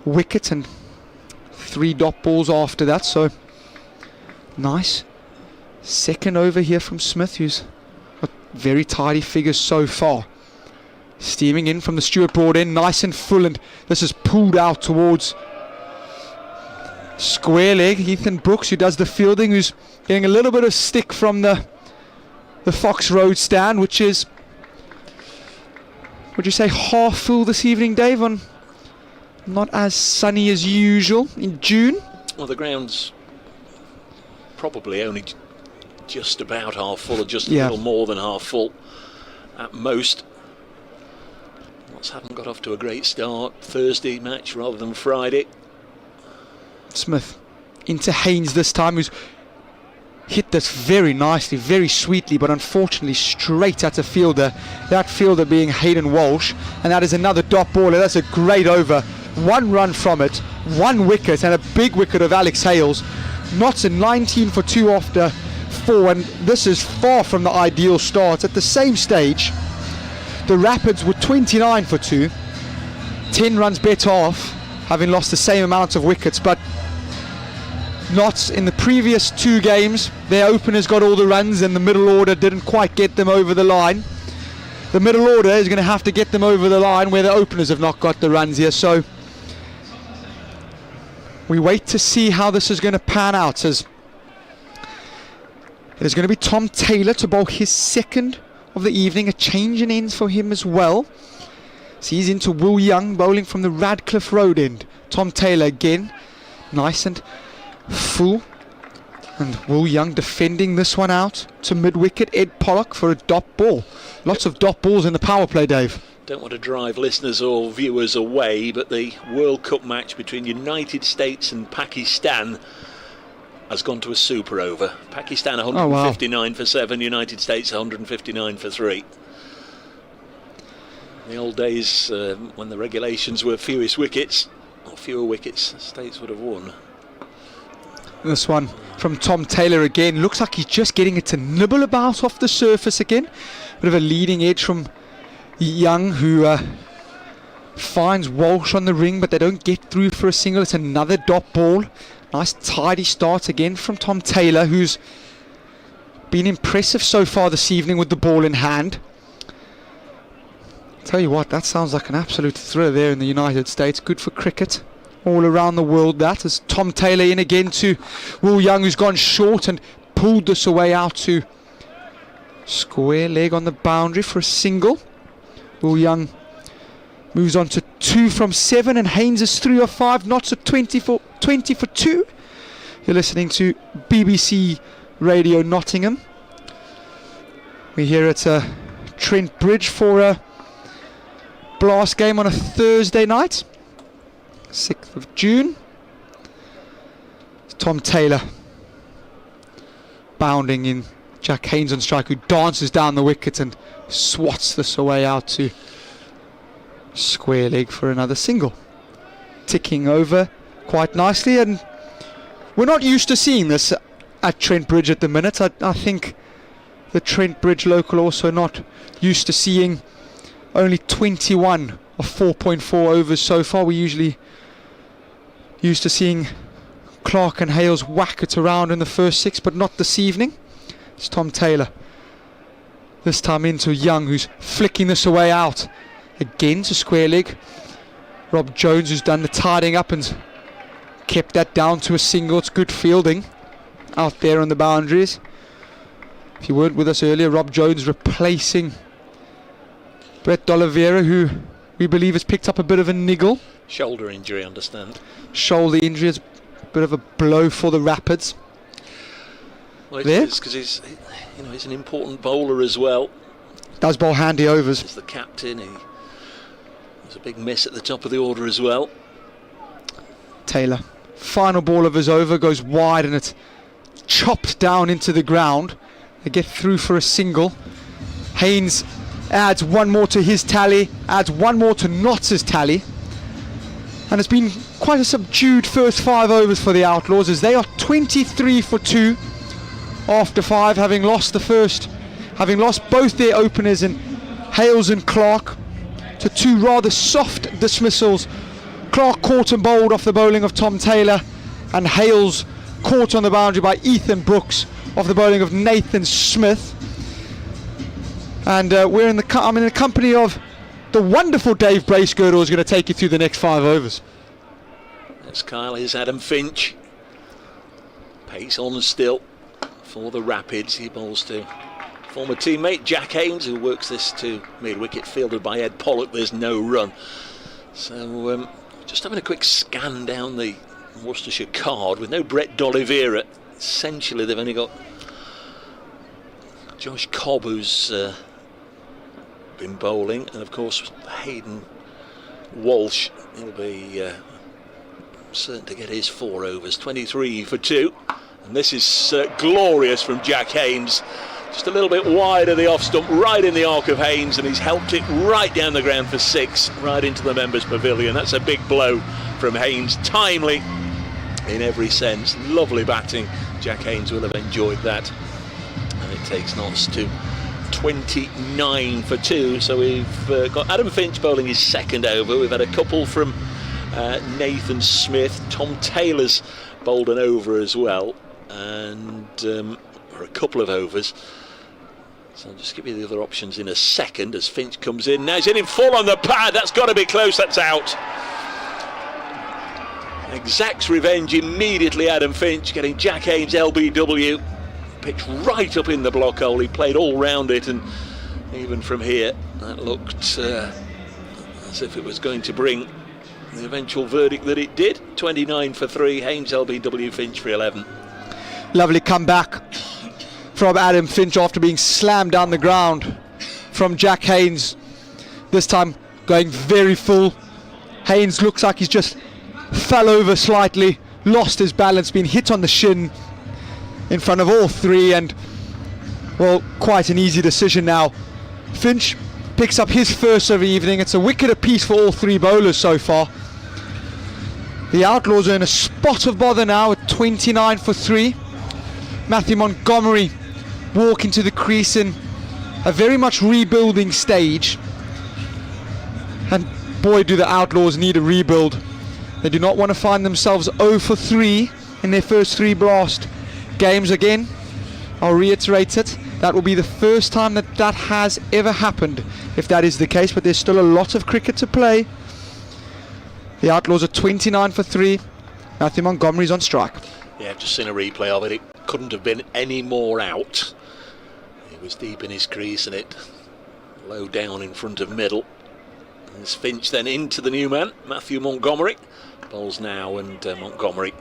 [SPEAKER 5] wicket and 3 dot balls after that, so nice. Second over here from Smith, who's got very tidy figures so far. Steaming in from the Stuart Broad end, nice and full, and this is pulled out towards square leg. Ethan Brooks, who does the fielding, who's getting a little bit of stick from the Fox Road stand, which is, would you say, half full this evening, Dave, on not as sunny as usual in June?
[SPEAKER 4] Well, the ground's probably only just about half full, or just a little more than half full at most. Notts haven't got off to a great start. Thursday match rather than Friday.
[SPEAKER 5] Smith into Haynes this time, who's hit this very nicely, very sweetly, but unfortunately straight at a fielder. That fielder being Hayden Walsh, and that is another dot ball. That's a great over. 1 run from it, 1 wicket, and a big wicket of Alex Hales. Notts in 19 for 2 after 4, and this is far from the ideal start. At the same stage, the Rapids were 29 for 2, 10 runs better off, having lost the same amount of wickets, but Notts in the previous 2 games, their openers got all the runs and the middle order didn't quite get them over the line. The middle order is going to have to get them over the line where the openers have not got the runs here, so we wait to see how this is going to pan out, as there's going to be Tom Taylor to bowl his second of the evening, a change in ends for him as well. So he's into Will Young, bowling from the Radcliffe Road end. Tom Taylor again, nice and full, and Will Young defending this one out to mid-wicket. Ed Pollock for a dot ball. Lots of dot balls in the power play, Dave.
[SPEAKER 4] Don't want to drive listeners or viewers away, but the World Cup match between United States and Pakistan has gone to a super over. Pakistan 159 for 7, United States 159 for 3. In the old days, when the regulations were fewest wickets, or fewer wickets, States would have won.
[SPEAKER 5] This one from Tom Taylor again. Looks like he's just getting it to nibble about off the surface again. Bit of a leading edge from Young, who finds Walsh on the ring, but they don't get through for a single. It's another dot ball. Nice tidy start again from Tom Taylor, who's been impressive so far this evening with the ball in hand. Tell you what, that sounds like an absolute thriller there in the United States. Good for cricket all around the world. That is Tom Taylor in again to Will Young, who's gone short and pulled this away out to square leg on the boundary for a single. Will Young moves on to 2 from 7, and Haynes is 3 of 5. Notts at 20 for 2. You're listening to BBC Radio Nottingham. We're here at Trent Bridge for a blast game on a Thursday night, 6th of June. It's Tom Taylor bounding in. Jack Haynes on strike, who dances down the wicket and swats this away out to square leg for another single. Ticking over quite nicely, and we're not used to seeing this at Trent Bridge at the minute. I think the Trent Bridge local also not used to seeing only 21 of 4.4 overs so far. We're usually used to seeing Clark and Hales whack it around in the first 6, but not this evening. It's Tom Taylor. This time into Young, who's flicking this away out. Again to square leg. Rob Jones, who's done the tidying up and kept that down to a single. It's good fielding out there on the boundaries. If you weren't with us earlier, Rob Jones replacing Brett D'Oliveira, who we believe has picked up a bit of a niggle.
[SPEAKER 4] Shoulder injury, understand.
[SPEAKER 5] Shoulder injury is a bit of a blow for the Rapids.
[SPEAKER 4] Well, it is, because he's an important bowler as well.
[SPEAKER 5] Does bowl handy overs.
[SPEAKER 4] As the captain, there's a big miss at the top of the order as well.
[SPEAKER 5] Taylor, final ball of his over, goes wide and it's chopped down into the ground. They get through for a single. Haynes adds one more to his tally, adds one more to Notts' tally. And it's been quite a subdued first 5 overs for the Outlaws, as they are 23 for 2 after 5, having lost both their openers in Hales and Clark to 2 rather soft dismissals. Clark caught and bowled off the bowling of Tom Taylor, and Hales caught on the boundary by Ethan Brooks off the bowling of Nathan Smith. And we're in the company of the wonderful Dave Bracegirdle, who's going to take you through the next 5 overs.
[SPEAKER 4] That's Kyle. Here's Adam Finch. Pace on still for the Rapids. He bowls to former teammate Jack Haynes, who works this to mid-wicket, fielded by Ed Pollock. There's no run. So just having a quick scan down the Worcestershire card with no Brett D'Oliveira. Essentially they've only got Josh Cobb, who's been bowling, and of course Hayden Walsh. He'll be certain to get his 4 overs. 23 for 2, and this is glorious from Jack Haynes. Just a little bit wide of the off stump, right in the arc of Haynes, and he's helped it right down the ground for 6, right into the members' pavilion. That's a big blow from Haynes, timely in every sense. Lovely batting. Jack Haynes will have enjoyed that, and it takes Notts to 29 for 2. So we've got Adam Finch bowling his 2nd over. We've had a couple from Nathan Smith. Tom Taylor's bowled an over as well, and or a couple of overs. So I'll just give you the other options in a second as Finch comes in. Now he's in full on the pad. That's got to be close. That's out. Exacts revenge immediately. Adam Finch getting Jack Haynes LBW. Pitch right up in the block hole. He played all round it, and even from here that looked as if it was going to bring the eventual verdict that it did. 29 for 3. Haynes LBW, Finch for 11.
[SPEAKER 5] Lovely comeback from Adam Finch after being slammed down the ground from Jack Haynes. This time going very full. Haynes looks like he's just fell over slightly, lost his balance, been hit on the shin in front of all 3, and well, quite an easy decision now. Finch picks up his first of the evening. It's a wicket apiece for all 3 bowlers so far. The Outlaws are in a spot of bother now at 29 for 3. Matthew Montgomery walking to the crease in a very much rebuilding stage, and boy do the Outlaws need a rebuild. They do not want to find themselves 0 for 3 in their first 3 blast games again. I'll reiterate it, that will be the first time that has ever happened, if that is the case, but there's still a lot of cricket to play. The Outlaws are 29 for 3. Matthew Montgomery's on strike.
[SPEAKER 4] Yeah, I've just seen a replay of it. It couldn't have been any more out. It was deep in his crease and it low down in front of middle. There's Finch then into the new man, Matthew Montgomery. Bowls now, and Montgomery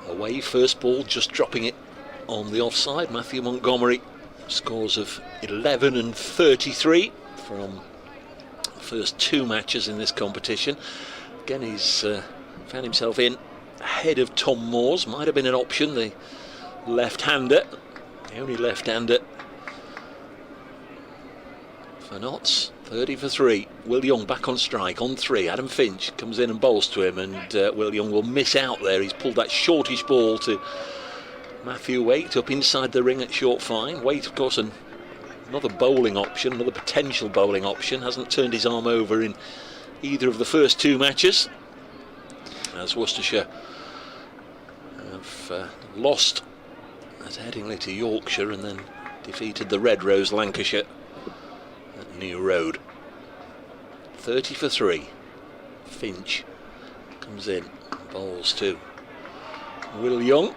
[SPEAKER 4] away. First ball, just dropping it on the offside. Matthew Montgomery Scores of 11 and 33 from the first 2 matches in this competition. Again, he's found himself in ahead of Tom Moores. Might have been an option, the left-hander, the only left-hander for Notts. 30 for 3. Will Young back on strike on 3. Adam Finch comes in and bowls to him, and Will Young will miss out there. He's pulled that shortish ball to Matthew Waite up inside the ring at short fine. Waite, of course, another bowling option, another potential bowling option. Hasn't turned his arm over in either of the first 2 matches, as Worcestershire have lost at Headingley to Yorkshire and then defeated the Red Rose Lancashire at New Road. 30 for 3. Finch comes in, bowls to Will Young,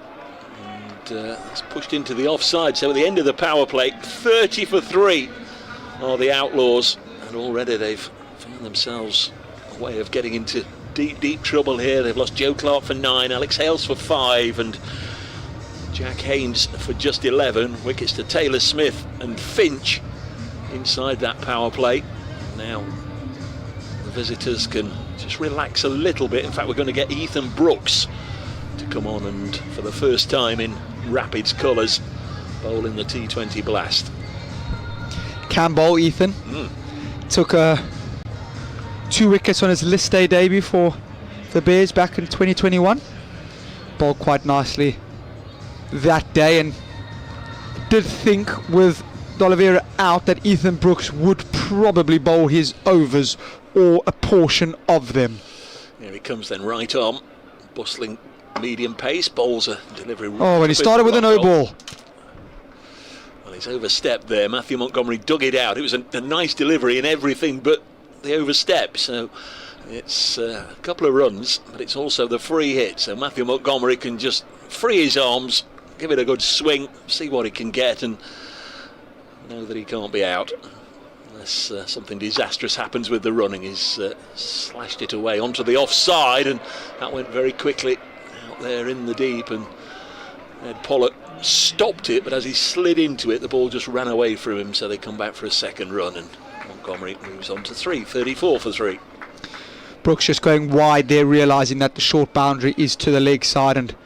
[SPEAKER 4] and it's pushed into the offside. So at the end of the power play, 30 for 3 are the Outlaws, and already they've found themselves a way of getting into deep trouble here. They've lost Joe Clark for 9, Alex Hales for 5, and Jack Haynes for just 11. Wickets to Taylor Smith and Finch inside that power play. Now the visitors can just relax a little bit. In fact, we're going to get Ethan Brooks to come on and, for the first time in Rapids colours, bowl in the T20 Blast.
[SPEAKER 5] Can bowl, Ethan. Took 2 wickets on his list day debut for the Bears back in 2021. Bowled quite nicely that day, and did think with D'Oliveira out that Ethan Brooks would probably bowl his overs or a portion of them.
[SPEAKER 4] Here he comes then, right arm, bustling medium pace, bowls a delivery.
[SPEAKER 5] Oh, and he started with a no ball.
[SPEAKER 4] Well, he's overstepped there. Matthew Montgomery dug it out. It was a nice delivery and everything but the overstep. So it's a couple of runs, but it's also the free hit. So Matthew Montgomery can just free his arms, give it a good swing, see what he can get, and know that he can't be out unless something disastrous happens with the running. He's slashed it away onto the offside, and that went very quickly out there in the deep, and Ed Pollock stopped it, but as he slid into it, the ball just ran away from him, so they come back for a second run, and Montgomery moves on to 3. 34 for 3.
[SPEAKER 5] Brooks just going wide there, realising that the short boundary is to the leg side, and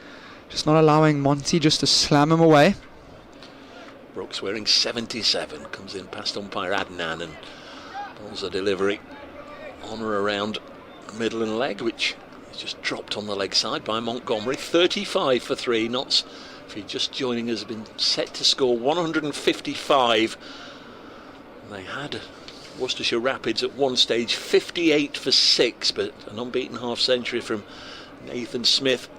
[SPEAKER 5] just not allowing Monty just to slam him away.
[SPEAKER 4] Brooks wearing 77, comes in past umpire Adnan and bowls a delivery on or around middle and leg, which is just dropped on the leg side by Montgomery. 35 for 3. Notts, if you're just joining us, have been set to score 155. They had Worcestershire Rapids at one stage 58 for 6, but an unbeaten half century from Nathan Smith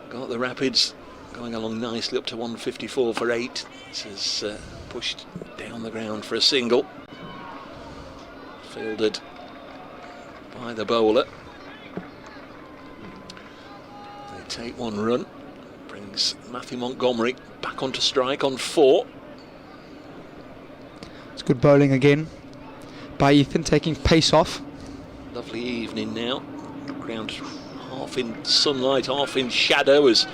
[SPEAKER 4] got the Rapids going along nicely up to 154 for 8. This is pushed down the ground for a single, fielded by the bowler. They take 1 run, brings Matthew Montgomery back onto strike on 4.
[SPEAKER 5] It's good bowling again by Ethan, taking pace off.
[SPEAKER 4] Lovely evening now, ground half in sunlight, half in shadow, as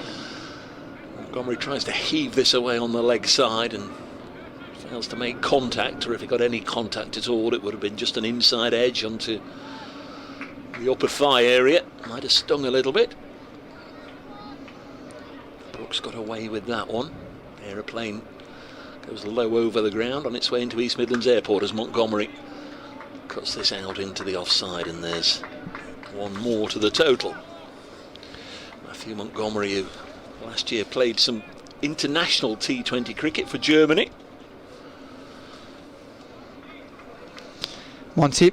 [SPEAKER 4] Montgomery tries to heave this away on the leg side and fails to make contact, or if he got any contact at all, it would have been just an inside edge onto the upper thigh area. Might have stung a little bit. Brooks got away with that one. Aeroplane goes low over the ground on its way into East Midlands Airport as Montgomery cuts this out into the offside, and there's 1 more to the total. Matthew Montgomery, who last year played some international T20 cricket for Germany.
[SPEAKER 5] Monty,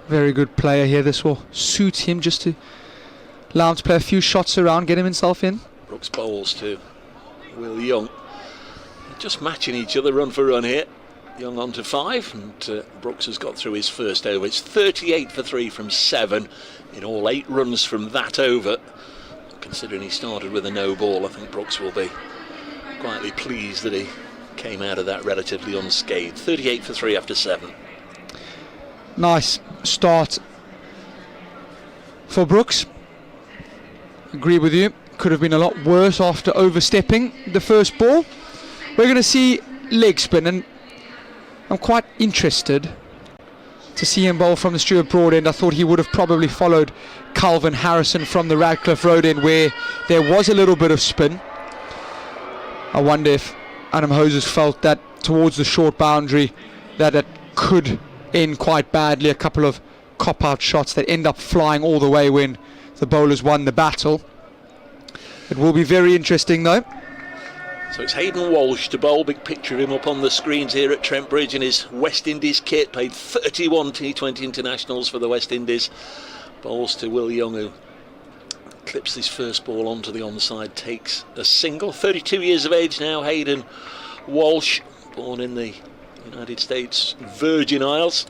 [SPEAKER 5] very good player here. This will suit him, just to allow him to play a few shots around, get himself in.
[SPEAKER 4] Brooks bowls to Will Young. Just matching each other run for run here. Young on to 5, and Brooks has got through his first over. It's 38 for 3 from 7 in all 8 runs from that over. Considering he started with a no ball, I think Brooks will be quietly pleased that he came out of that relatively unscathed. 38 for 3 after 7.
[SPEAKER 5] Nice start for Brooks. Agree with you. Could have been a lot worse after overstepping the first ball. we're going to see leg spin, and I'm quite interested to see him bowl from the Stuart Broad end. I thought he would have probably followed Calvin Harrison from the Radcliffe Road end, where there was a little bit of spin. I wonder if Adam Hoses felt that towards the short boundary that it could end quite badly. A couple of cop-out shots that end up flying all the way when the bowlers won the battle. It will be very interesting though.
[SPEAKER 4] So it's Hayden Walsh to bowl. Big picture of him up on the screens here at Trent Bridge in his West Indies kit. Played 31 T20 internationals for the West Indies. Bowls to Will Young, who clips his first ball onto the onside, takes a single. 32 years of age now, Hayden Walsh, born in the United States Virgin Isles.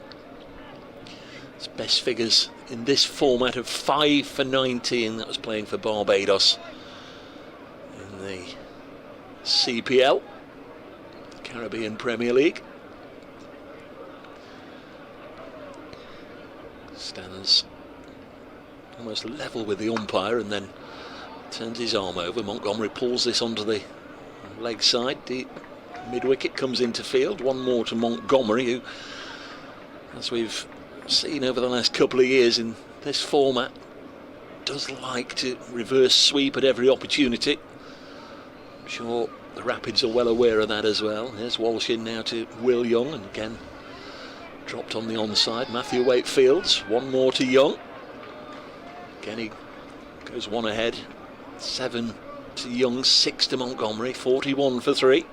[SPEAKER 4] His best figures in this format of 5 for 19. That was playing for Barbados in the CPL, Caribbean Premier League. Stands almost level with the umpire and then turns his arm over. Montgomery pulls this onto the leg side. Deep mid-wicket, comes into field. One more to Montgomery, who, as we've seen over the last couple of years in this format, does like to reverse sweep at every opportunity. I'm sure the Rapids are well aware of that as well. There's Walsh in now to Will Young, and again dropped on the onside. Matthew Wakefields, one more to Young. Again he goes one ahead. 7 to Young, 6 to Montgomery, 41 for 3.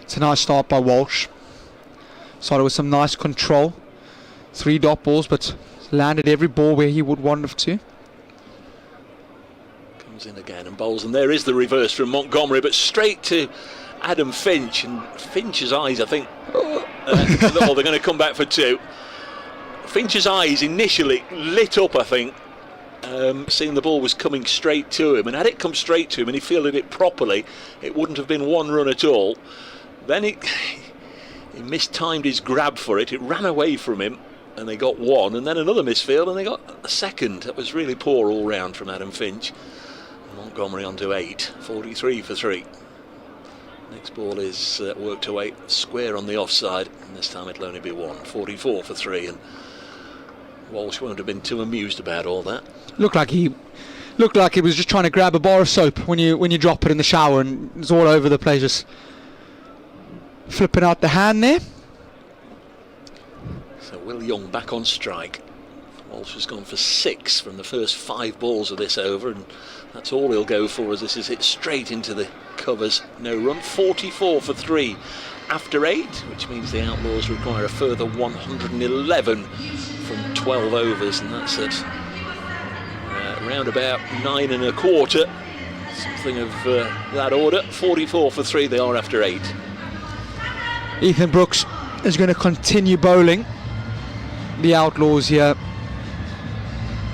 [SPEAKER 5] It's a nice start by Walsh. Started with some nice control. 3 dot balls, but landed every ball where he would want it to.
[SPEAKER 4] Comes in again and bowls, and there is the reverse from Montgomery, but straight to Adam Finch, and Finch's eyes, I think, they're going to come back for 2. Finch's eyes initially lit up, I think, seeing the ball was coming straight to him, and had it come straight to him and he fielded it properly, it wouldn't have been 1 run at all. Then he mistimed his grab for it, it ran away from him, and they got 1, and then another misfield, and they got a second. That was really poor all round from Adam Finch. Montgomery on to 8, 43 for 3. Next ball is worked away square on the offside, and this time it'll only be 1, 44 for 3, and Walsh won't have been too amused about all that.
[SPEAKER 5] Looked like he was just trying to grab a bar of soap when you drop it in the shower, and it's all over the place, just flipping out the hand there.
[SPEAKER 4] So Will Young back on strike. Walsh has gone for 6 from the first 5 balls of this over, and that's all he'll go for, as this is hit straight into the covers. No run. 44 for 3 after 8, which means the Outlaws require a further 111 from 12 overs, and that's at around about 9 1/4, something of that order. 44 for 3 they are after 8.
[SPEAKER 5] Ethan Brooks is going to continue bowling. The Outlaws here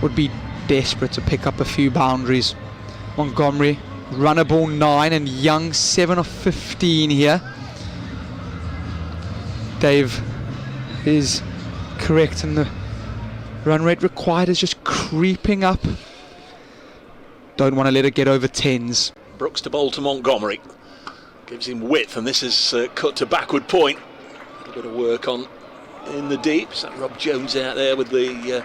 [SPEAKER 5] would be desperate to pick up a few boundaries. Montgomery, runner ball 9, and Young 7 of 15 here. Dave is correct, and the run rate required is just creeping up. Don't want to let it get over 10s.
[SPEAKER 4] Brooks to bowl to Montgomery. Gives him width, and this is cut to backward point. A little bit of work on in the deep. Is that Rob Jones out there with the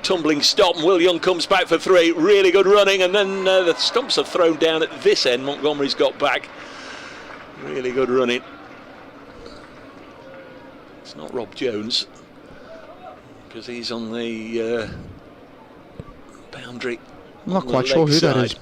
[SPEAKER 4] tumbling stop, and Will Young comes back for 3. Really good running, and then the stumps are thrown down at this end. Montgomery's got back. Really good running. It's not Rob Jones, because he's on the boundary.
[SPEAKER 5] I'm not quite sure who that is.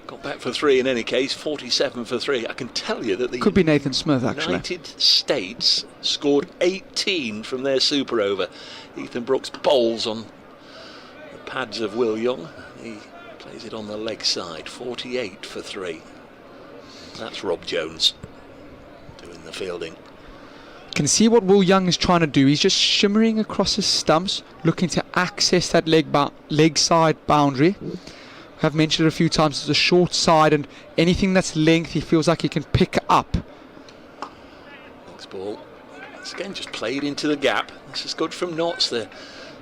[SPEAKER 4] Got back for 3 in any case. 47 for 3. I can tell you that the
[SPEAKER 5] could be Nathan Smith, actually.
[SPEAKER 4] United States scored 18 from their super over. Ethan Brooks bowls on the pads of Will Young. He plays it on the leg side. 48 for 3. That's Rob Jones doing the fielding.
[SPEAKER 5] Can see what Will Young is trying to do. He's just shimmering across his stumps, looking to access that leg side boundary. I've mentioned it a few times, it's a short side, and anything that's length he feels like he can pick up.
[SPEAKER 4] Next ball, it's again just played into the gap. This is good from Notts. They're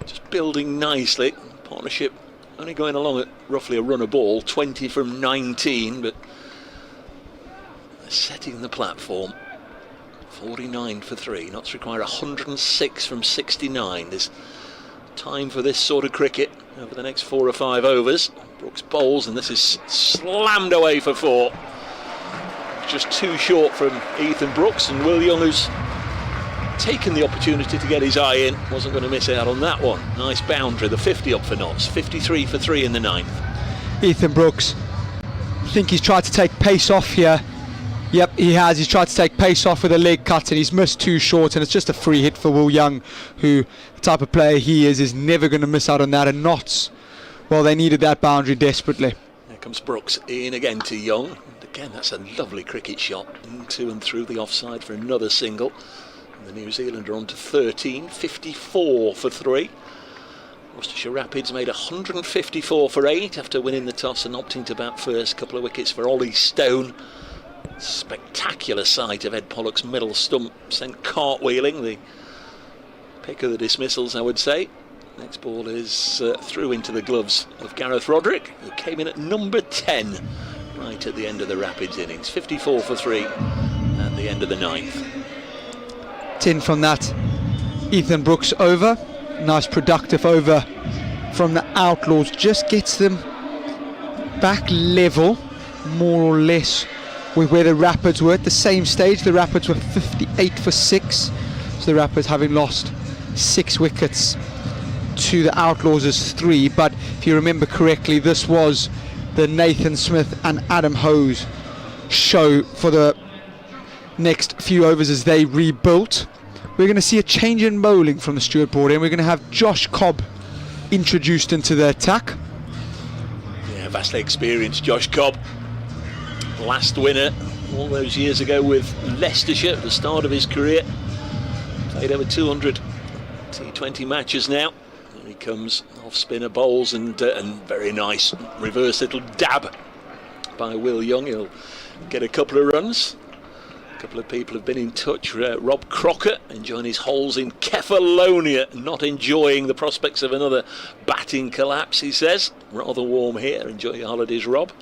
[SPEAKER 4] just building nicely. Partnership only going along at roughly a run a ball, 20 from 19, but setting the platform. 49 for 3. Notts require 106 from 69. There's time for this sort of cricket over the next 4 or 5 overs. Brooks bowls, and this is slammed away for 4. Just too short from Ethan Brooks, and Will Young, who's taken the opportunity to get his eye in, wasn't going to miss out on that one. Nice boundary, the 50 up for Notts. 53 for 3 in the 9th.
[SPEAKER 5] Ethan Brooks, I think he's tried to take pace off here. Yep, he has. He's tried to take pace off with a leg cut, and he's missed 2 short, and it's just a free hit for Will Young, who, the type of player he is never going to miss out on that. And Notts, well, they needed that boundary desperately.
[SPEAKER 4] There comes Brooks in again to Young. And again, that's a lovely cricket shot. Into and through the offside for another single. And the New Zealander on to 13, 54 for 3. Worcestershire Rapids made 154 for 8 after winning the toss and opting to bat first. Couple of wickets for Ollie Stone. Spectacular sight of Ed Pollock's middle stump sent cartwheeling. The pick of the dismissals, I would say. Next ball is through into the gloves of Gareth Roderick, who came in at number 10 right at the end of the Rapids innings. 54 for 3 at the end of the 9th.
[SPEAKER 5] 10 from that Ethan Brooks over. Nice productive over from the Outlaws. Just gets them back level, more or less, with where the Rapids were at the same stage. The Rapids were 58 for 6. So the Rapids, having lost 6 wickets to the Outlaws, as 3. But if you remember correctly, this was the Nathan Smith and Adam Hose show for the next few overs as they rebuilt. We're going to see a change in bowling from the Stuart Broad, and we're going to have Josh Cobb introduced into the attack.
[SPEAKER 4] Yeah, vastly experienced Josh Cobb. Last winner all those years ago with Leicestershire at the start of his career. Played over 200 T20 matches now. Here he comes, off spinner bowls, and very nice reverse little dab by Will Young. He'll get a couple of runs. A couple of people have been in touch. Rob Crocker enjoying his holes in Kefalonia, not enjoying the prospects of another batting collapse, he says. Rather warm here. Enjoy your holidays, Rob.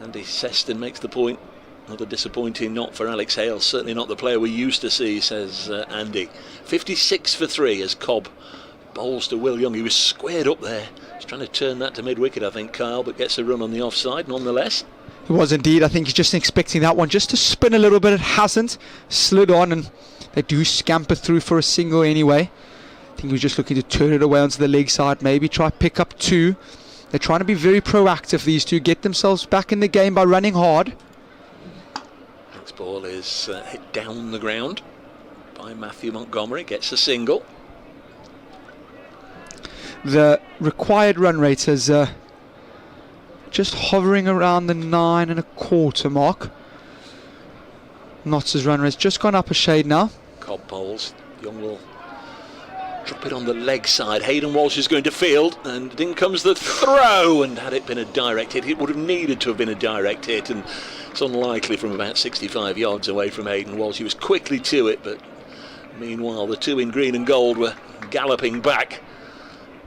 [SPEAKER 4] Andy Seston makes the point. Another disappointing not for Alex Hale. Certainly not the player we used to see, says Andy. 56 for 3 as Cobb bowls to Will Young. He was squared up there. He's trying to turn that to mid-wicket, I think, Kyle, but gets a run on the offside nonetheless.
[SPEAKER 5] It was indeed. I think he's just expecting that one just to spin a little bit. It hasn't. Slid on, and they do scamper through for a single anyway. I think he was just looking to turn it away onto the leg side, maybe try pick up 2. They're trying to be very proactive, these two, get themselves back in the game by running hard.
[SPEAKER 4] Next ball is hit down the ground by Matthew Montgomery, gets a single.
[SPEAKER 5] The required run rate is just hovering around the 9.25 mark. Notts' run rate's just gone up a shade now.
[SPEAKER 4] Cobb bowls. Young will drop it on the leg side. Hayden Walsh is going to field, and in comes the throw, and had it been a direct hit, it would have needed to have been a direct hit, and it's unlikely from about 65 yards away from Hayden Walsh. He was quickly to it, but meanwhile the 2 in green and gold were galloping back.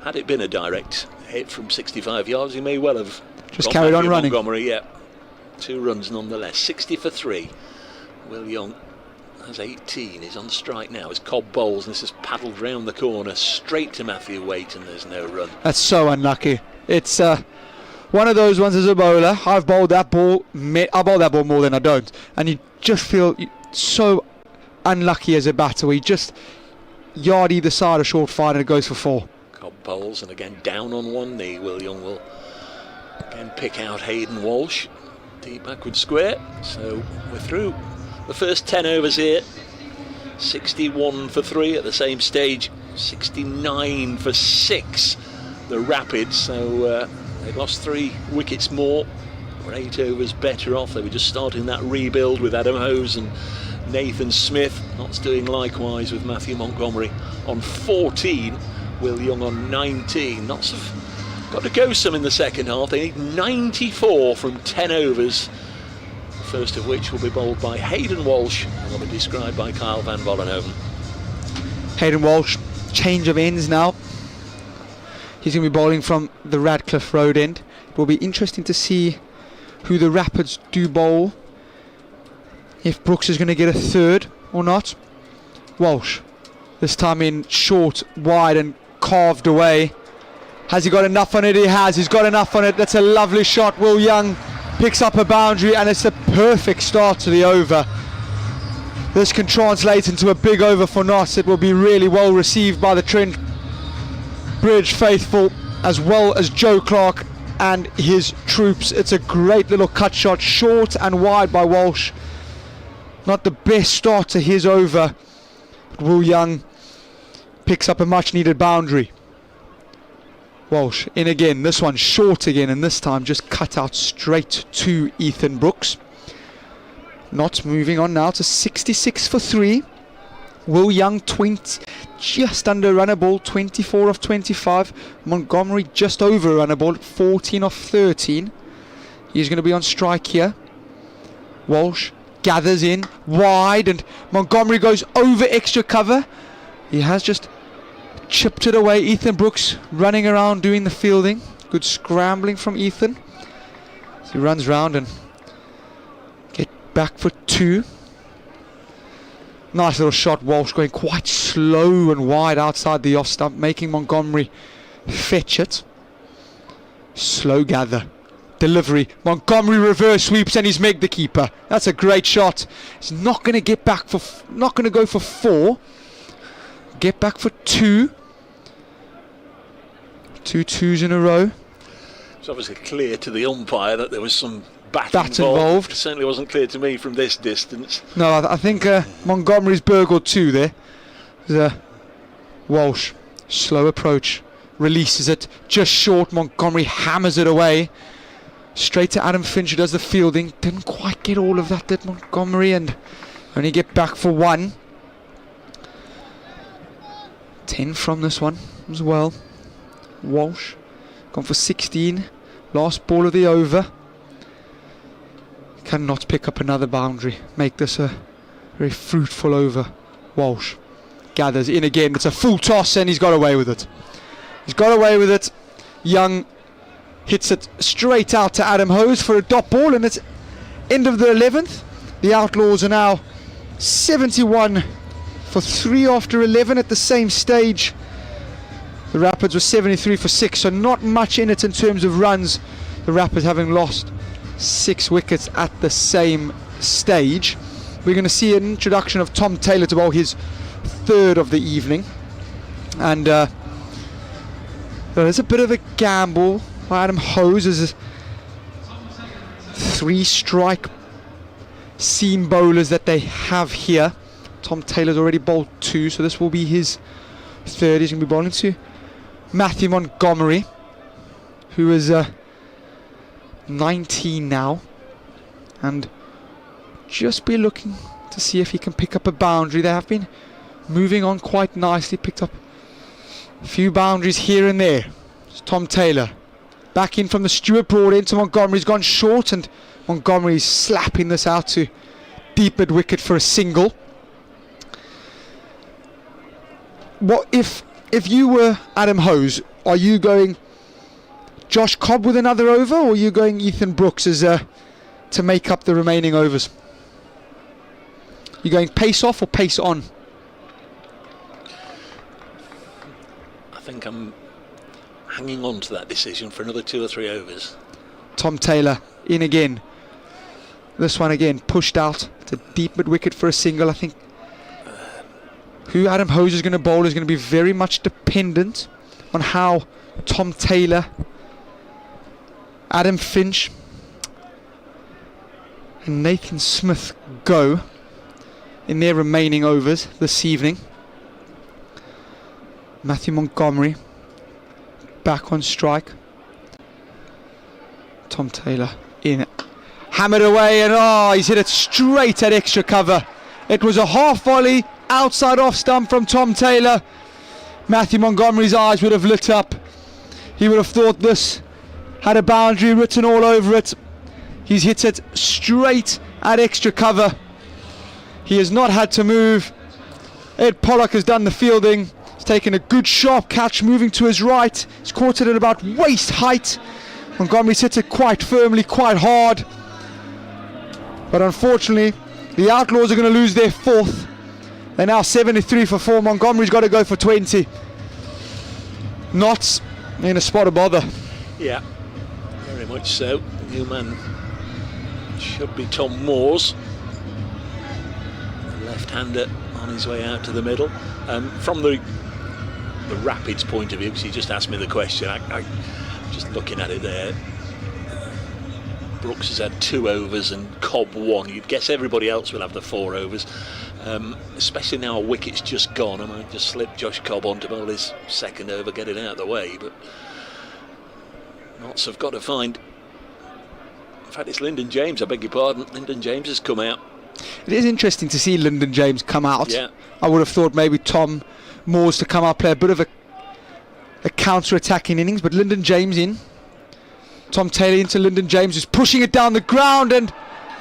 [SPEAKER 4] Had it been a direct hit from 65 yards, he may well have
[SPEAKER 5] just carried on running.
[SPEAKER 4] Montgomery, yeah. 2 runs nonetheless. 60 for 3. Will Young has 18. He's on strike now as Cobb bowls, and this has paddled round the corner straight to Matthew Waite, and there's no run.
[SPEAKER 5] That's so unlucky. It's one of those ones as a bowler. I've bowled that ball. I bowl that ball more than I don't, and you just feel so unlucky as a batter. We just yard either side a short fire, and it goes for 4.
[SPEAKER 4] Cobb bowls, and again down on one knee. Will Young will again pick out Hayden Walsh. Deep backward square. So we're through the first 10 overs here. 61 for 3 at the same stage. 69 for 6 the Rapids. So they've lost 3 wickets more. We're 8 overs better off. They were just starting that rebuild with Adam Hose and Nathan Smith. Notts doing likewise with Matthew Montgomery on 14. Will Young on 19. Notts have got to go some in the second half. They need 94 from 10 overs. The first of which will be bowled by Hayden Walsh, and will be described by Kyle van Vollenhoven.
[SPEAKER 5] Hayden Walsh, change of ends now. He's going to be bowling from the Radcliffe Road end. It will be interesting to see who the Rapids do bowl if Brooks is going to get a third or not. Walsh, this time in short, wide and carved away. Has he got enough on it? He has. He's got enough on it. That's a lovely shot. Will Young picks up a boundary, and it's a perfect start to the over. This can translate into a big over for Notts. It will be really well received by the Trent Bridge faithful, as well as Joe Clark and his troops. It's a great little cut shot, short and wide by Walsh. Not the best start to his over. Will Young picks up a much needed boundary. Walsh in again, this one short again, and this time just cut out straight to Ethan Brooks. Not moving on now to 66 for 3. Will Young 20, just under runner ball, 24 of 25. Montgomery just over runner ball, 14 of 13. He's going to be on strike here. Walsh gathers in wide, and Montgomery goes over extra cover. He has just chipped it away. Ethan Brooks running around doing the fielding. Good scrambling from Ethan. So he runs round and get back for 2. Nice little shot. Walsh going quite slow and wide outside the off stump, making Montgomery fetch it. Slow gather. Delivery. Montgomery reverse sweeps, and he's megged the keeper. That's a great shot. He's not going to get back for, not going to go for 4. Get back for 2. 2 twos in a row.
[SPEAKER 4] It's obviously clear to the umpire that there was some bat
[SPEAKER 5] involved.
[SPEAKER 4] It certainly wasn't clear to me from this distance.
[SPEAKER 5] No, I think Montgomery's burgled 2 there. Walsh, slow approach, releases it just short. Montgomery hammers it away. Straight to Adam Finch, who does the fielding. Didn't quite get all of that, did Montgomery, and only get back for 1. 10 from this one as well. Walsh gone for 16. Last ball of the over. Cannot pick up another boundary. Make this a very fruitful over. Walsh gathers in again. It's a full toss, and he's got away with it. He's got away with it. Young hits it straight out to Adam Hose for a dot ball, and it's end of the 11th. The Outlaws are now 71 for 3 after 11 at the same stage. The Rapids were 73 for 6, so not much in it in terms of runs. The Rapids having lost 6 wickets at the same stage. We're going to see an introduction of Tom Taylor to bowl his 3rd of the evening. And there's a bit of a gamble by Adam Hose as 3 strike seam bowlers that they have here. Tom Taylor's already bowled 2, so this will be his 3rd. He's going to be bowling to Matthew Montgomery, who is 19 now, and just be looking to see if he can pick up a boundary. They have been moving on quite nicely, picked up a few boundaries here and there. It's Tom Taylor back in from the Stewart Broad into Montgomery. He's gone short, and Montgomery's slapping this out to deep mid wicket for a single. What if you were Adam Hose, are you going Josh Cobb with another over, or are you going Ethan Brooks as to make up the remaining overs? You going pace off or pace on?
[SPEAKER 4] I think I'm hanging on to that decision for another 2 or 3 overs.
[SPEAKER 5] Tom Taylor in again. This one again pushed out to deep mid wicket for a single. I think who Adam Hose is going to bowl is going to be very much dependent on how Tom Taylor, Adam Finch and Nathan Smith go in their remaining overs this evening. Matthew Montgomery back on strike. Tom Taylor in, hammered away, and he's hit it straight at extra cover. It was a half volley outside off stump from Tom Taylor. Matthew Montgomery's eyes would have lit up. He would have thought this had a boundary written all over it. He's hit it straight at extra cover. He has not had to move. Ed Pollock has done the fielding. He's taken a good sharp catch, moving to his right. He's caught it at about waist height. Montgomery's hit it quite firmly, quite hard. But unfortunately, The Outlaws are going to lose their 4th. They're now 73 for 4. Montgomery's got to go for 20. Notts in a spot of bother.
[SPEAKER 4] Yeah, very much so. The new man should be Tom Moores, the left-hander on his way out to the middle. From the Rapids point of view, because you just asked me the question, I just looking at it there, Brooks has had 2 overs and Cobb 1. You'd guess everybody else will have the 4 overs, especially now a wicket's just gone. I might just slip Josh Cobb on to bowl his 2nd over, get it out of the way, but Notts have got to find. In fact, it's Lyndon James, I beg your pardon. Lyndon James has come out.
[SPEAKER 5] It is interesting to see Lyndon James come out.
[SPEAKER 4] Yeah.
[SPEAKER 5] I would have thought maybe Tom Moores to come out, play a bit of a counter-attacking innings, but Lyndon James in. Tom Taylor into Lyndon James, who's pushing it down the ground, and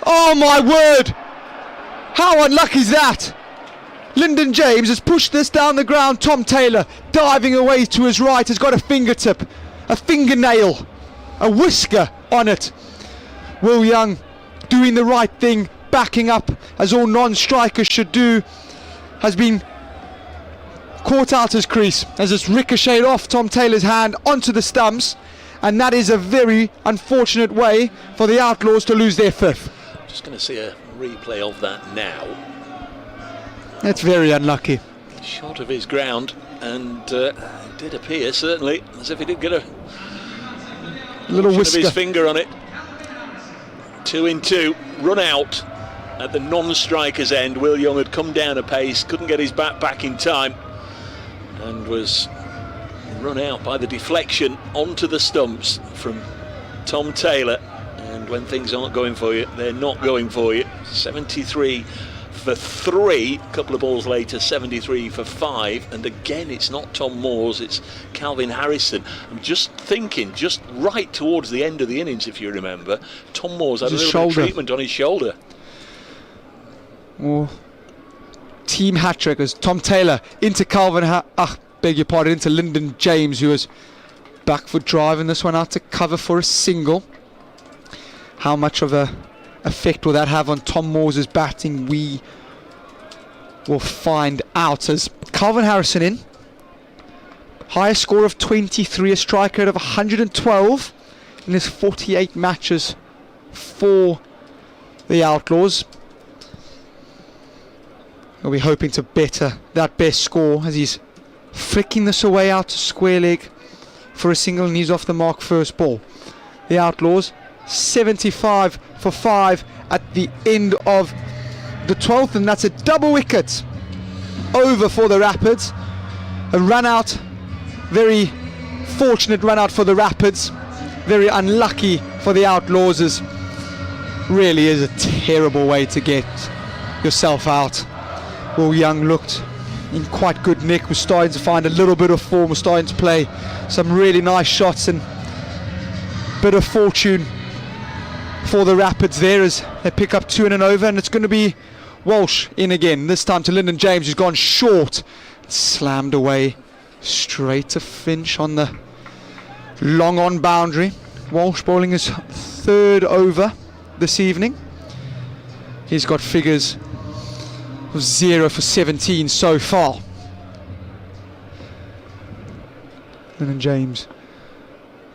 [SPEAKER 5] oh my word, how unlucky is that? Lyndon James has pushed this down the ground. Tom Taylor diving away to his right, has got a fingertip, a fingernail, a whisker on it. Will Young doing the right thing, backing up as all non-strikers should do, has been caught out his crease as it's ricocheted off Tom Taylor's hand onto the stumps, and that is a very unfortunate way for the Outlaws to lose their 5th.
[SPEAKER 4] Just going to see a replay of that now.
[SPEAKER 5] That's very unlucky.
[SPEAKER 4] Short of his ground, and it did appear, certainly, as if he did get a
[SPEAKER 5] little whisker
[SPEAKER 4] of his finger on it. 2 in 2, run out at the non-striker's end. Will Young had come down a pace, couldn't get his bat back in time, and was run out by the deflection onto the stumps from Tom Taylor. And when things aren't going for you, they're not going for you. 73 for 3, a couple of balls later 73 for 5, and again it's not Tom Moores, it's Calvin Harrison. I'm just thinking, just right towards the end of the innings, if you remember, Tom Moores had a little bit of treatment on his shoulder.
[SPEAKER 5] Oh, team hat-trick as Tom Taylor into into Lyndon James, who was back foot driving this one out to cover for a single. How much of a effect will that have on Tom Moores' batting? We will find out as Calvin Harrison in. Highest score of 23, a strike rate of 112 in his 48 matches for the Outlaws. We'll be hoping to better that best score as he's flicking this away out to square leg for a single, and he's off the mark first ball. The Outlaws 75 for 5 at the end of the 12th, and that's a double wicket over for the Rapids. A run out, very fortunate run out for the Rapids, very unlucky for the Outlaws. As really is a terrible way to get yourself out. Will Young looked in quite good nick, was starting to find a little bit of form, was starting to play some really nice shots, and bit of fortune for the Rapids there as they pick up 2 in an over, and it's going to be Walsh in again, this time to Lyndon James, who's gone short, slammed away straight to Finch on the long on boundary. Walsh bowling his 3rd over this evening. He's got figures of 0 for 17 so far. Lyndon James.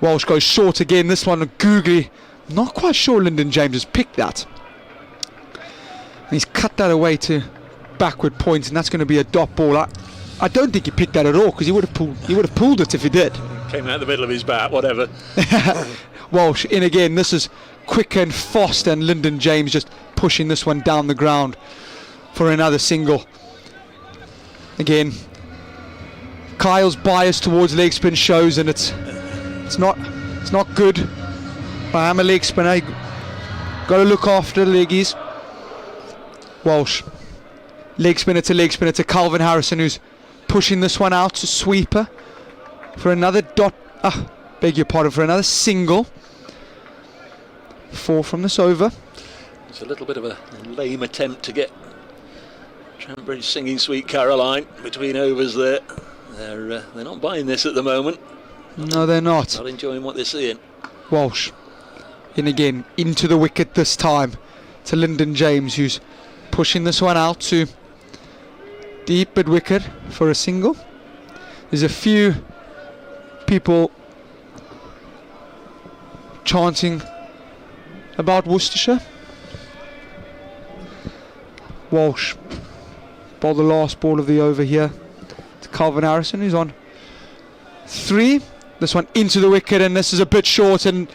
[SPEAKER 5] Walsh goes short again, this one googly. Not quite sure Lyndon James has picked that. And he's cut that away to backward point, and that's going to be a dot ball. I don't think he picked that at all, because he would have pulled it if he did.
[SPEAKER 4] Came out the middle of his bat, whatever.
[SPEAKER 5] Walsh in again. This is quick and fast, and Lyndon James just pushing this one down the ground for another single. Again, Kyle's bias towards leg spin shows, and it's not good. I am a leg spinner. Got to look after the leggies. Walsh, leg spinner to Calvin Harrison, who's pushing this one out to sweeper for another for another single. 4 from this over.
[SPEAKER 4] It's a little bit of a lame attempt to get Trent Bridge singing Sweet Caroline between overs there. They're not buying this at the moment.
[SPEAKER 5] No, they're not.
[SPEAKER 4] Not enjoying what they're seeing.
[SPEAKER 5] Walsh in again, into the wicket this time to Lyndon James, who's pushing this one out to deep mid wicket for a single. There's a few people chanting about Worcestershire. Walsh bowled the last ball of the over here to Calvin Harrison, who's on 3. This one into the wicket, and this is a bit short, and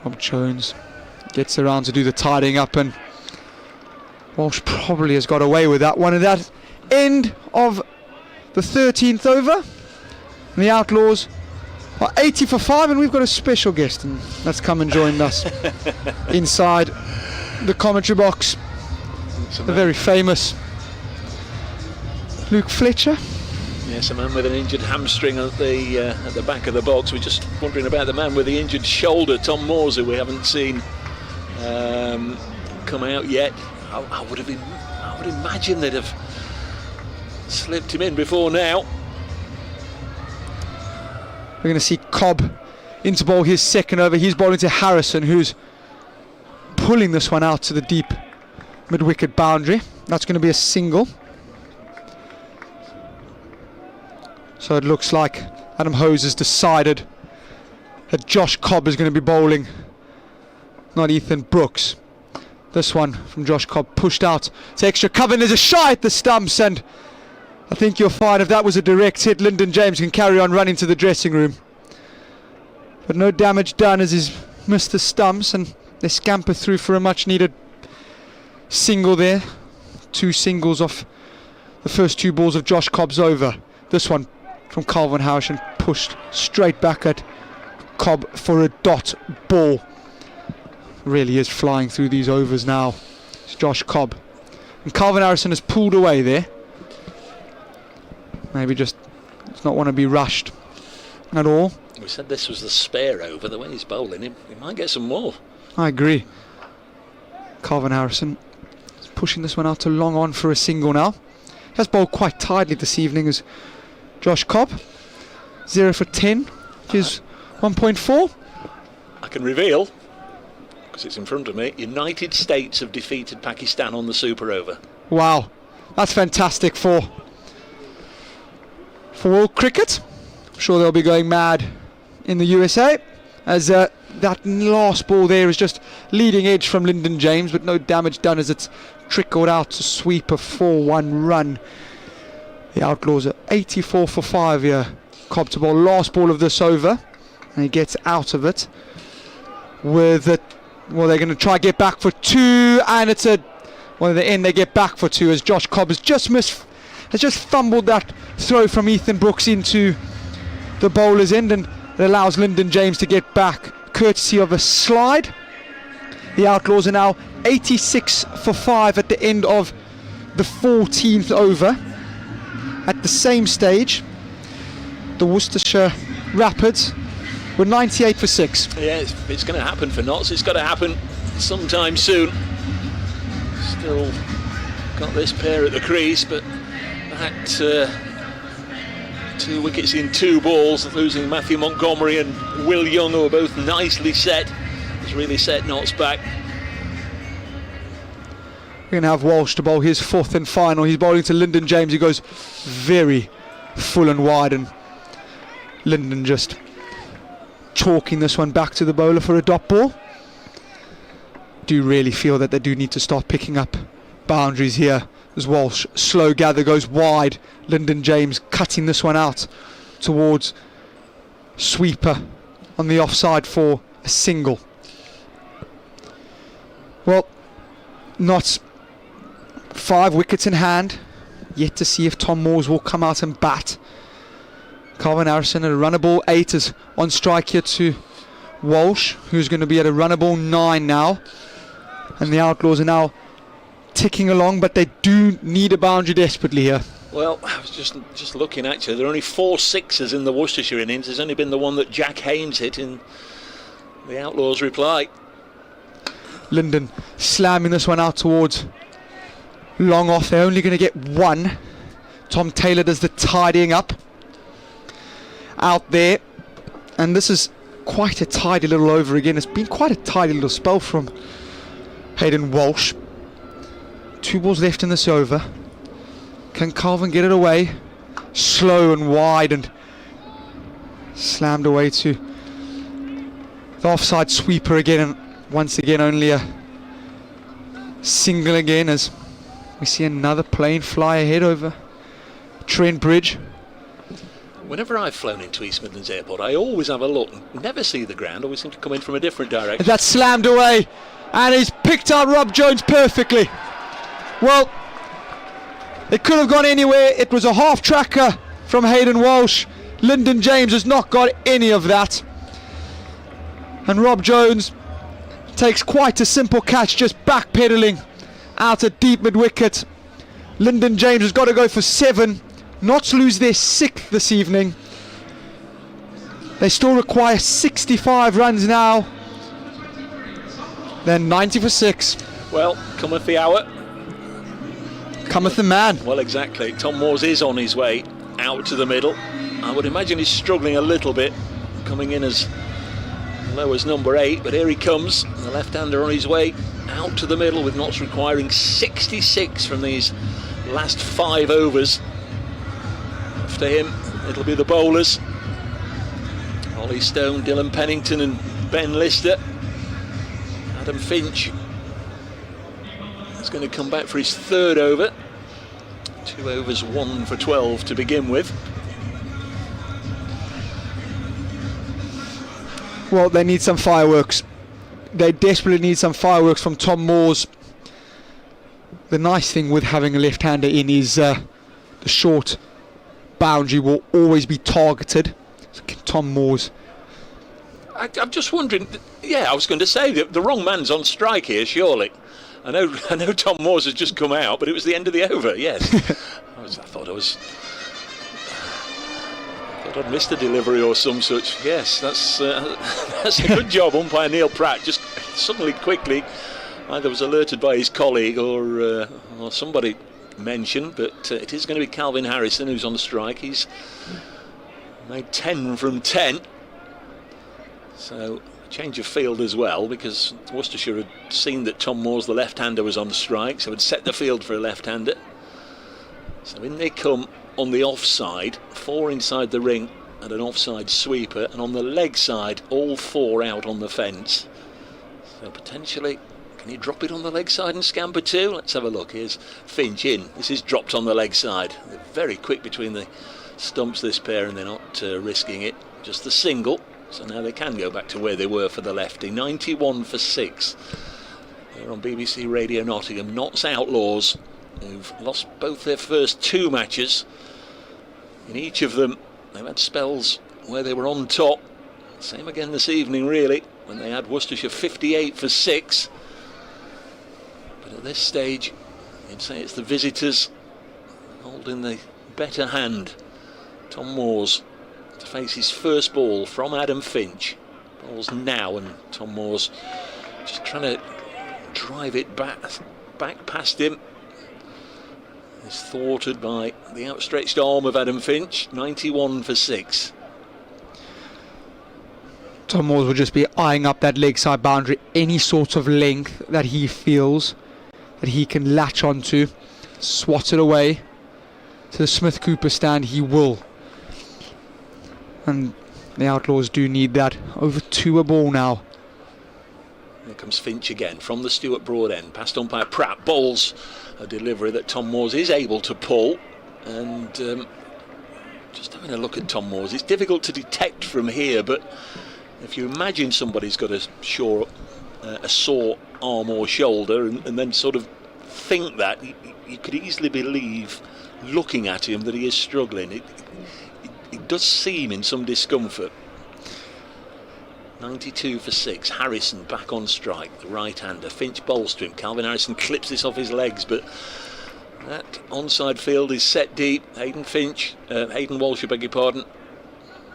[SPEAKER 5] Rob Jones gets around to do the tidying up, and Walsh probably has got away with that one. And that end of the 13th over, and the Outlaws are 80 for 5, and we've got a special guest, and that's come and joined us inside the commentary box. The very famous Luke Fletcher.
[SPEAKER 4] Yes, a man with an injured hamstring at the back of the box. We're just wondering about the man with the injured shoulder, Tom Moores, who we haven't seen come out yet. I would imagine they'd have slipped him in before now.
[SPEAKER 5] We're going to see Cobb into bowl his second over. He's bowling to Harrison, who's pulling this one out to the deep mid-wicket boundary. That's going to be a single. So it looks like Adam Hose has decided that Josh Cobb is going to be bowling, not Ethan Brooks. This one from Josh Cobb pushed out to extra cover, and there's a shy at the stumps, and I think you'll find if that was a direct hit, Lyndon James can carry on running to the dressing room. But no damage done as he's missed the stumps, and they scamper through for a much needed single there. 2 singles off the first 2 balls of Josh Cobb's over. This one from Calvin Harrison pushed straight back at Cobb for a dot ball. Really is flying through these overs now. It's Josh Cobb. And Calvin Harrison has pulled away there. Maybe just does not want to be rushed at all.
[SPEAKER 4] We said this was the spare over. The way he's bowling, he might get some more.
[SPEAKER 5] I agree. Calvin Harrison is pushing this one out to long on for a single now. He has bowled quite tidily this evening as Josh Cobb. 0 for 10, which is 1.4.
[SPEAKER 4] I can reveal, because it's in front of me, United States have defeated Pakistan on the super over.
[SPEAKER 5] Wow, that's fantastic for world cricket. I'm sure they'll be going mad in the USA, as that last ball there is just leading edge from Lyndon James, but no damage done as it's trickled out to sweep a 4-1 run. The Outlaws are 84 for 5 here. Cobb to bowl last ball of this over, and he gets out of it with it. Well, they're going to try get back for 2, and it's at the end they get back for 2 as Josh Cobb has just fumbled that throw from Ethan Brooks into the bowler's end, and it allows Lyndon James to get back courtesy of a slide. The Outlaws are now 86 for 5 at the end of the 14th over. At the same stage, the Worcestershire Rapids were 98 for 6.
[SPEAKER 4] Yeah, it's going to happen for Notts. It's got to happen sometime soon. Still got this pair at the crease, but that 2 wickets in 2 balls, losing Matthew Montgomery and Will Young, who are both nicely set, has really set Notts back.
[SPEAKER 5] We're going to have Walsh to bowl his 4th and final. He's bowling to Lyndon James. He goes very full and wide, and Lyndon just chalking this one back to the bowler for a dot ball. Do really feel that they do need to start picking up boundaries here as Walsh slow gather goes wide. Lyndon James cutting this one out towards sweeper on the offside for a single. Well, Notts 5 wickets in hand. Yet to see if Tom Moores will come out and bat. Calvin Harrison at a runnable 8 is on strike here to Walsh, who's going to be at a runnable 9 now. And the Outlaws are now ticking along, but they do need a boundary desperately here.
[SPEAKER 4] Well, I was just looking actually. There are only 4 sixes in the Worcestershire innings. There's only been the one that Jack Haynes hit in the Outlaws' reply.
[SPEAKER 5] Lyndon slamming this one out towards long off. They're only going to get 1. Tom Taylor does the tidying up out there, and this is quite a tidy little over again. It's been quite a tidy little spell from Hayden Walsh. 2 balls left in this over. Can Calvin get it away? Slow and wide and slammed away to the offside sweeper again, and once again only a single again as we see another plane fly ahead over Trent Bridge.
[SPEAKER 4] Whenever I've flown into East Midlands Airport, I always have a look, never see the ground, always seem to come in from a different direction.
[SPEAKER 5] That's slammed away, and he's picked out Rob Jones perfectly. Well, it could have gone anywhere. It was a half tracker from Hayden Walsh. Lyndon James has not got any of that. And Rob Jones takes quite a simple catch, just backpedaling out at deep mid-wicket. Lyndon James has got to go for 7. Not lose their 6th this evening. They still require 65 runs now. Then 90 for 6.
[SPEAKER 4] Well, cometh the hour.
[SPEAKER 5] Cometh the man.
[SPEAKER 4] Well, exactly. Tom Moores is on his way out to the middle. I would imagine he's struggling a little bit, coming in as low as number 8, but here he comes. The left-hander on his way out to the middle, with Notts requiring 66 from these last 5 overs. After him, it'll be the bowlers. Ollie Stone, Dylan Pennington and Ben Lister. Adam Finch is going to come back for his 3rd over. 2 overs, 1 for 12 to begin with.
[SPEAKER 5] Well, they need some fireworks. They desperately need some fireworks from Tom Moores. The nice thing with having a left-hander in is the short boundary will always be targeted. So Tom Moores.
[SPEAKER 4] I'm just wondering, I was going to say that the wrong man's on strike here, surely. I know Tom Moores has just come out, but it was the end of the over, yes. I thought I'd missed a delivery or some such. Yes, that's a good job, umpire Neil Pratt. Just suddenly, quickly, either was alerted by his colleague or somebody mentioned, but it is going to be Calvin Harrison who's on the strike. He's made 10 from 10. So a change of field as well, because Worcestershire had seen that Tom Moores, the left-hander, was on the strike, so had set the field for a left-hander. So in they come on the offside, 4 inside the ring and an offside sweeper, and on the leg side, all 4 out on the fence. So potentially, can he drop it on the leg side and scamper 2? Let's have a look. Here's Finch in. This is dropped on the leg side. They're very quick between the stumps, this pair, and they're not risking it. Just the single. So now they can go back to where they were for the lefty. 91 for 6. They're on BBC Radio Nottingham. Notts Outlaws, who've lost both their first 2 matches. In each of them, they've had spells where they were on top. Same again this evening, really, when they had Worcestershire 58 for 6. But at this stage, you'd say it's the visitors holding the better hand. Tom Moores to face his first ball from Adam Finch. Ball's now, and Tom Moores just trying to drive it back past him. Is thwarted by the outstretched arm of Adam Finch. 91 for 6.
[SPEAKER 5] Tom Moores will just be eyeing up that leg side boundary, any sort of length that he feels that he can latch onto, swat it away to the Smith Cooper stand. He will. And the Outlaws do need that. Over 2 a ball now.
[SPEAKER 4] Here comes Finch again from the Stuart Broad end. Past umpire Pratt. Bowls a delivery that Tom Moores is able to pull. And just having a look at Tom Moores, it's difficult to detect from here, but if you imagine somebody's got a sore arm or shoulder and then sort of think that, you could easily believe, looking at him, that he is struggling. It does seem in some discomfort. 92 for 6. Harrison back on strike, the right-hander. Finch bowls to him. Calvin Harrison clips this off his legs, but that onside field is set deep. Hayden Walsh, I beg your pardon,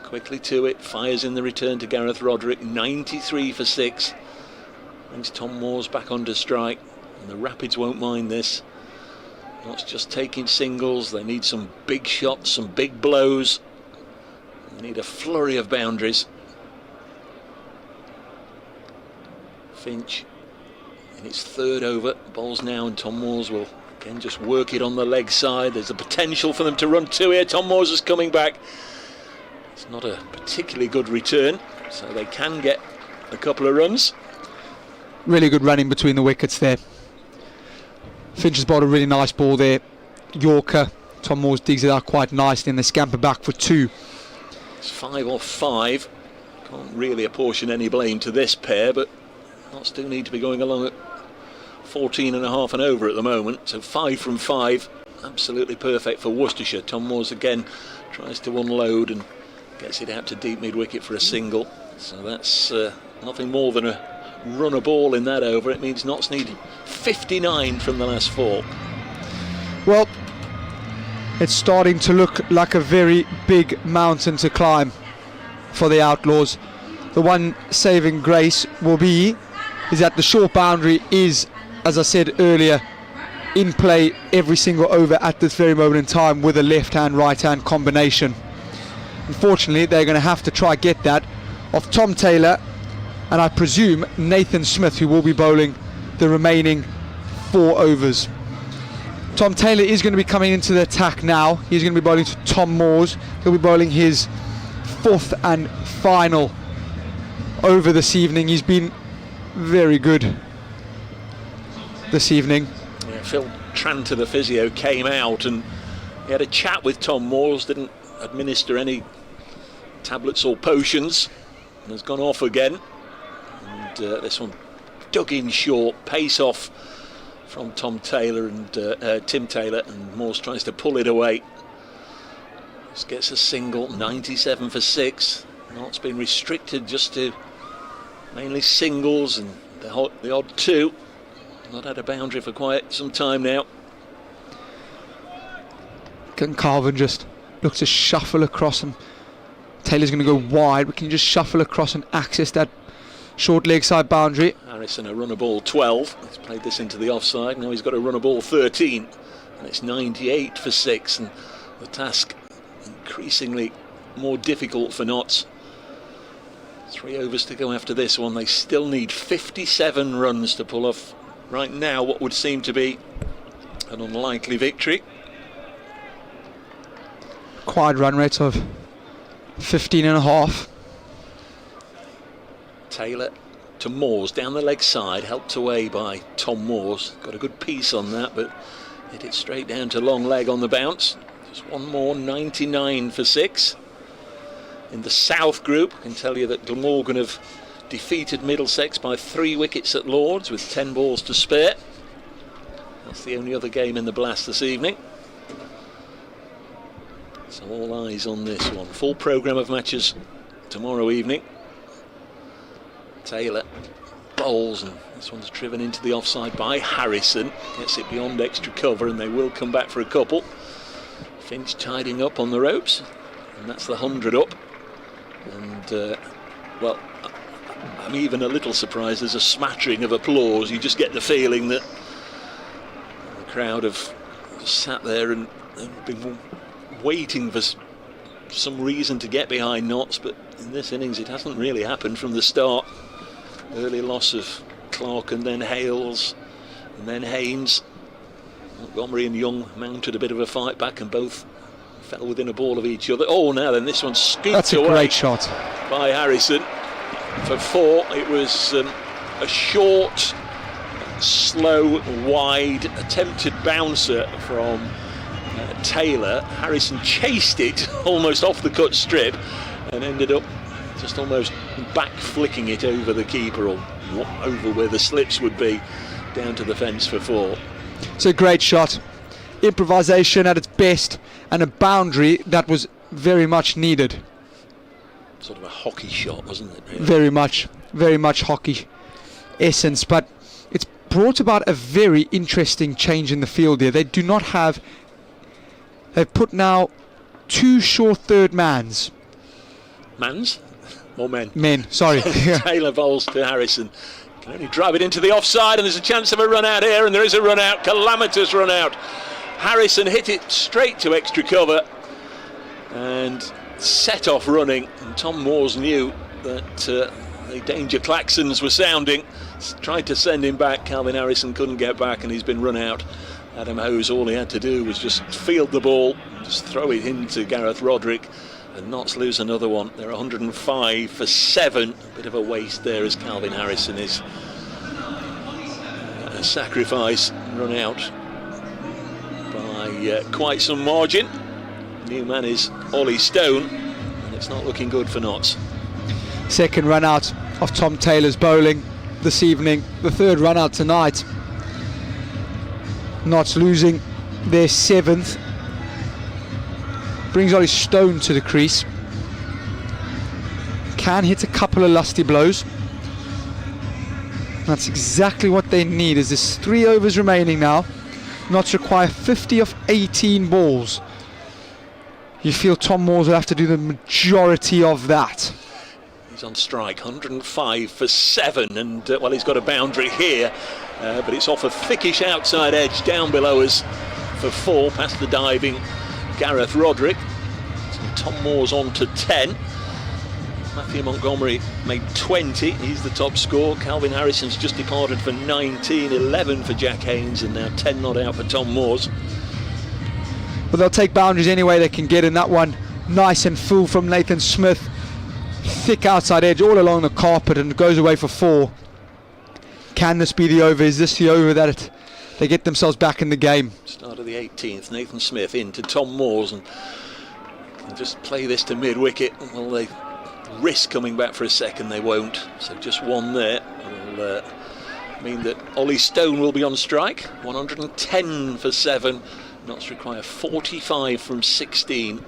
[SPEAKER 4] quickly to it, fires in the return to Gareth Roderick. 93 for 6. Brings Tom Moores back onto strike, and the Rapids won't mind this. Not just taking singles, they need some big shots, some big blows. They need a flurry of boundaries. Finch in its third over. Bowls now, and Tom Moores will again just work it on the leg side. There's a potential for them to run two here. Tom Moores is coming back. It's not a particularly good return, so they can get a couple of runs.
[SPEAKER 5] Really good running between the wickets there. Finch has bowled a really nice ball there. Yorker. Tom Moores digs it out quite nicely, and they scamper back for 2.
[SPEAKER 4] It's 5 off 5. Can't really apportion any blame to this pair, but Notts do need to be going along at 14.5 and over at the moment. So 5 from 5, absolutely perfect for Worcestershire. Tom Moores again tries to unload and gets it out to deep mid-wicket for a single. So that's nothing more than a run a ball in that over. It means Notts need 59 from the last 4.
[SPEAKER 5] Well, it's starting to look like a very big mountain to climb for the Outlaws. The one saving grace is that the short boundary is, as I said earlier, in play every single over at this very moment in time with a left-hand, right-hand combination. Unfortunately, they're going to have to try get that off Tom Taylor and I presume Nathan Smith, who will be bowling the remaining 4 overs. Tom Taylor is going to be coming into the attack now. He's going to be bowling to Tom Moores. He'll be bowling his 4th and final over this evening. He's been very good this evening.
[SPEAKER 4] Yeah, Phil Trent, the physio, came out and he had a chat with Tom Moores, didn't administer any tablets or potions, and has gone off again. And this one dug in short, pace off from Tom Taylor and Tim Taylor, and Moores tries to pull it away. Just gets a single, 97 for 6. Not's been restricted just to mainly singles and the odd 2. Not had a boundary for quite some time now.
[SPEAKER 5] Can Carvin just look to shuffle across, and Taylor's going to go wide, but can you just shuffle across and access that short leg side boundary?
[SPEAKER 4] Harrison a run a ball 12. He's played this into the offside. Now he's got a run a ball 13, and it's 98 for 6. And the task increasingly more difficult for Notts. 3 overs to go after this one. They still need 57 runs to pull off right now what would seem to be an unlikely victory.
[SPEAKER 5] Quite run rate of 15.5.
[SPEAKER 4] Taylor to Moores down the leg side, helped away by Tom Moores. Got a good piece on that, but hit it straight down to long leg on the bounce. Just one more, 99 for 6. In the South group, I can tell you that Glamorgan have defeated Middlesex by 3 wickets at Lords with 10 balls to spare. That's the only other game in the Blast this evening. So all eyes on this one. Full programme of matches tomorrow evening. Taylor bowls, and this one's driven into the offside by Harrison. Gets it beyond extra cover, and they will come back for a couple. Finch tidying up on the ropes, and that's the 100 up. And well, I'm even a little surprised there's a smattering of applause. You just get the feeling that the crowd have sat there and been waiting for some reason to get behind Notts, but in this innings it hasn't really happened from the start. Early loss of Clark and then Hales and then Haynes. Montgomery and Young mounted a bit of a fight back and both fell within a ball of each other. Oh, now then, this one scooped away.
[SPEAKER 5] That's a great shot
[SPEAKER 4] by Harrison for 4. It was a short, slow, wide attempted bouncer from Taylor. Harrison chased it almost off the cut strip and ended up just almost back flicking it over the keeper, or over where the slips would be, down to the fence for 4.
[SPEAKER 5] It's a great shot. Improvisation at its best, and a boundary that was very much needed.
[SPEAKER 4] Sort of a hockey shot, wasn't it? Really?
[SPEAKER 5] Very much hockey essence, but it's brought about a very interesting change in the field here. They do not have... They've put now 2 short third mans.
[SPEAKER 4] Mans? Or men?
[SPEAKER 5] Men, sorry.
[SPEAKER 4] Taylor bowls to Harrison. Can only drive it into the offside, and there's a chance of a run out here, and there is a run out, calamitous run out. Harrison hit it straight to extra cover and set off running, and Tom Moores knew that The danger klaxons were sounding. Tried to send him back. Calvin Harrison couldn't get back, and he's been run out. Adam Hose, all he had to do was just field the ball, just throw it into Gareth Roderick, and Notts lose another one. They're 105 for 7. A bit of a waste there as Calvin Harrison is a sacrifice, run out by quite some margin. New man is Ollie Stone, and it's not looking good for Notts.
[SPEAKER 5] Second run out of Tom Taylor's bowling this evening, the third run out tonight. Notts losing their 7th. Brings Ollie Stone to the crease. Can hit a couple of lusty blows. That's exactly what they need, as there's 3 overs remaining now. Notts require 50 of 18 balls. You feel Tom Moores will have to do the majority of that.
[SPEAKER 4] He's on strike, 105 for 7, and well, he's got a boundary here, but it's off a thickish outside edge down below us for 4, past the diving Gareth Roderick. So Tom Moores on to 10. Matthew Montgomery made 20, he's the top score. Calvin Harrison's just departed for 19, 11 for Jack Haynes, and now 10 not out for Tom Moores.
[SPEAKER 5] But they'll take boundaries any way they can get in. That one nice and full from Nathan Smith. Thick outside edge all along the carpet, and it goes away for 4. Can this be the over? Is this the over that they get themselves back in the game?
[SPEAKER 4] Start of the 18th, Nathan Smith into Tom Moores, and can just play this to mid-wicket. Well, they risk coming back for a second, they won't. So just one there will mean that Ollie Stone will be on strike. 110 for 7. Notts require 45 from 16.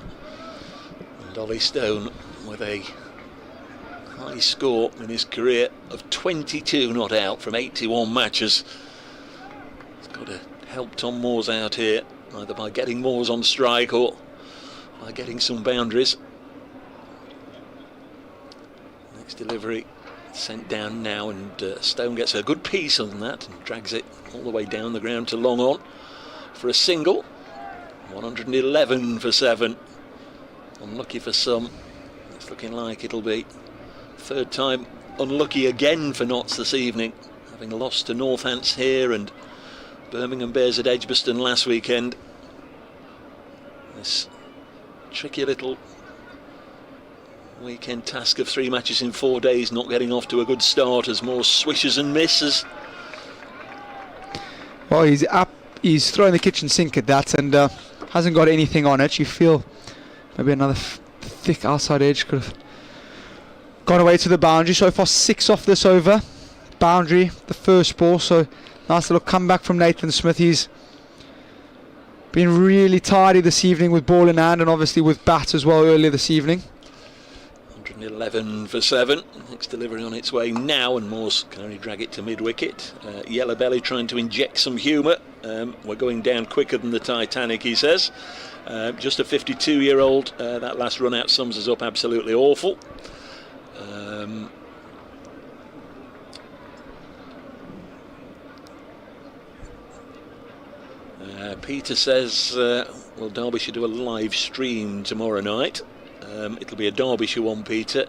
[SPEAKER 4] And Ollie Stone with a high score in his career of 22 not out from 81 matches. He's got to help Tom Moores out here, either by getting Moores on strike or by getting some boundaries. Next delivery sent down now, and Stone gets a good piece on that and drags it all the way down the ground to long on for a single. 111 for 7. Unlucky for some. It's looking like it'll be third time unlucky again for Notts this evening, having lost to Northants here and Birmingham Bears at Edgbaston last weekend. This tricky little weekend task of 3 matches in 4 days not getting off to a good start, as more swishes and misses.
[SPEAKER 5] Well, he's up, he's throwing the kitchen sink at that, and hasn't got anything on it. You feel maybe another thick outside edge could have gone away to the boundary. So far 6 off this over. Boundary, the first ball, so nice little comeback from Nathan Smith. He's been really tidy this evening with ball in hand, and obviously with bat as well earlier this evening.
[SPEAKER 4] 111 for 7. Next delivery on its way now, and Moores can only drag it to mid-wicket. Yellow Belly trying to inject some humour. We're going down quicker than the Titanic, he says. Just a 52-year-old. That last run out sums us up absolutely awful. Peter says, well, Derbyshire do a live stream tomorrow night. It'll be a Derbyshire one, Peter.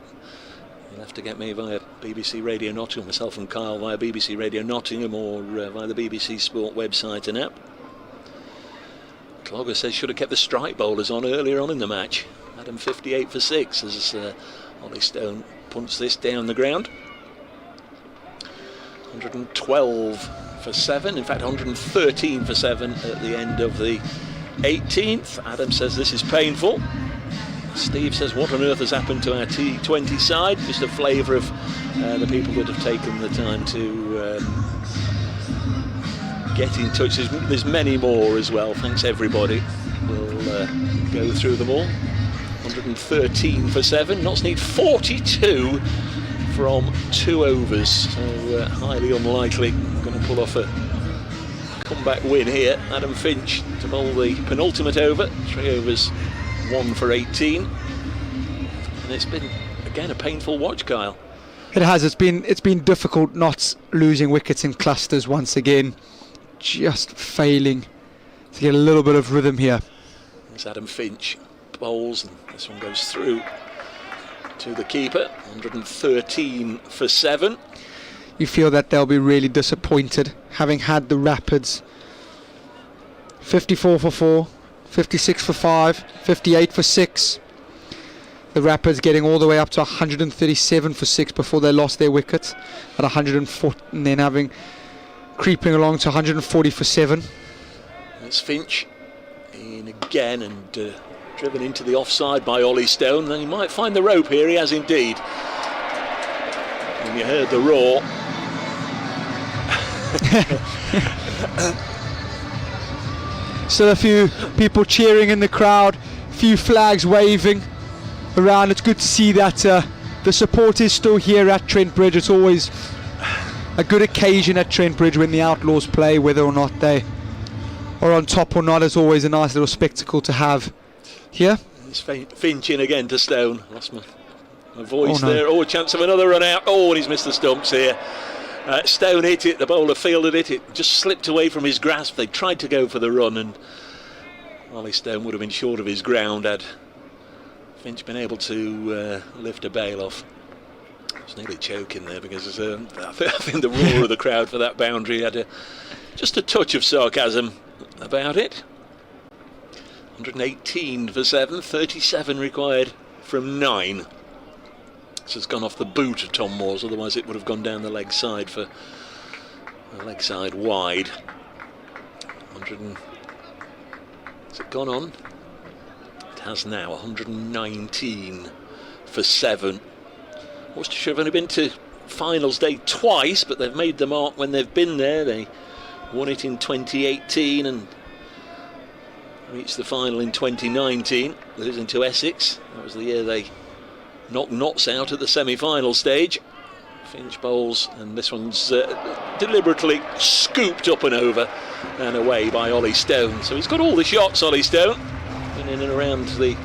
[SPEAKER 4] You'll have to get me via BBC Radio Nottingham, myself and Kyle via BBC Radio Nottingham, or via the BBC Sport website and app. Clogger says should have kept the strike bowlers on earlier on in the match. Adam 58 for 6 as Ollie Stone punts this down the ground. 112 for 7, in fact 113 for 7 at the end of the 18th. Adam says this is painful. Steve says what on earth has happened to our T20 side? Just a flavour of the people that have taken the time to get in touch. There's many more as well. Thanks everybody. We'll go through them all. 113 for 7. Notts need 42 from 2 overs, so highly unlikely going to pull off a comeback win here. Adam Finch to bowl the penultimate over, 3 overs, 1 for 18, and it's been again a painful watch, Kyle.
[SPEAKER 5] It has. It's been difficult. Notts losing wickets in clusters once again, just failing to get a little bit of rhythm here.
[SPEAKER 4] There's Adam Finch bowls, and this one goes through to the keeper, 113 for 7.
[SPEAKER 5] You feel that they'll be really disappointed, having had the Rapids 54 for 4, 56 for 5, 58 for 6. The Rapids getting all the way up to 137 for 6 before they lost their wickets at 104, and then creeping along to 140 for 7.
[SPEAKER 4] That's Finch in again and driven into the offside by Ollie Stone. Then he might find the rope here. He has indeed. And you heard the roar.
[SPEAKER 5] Still a few people cheering in the crowd, a few flags waving around. It's good to see that the support is still here at Trent Bridge. It's always a good occasion at Trent Bridge when the Outlaws play, whether or not they are on top or not. It's always a nice little spectacle to have here.
[SPEAKER 4] It's Finch in again to Stone. Lost my voice there. Oh, chance of another run out. Oh, and he's missed the stumps here. Stone hit it, the bowler fielded it. It just slipped away from his grasp. They tried to go for the run, and Ollie Stone would have been short of his ground had Finch been able to lift a bail off. I was nearly choking there because I think the roar of the crowd for that boundary had just a touch of sarcasm about it. 118 for 7, 37 required from 9. This has gone off the boot of Tom Moore's, otherwise it would have gone down the leg side for the leg side wide. 100 has it gone on? It has now. 119 for 7. Worcestershire have only been to finals day twice, but they've made the mark when they've been there. They won it in 2018 and reached the final in 2019, losing to Essex. That was the year they knocked Notts out at the semi-final stage. Finch bowls, and this one's deliberately scooped up and over and away by Ollie Stone. So he's got all the shots, Ollie Stone. Been in and around the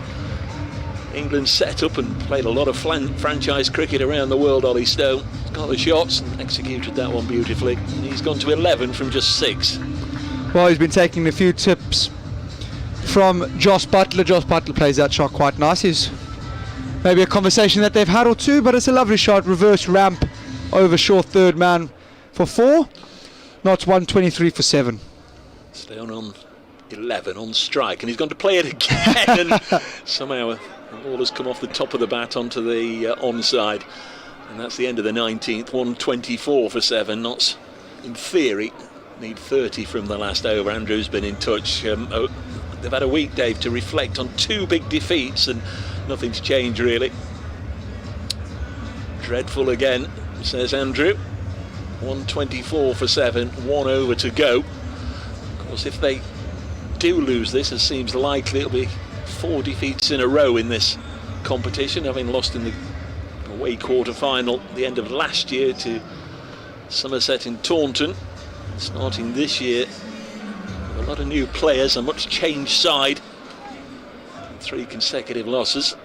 [SPEAKER 4] England setup and played a lot of franchise cricket around the world, Ollie Stone. He's got the shots and executed that one beautifully. And he's gone to 11 from just 6.
[SPEAKER 5] Well, he's been taking a few tips from Josh Butler. Josh Butler plays that shot quite nice. He's maybe a conversation that they've had or two, but it's a lovely shot. Reverse ramp over short third man for 4. Not 123 for 7.
[SPEAKER 4] Stone on 11 on strike, and he's gone to play it again. And somehow the ball has come off the top of the bat onto the onside, and that's the end of the 19th. 124 for 7. Notts, in theory, need 30 from the last over. Andrew's been in touch. They've had a week, Dave, to reflect on 2 big defeats, and nothing's changed really. Dreadful again, says Andrew. 124 for 7, 1 over to go. Of course, if they do lose this, as seems likely, it'll be 4 defeats in a row in this competition, having lost in the away quarter-final at the end of last year to Somerset in Taunton. Starting this year, a lot of new players, a much changed side. 3 consecutive losses.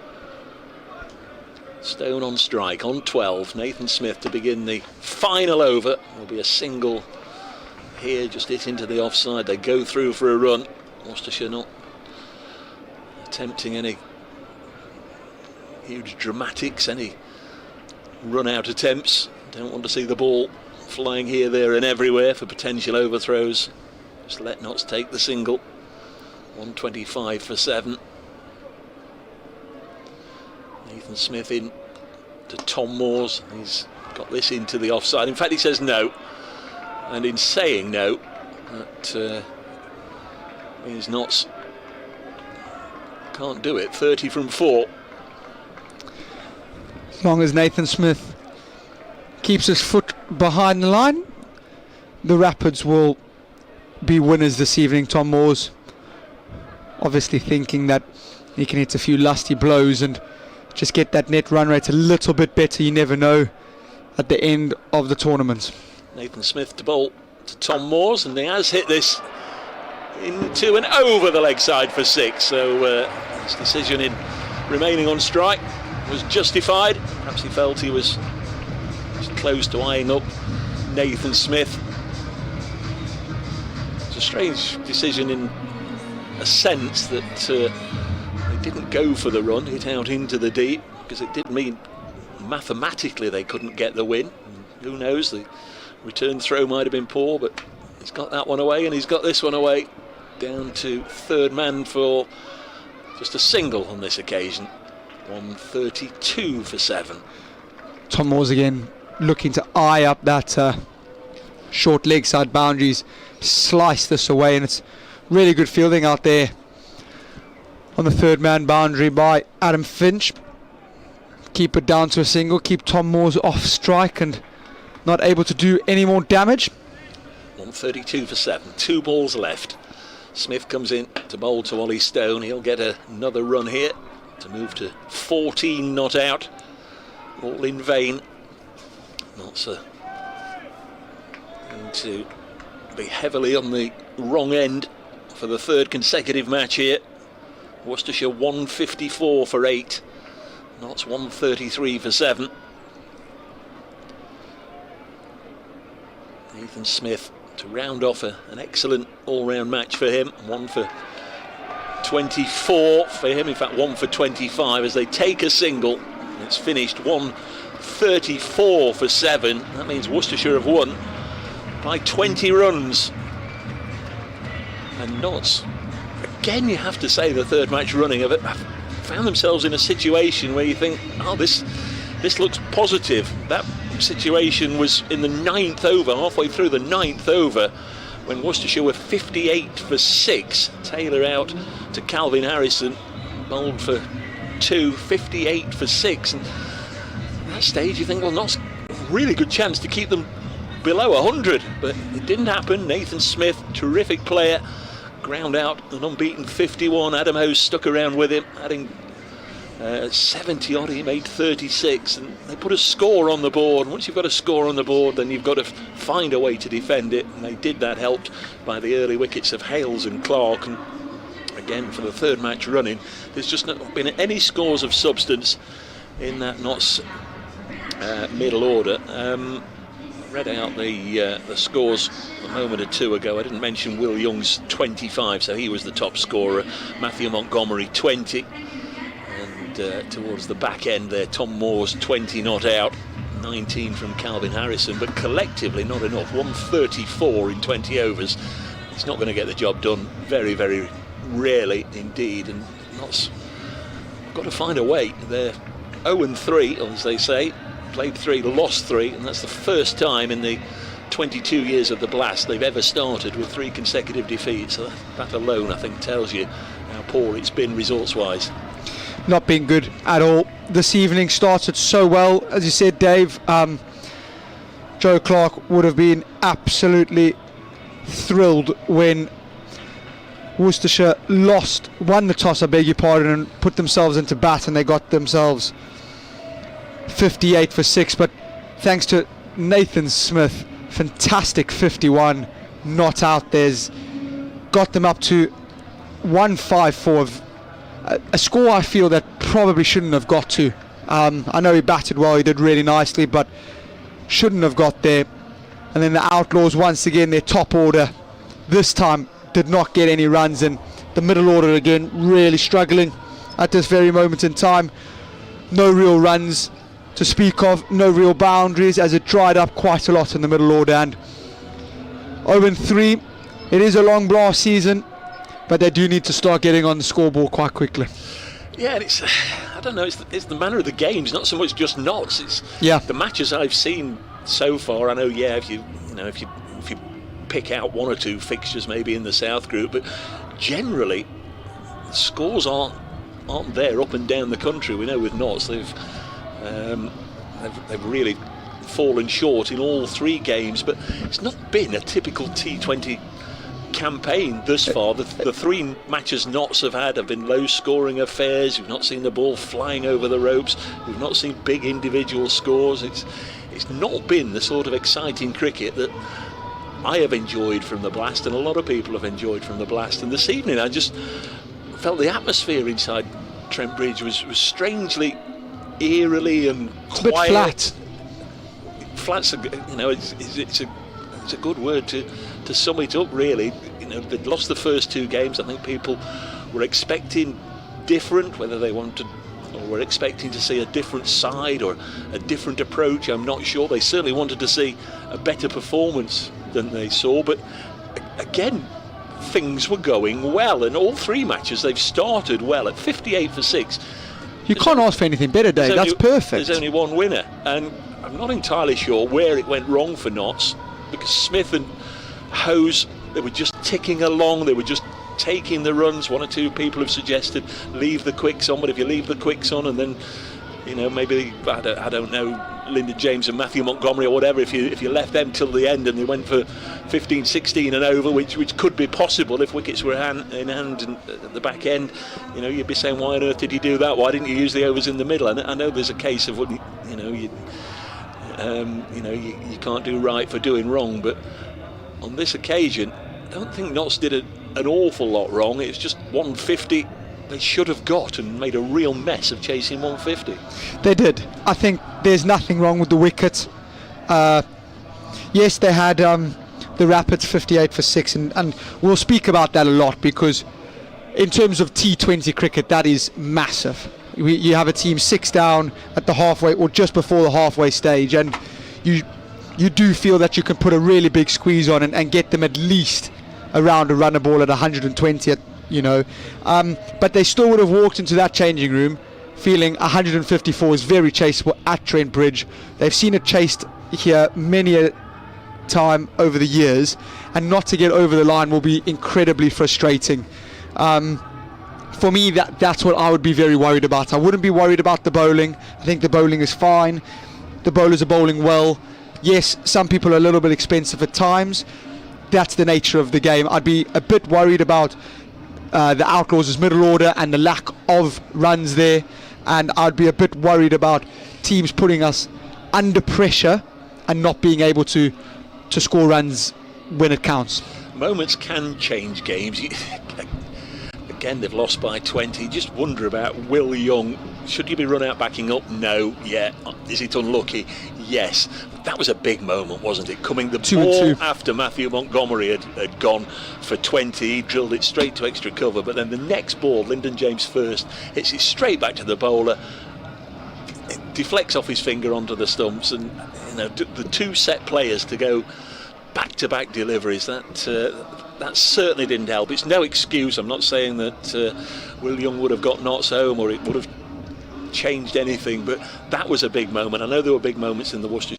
[SPEAKER 4] Stone on strike on 12. Nathan Smith to begin the final over. There'll be a single here, just hit into the offside. They go through for a run. Worcestershire not attempting any huge dramatics, any run out attempts. Don't want to see the ball flying here, there and everywhere for potential overthrows. Just let Notts take the single. 125 for 7. Nathan Smith in to Tom Moore's. He's got this into the offside. In fact, he says no, and in saying no, that means Notts can't do it. 30 from 4.
[SPEAKER 5] As long as Nathan Smith keeps his foot behind the line, the Rapids will be winners this evening. Tom Moore's obviously thinking that he can hit a few lusty blows and just get that net run rate a little bit better. You never know at the end of the tournament.
[SPEAKER 4] Nathan Smith to bowl to Tom Moore's, and he has hit this into and over the leg side for 6. So his decision in remaining on strike was justified. Perhaps he felt he was close to eyeing up Nathan Smith. It's a strange decision in a sense that they didn't go for the run, hit out into the deep. because it did mean mathematically they couldn't get the win. Who knows, the return throw might have been poor, but he's got that one away and he's got this one away. Down to third man for just a single on this occasion. 132 for 7.
[SPEAKER 5] Tom Moores again looking to eye up that short leg side boundaries, slice this away, and it's really good fielding out there on the third man boundary by Adam Finch. Keep it down to a single, keep Tom Moores off strike and not able to do any more damage.
[SPEAKER 4] 132 for 7, 2 balls left. Smith comes in to bowl to Ollie Stone. He'll get another run here to move to 14 not out. All in vain. Notts going to be heavily on the wrong end for the third consecutive match here. Worcestershire 154 for 8. Notts 133 for 7. Nathan Smith to round off an excellent all-round match for him. 1 for 24 for him, in fact 1 for 25 as they take a single. It's finished 134 for 7. That means Worcestershire have won by 20 runs. And Notts, again you have to say, the third match running of it, have found themselves in a situation where you think, oh, this looks positive. That situation was in the 9th over, halfway through the 9th over, when Worcestershire were 58 for 6. Taylor out to Calvin Harrison, bowled for 2, 58 for 6. And at that stage you think, well, Notts a really good chance to keep them below 100, but it didn't happen. Nathan Smith, terrific player, ground out an unbeaten 51. Adam Hose stuck around with him, adding 70 odd. He made 36, and they put a score on the board. Once you've got a score on the board, then you've got to find a way to defend it, and they did that, helped by the early wickets of Hales and Clark. And again, for the third match running, there's just not been any scores of substance in that Notts middle order. Read out the scores a moment or two ago. I didn't mention Will Young's 25, so he was the top scorer. Matthew Montgomery 20, and towards the back end there, Tom Moores 20 not out, 19 from Calvin Harrison, but collectively not enough. 134 in 20 overs. It's not going to get the job done, very, very rarely indeed, and Notts got to find a way. They're 0-3, as they say. Played 3, lost 3, and that's the first time in the 22 years of the Blast they've ever started with 3 consecutive defeats. So that alone, I think, tells you how poor it's been results-wise.
[SPEAKER 5] Not been good at all. This evening started so well, as you said, Dave. Joe Clark would have been absolutely thrilled when Worcestershire won the toss, I beg your pardon, and put themselves into bat, and they got themselves 58 for 6, but thanks to Nathan Smith, fantastic 51 not out there's got them up to 154, a score I feel that probably shouldn't have got to. I know he batted well, he did really nicely, but shouldn't have got there. And then the Outlaws, once again, their top order this time did not get any runs, and the middle order again really struggling at this very moment in time. No real runs to speak of, no real boundaries, as it dried up quite a lot in the middle order. And 0-3, it is a long blast season, but they do need to start getting on the scoreboard quite quickly.
[SPEAKER 4] Yeah, and I don't know, it's the manner of the games, not so much just Notts. It's the matches I've seen so far. I know, if you pick out 1 or 2 fixtures maybe in the South Group, but generally the scores aren't there up and down the country. We know with Notts they've really fallen short in all 3 games, but it's not been a typical T20 campaign thus far. The 3 matches Notts have had have been low scoring affairs. We've not seen the ball flying over the ropes, we've not seen big individual scores. It's not been the sort of exciting cricket that I have enjoyed from the Blast, and a lot of people have enjoyed from the Blast. And this evening I just felt the atmosphere inside Trent Bridge was strangely, eerily and quiet.
[SPEAKER 5] A bit flat.
[SPEAKER 4] Flat's it's a good word to sum it up, really. They'd lost the first 2 games. I think people were expecting different, whether they wanted or were expecting to see a different side or a different approach. I'm not sure. They certainly wanted to see a better performance than they saw, but again, things were going well, and all three matches they've started well at 58 for 6.
[SPEAKER 5] You can't ask for anything better, Dave. That's perfect.
[SPEAKER 4] There's only one winner, and I'm not entirely sure where it went wrong for Notts, because Smith and Hose, they were just ticking along, they were just taking the runs. One or two people have suggested leave the quicks on, but if you leave the quicks on and then, you know, maybe I don't know, Lyndon James and Matthew Montgomery or whatever, if you left them till the end and they went for 15, 16 and over, which could be possible if wickets were in hand and at the back end, you know, you'd be saying, why on earth did you do that? Why didn't you use the overs in the middle? And I know there's a case of, you can't do right for doing wrong, but on this occasion I don't think Notts did an awful lot wrong. It's just 150 they should have got and made a real mess of chasing 150.
[SPEAKER 5] They did. I think there's nothing wrong with the wicket. Yes, they had the Rapids 58 for 6, and we'll speak about that a lot, because in terms of T20 cricket, that is massive. You have a team 6 down at the halfway or just before the halfway stage, and you do feel that you can put a really big squeeze on and get them at least around a runner ball at 120, but they still would have walked into that changing room feeling 154 is very chaseable at Trent Bridge. They've seen it chased here many a time over the years, and not to get over the line will be incredibly frustrating. For me, that's what I would be very worried about. I wouldn't be worried about the bowling. I think the bowling is fine. The bowlers are bowling well. Yes, some people are a little bit expensive at times. That's the nature of the game. I'd be a bit worried about the Outlaws' middle order and the lack of runs there, and I'd be a bit worried about teams putting us under pressure and not being able to score runs when it counts.
[SPEAKER 4] Moments can change games. Again, they've lost by 20. Just wonder about Will Young. Should you be run out backing up? No. Yeah. Is it unlucky? Yes. That was a big moment, wasn't it? Coming the ball after Matthew Montgomery had gone for 20. He drilled it straight to extra cover, but then the next ball, Lyndon James first, hits it straight back to the bowler. It deflects off his finger onto the stumps, and the two set players to go back-to-back deliveries, that certainly didn't help. It's no excuse. I'm not saying that Will Young would have got Notts home or it would have changed anything, but that was a big moment. I know there were big moments in the Worcestershire.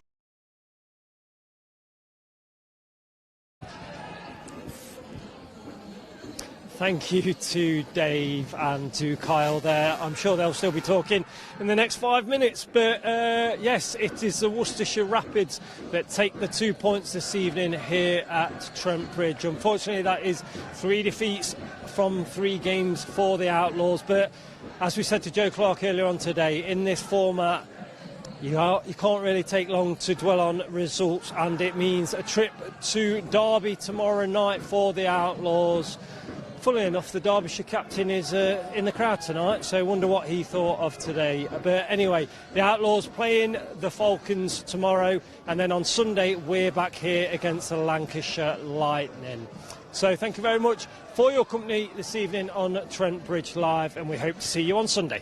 [SPEAKER 1] Thank you to Dave and to Kyle there. I'm sure they'll still be talking in the next 5 minutes. But yes, it is the Worcestershire Rapids that take the 2 points this evening here at Trent Bridge. Unfortunately, that is 3 defeats from 3 games for the Outlaws. But as we said to Joe Clark earlier on today, in this format, you can't really take long to dwell on results. And it means a trip to Derby tomorrow night for the Outlaws. Funnily enough, the Derbyshire captain is in the crowd tonight, so I wonder what he thought of today. But anyway, the Outlaws playing the Falcons tomorrow, and then on Sunday we're back here against the Lancashire Lightning. So thank you very much for your company this evening on Trent Bridge Live, and we hope to see you on Sunday.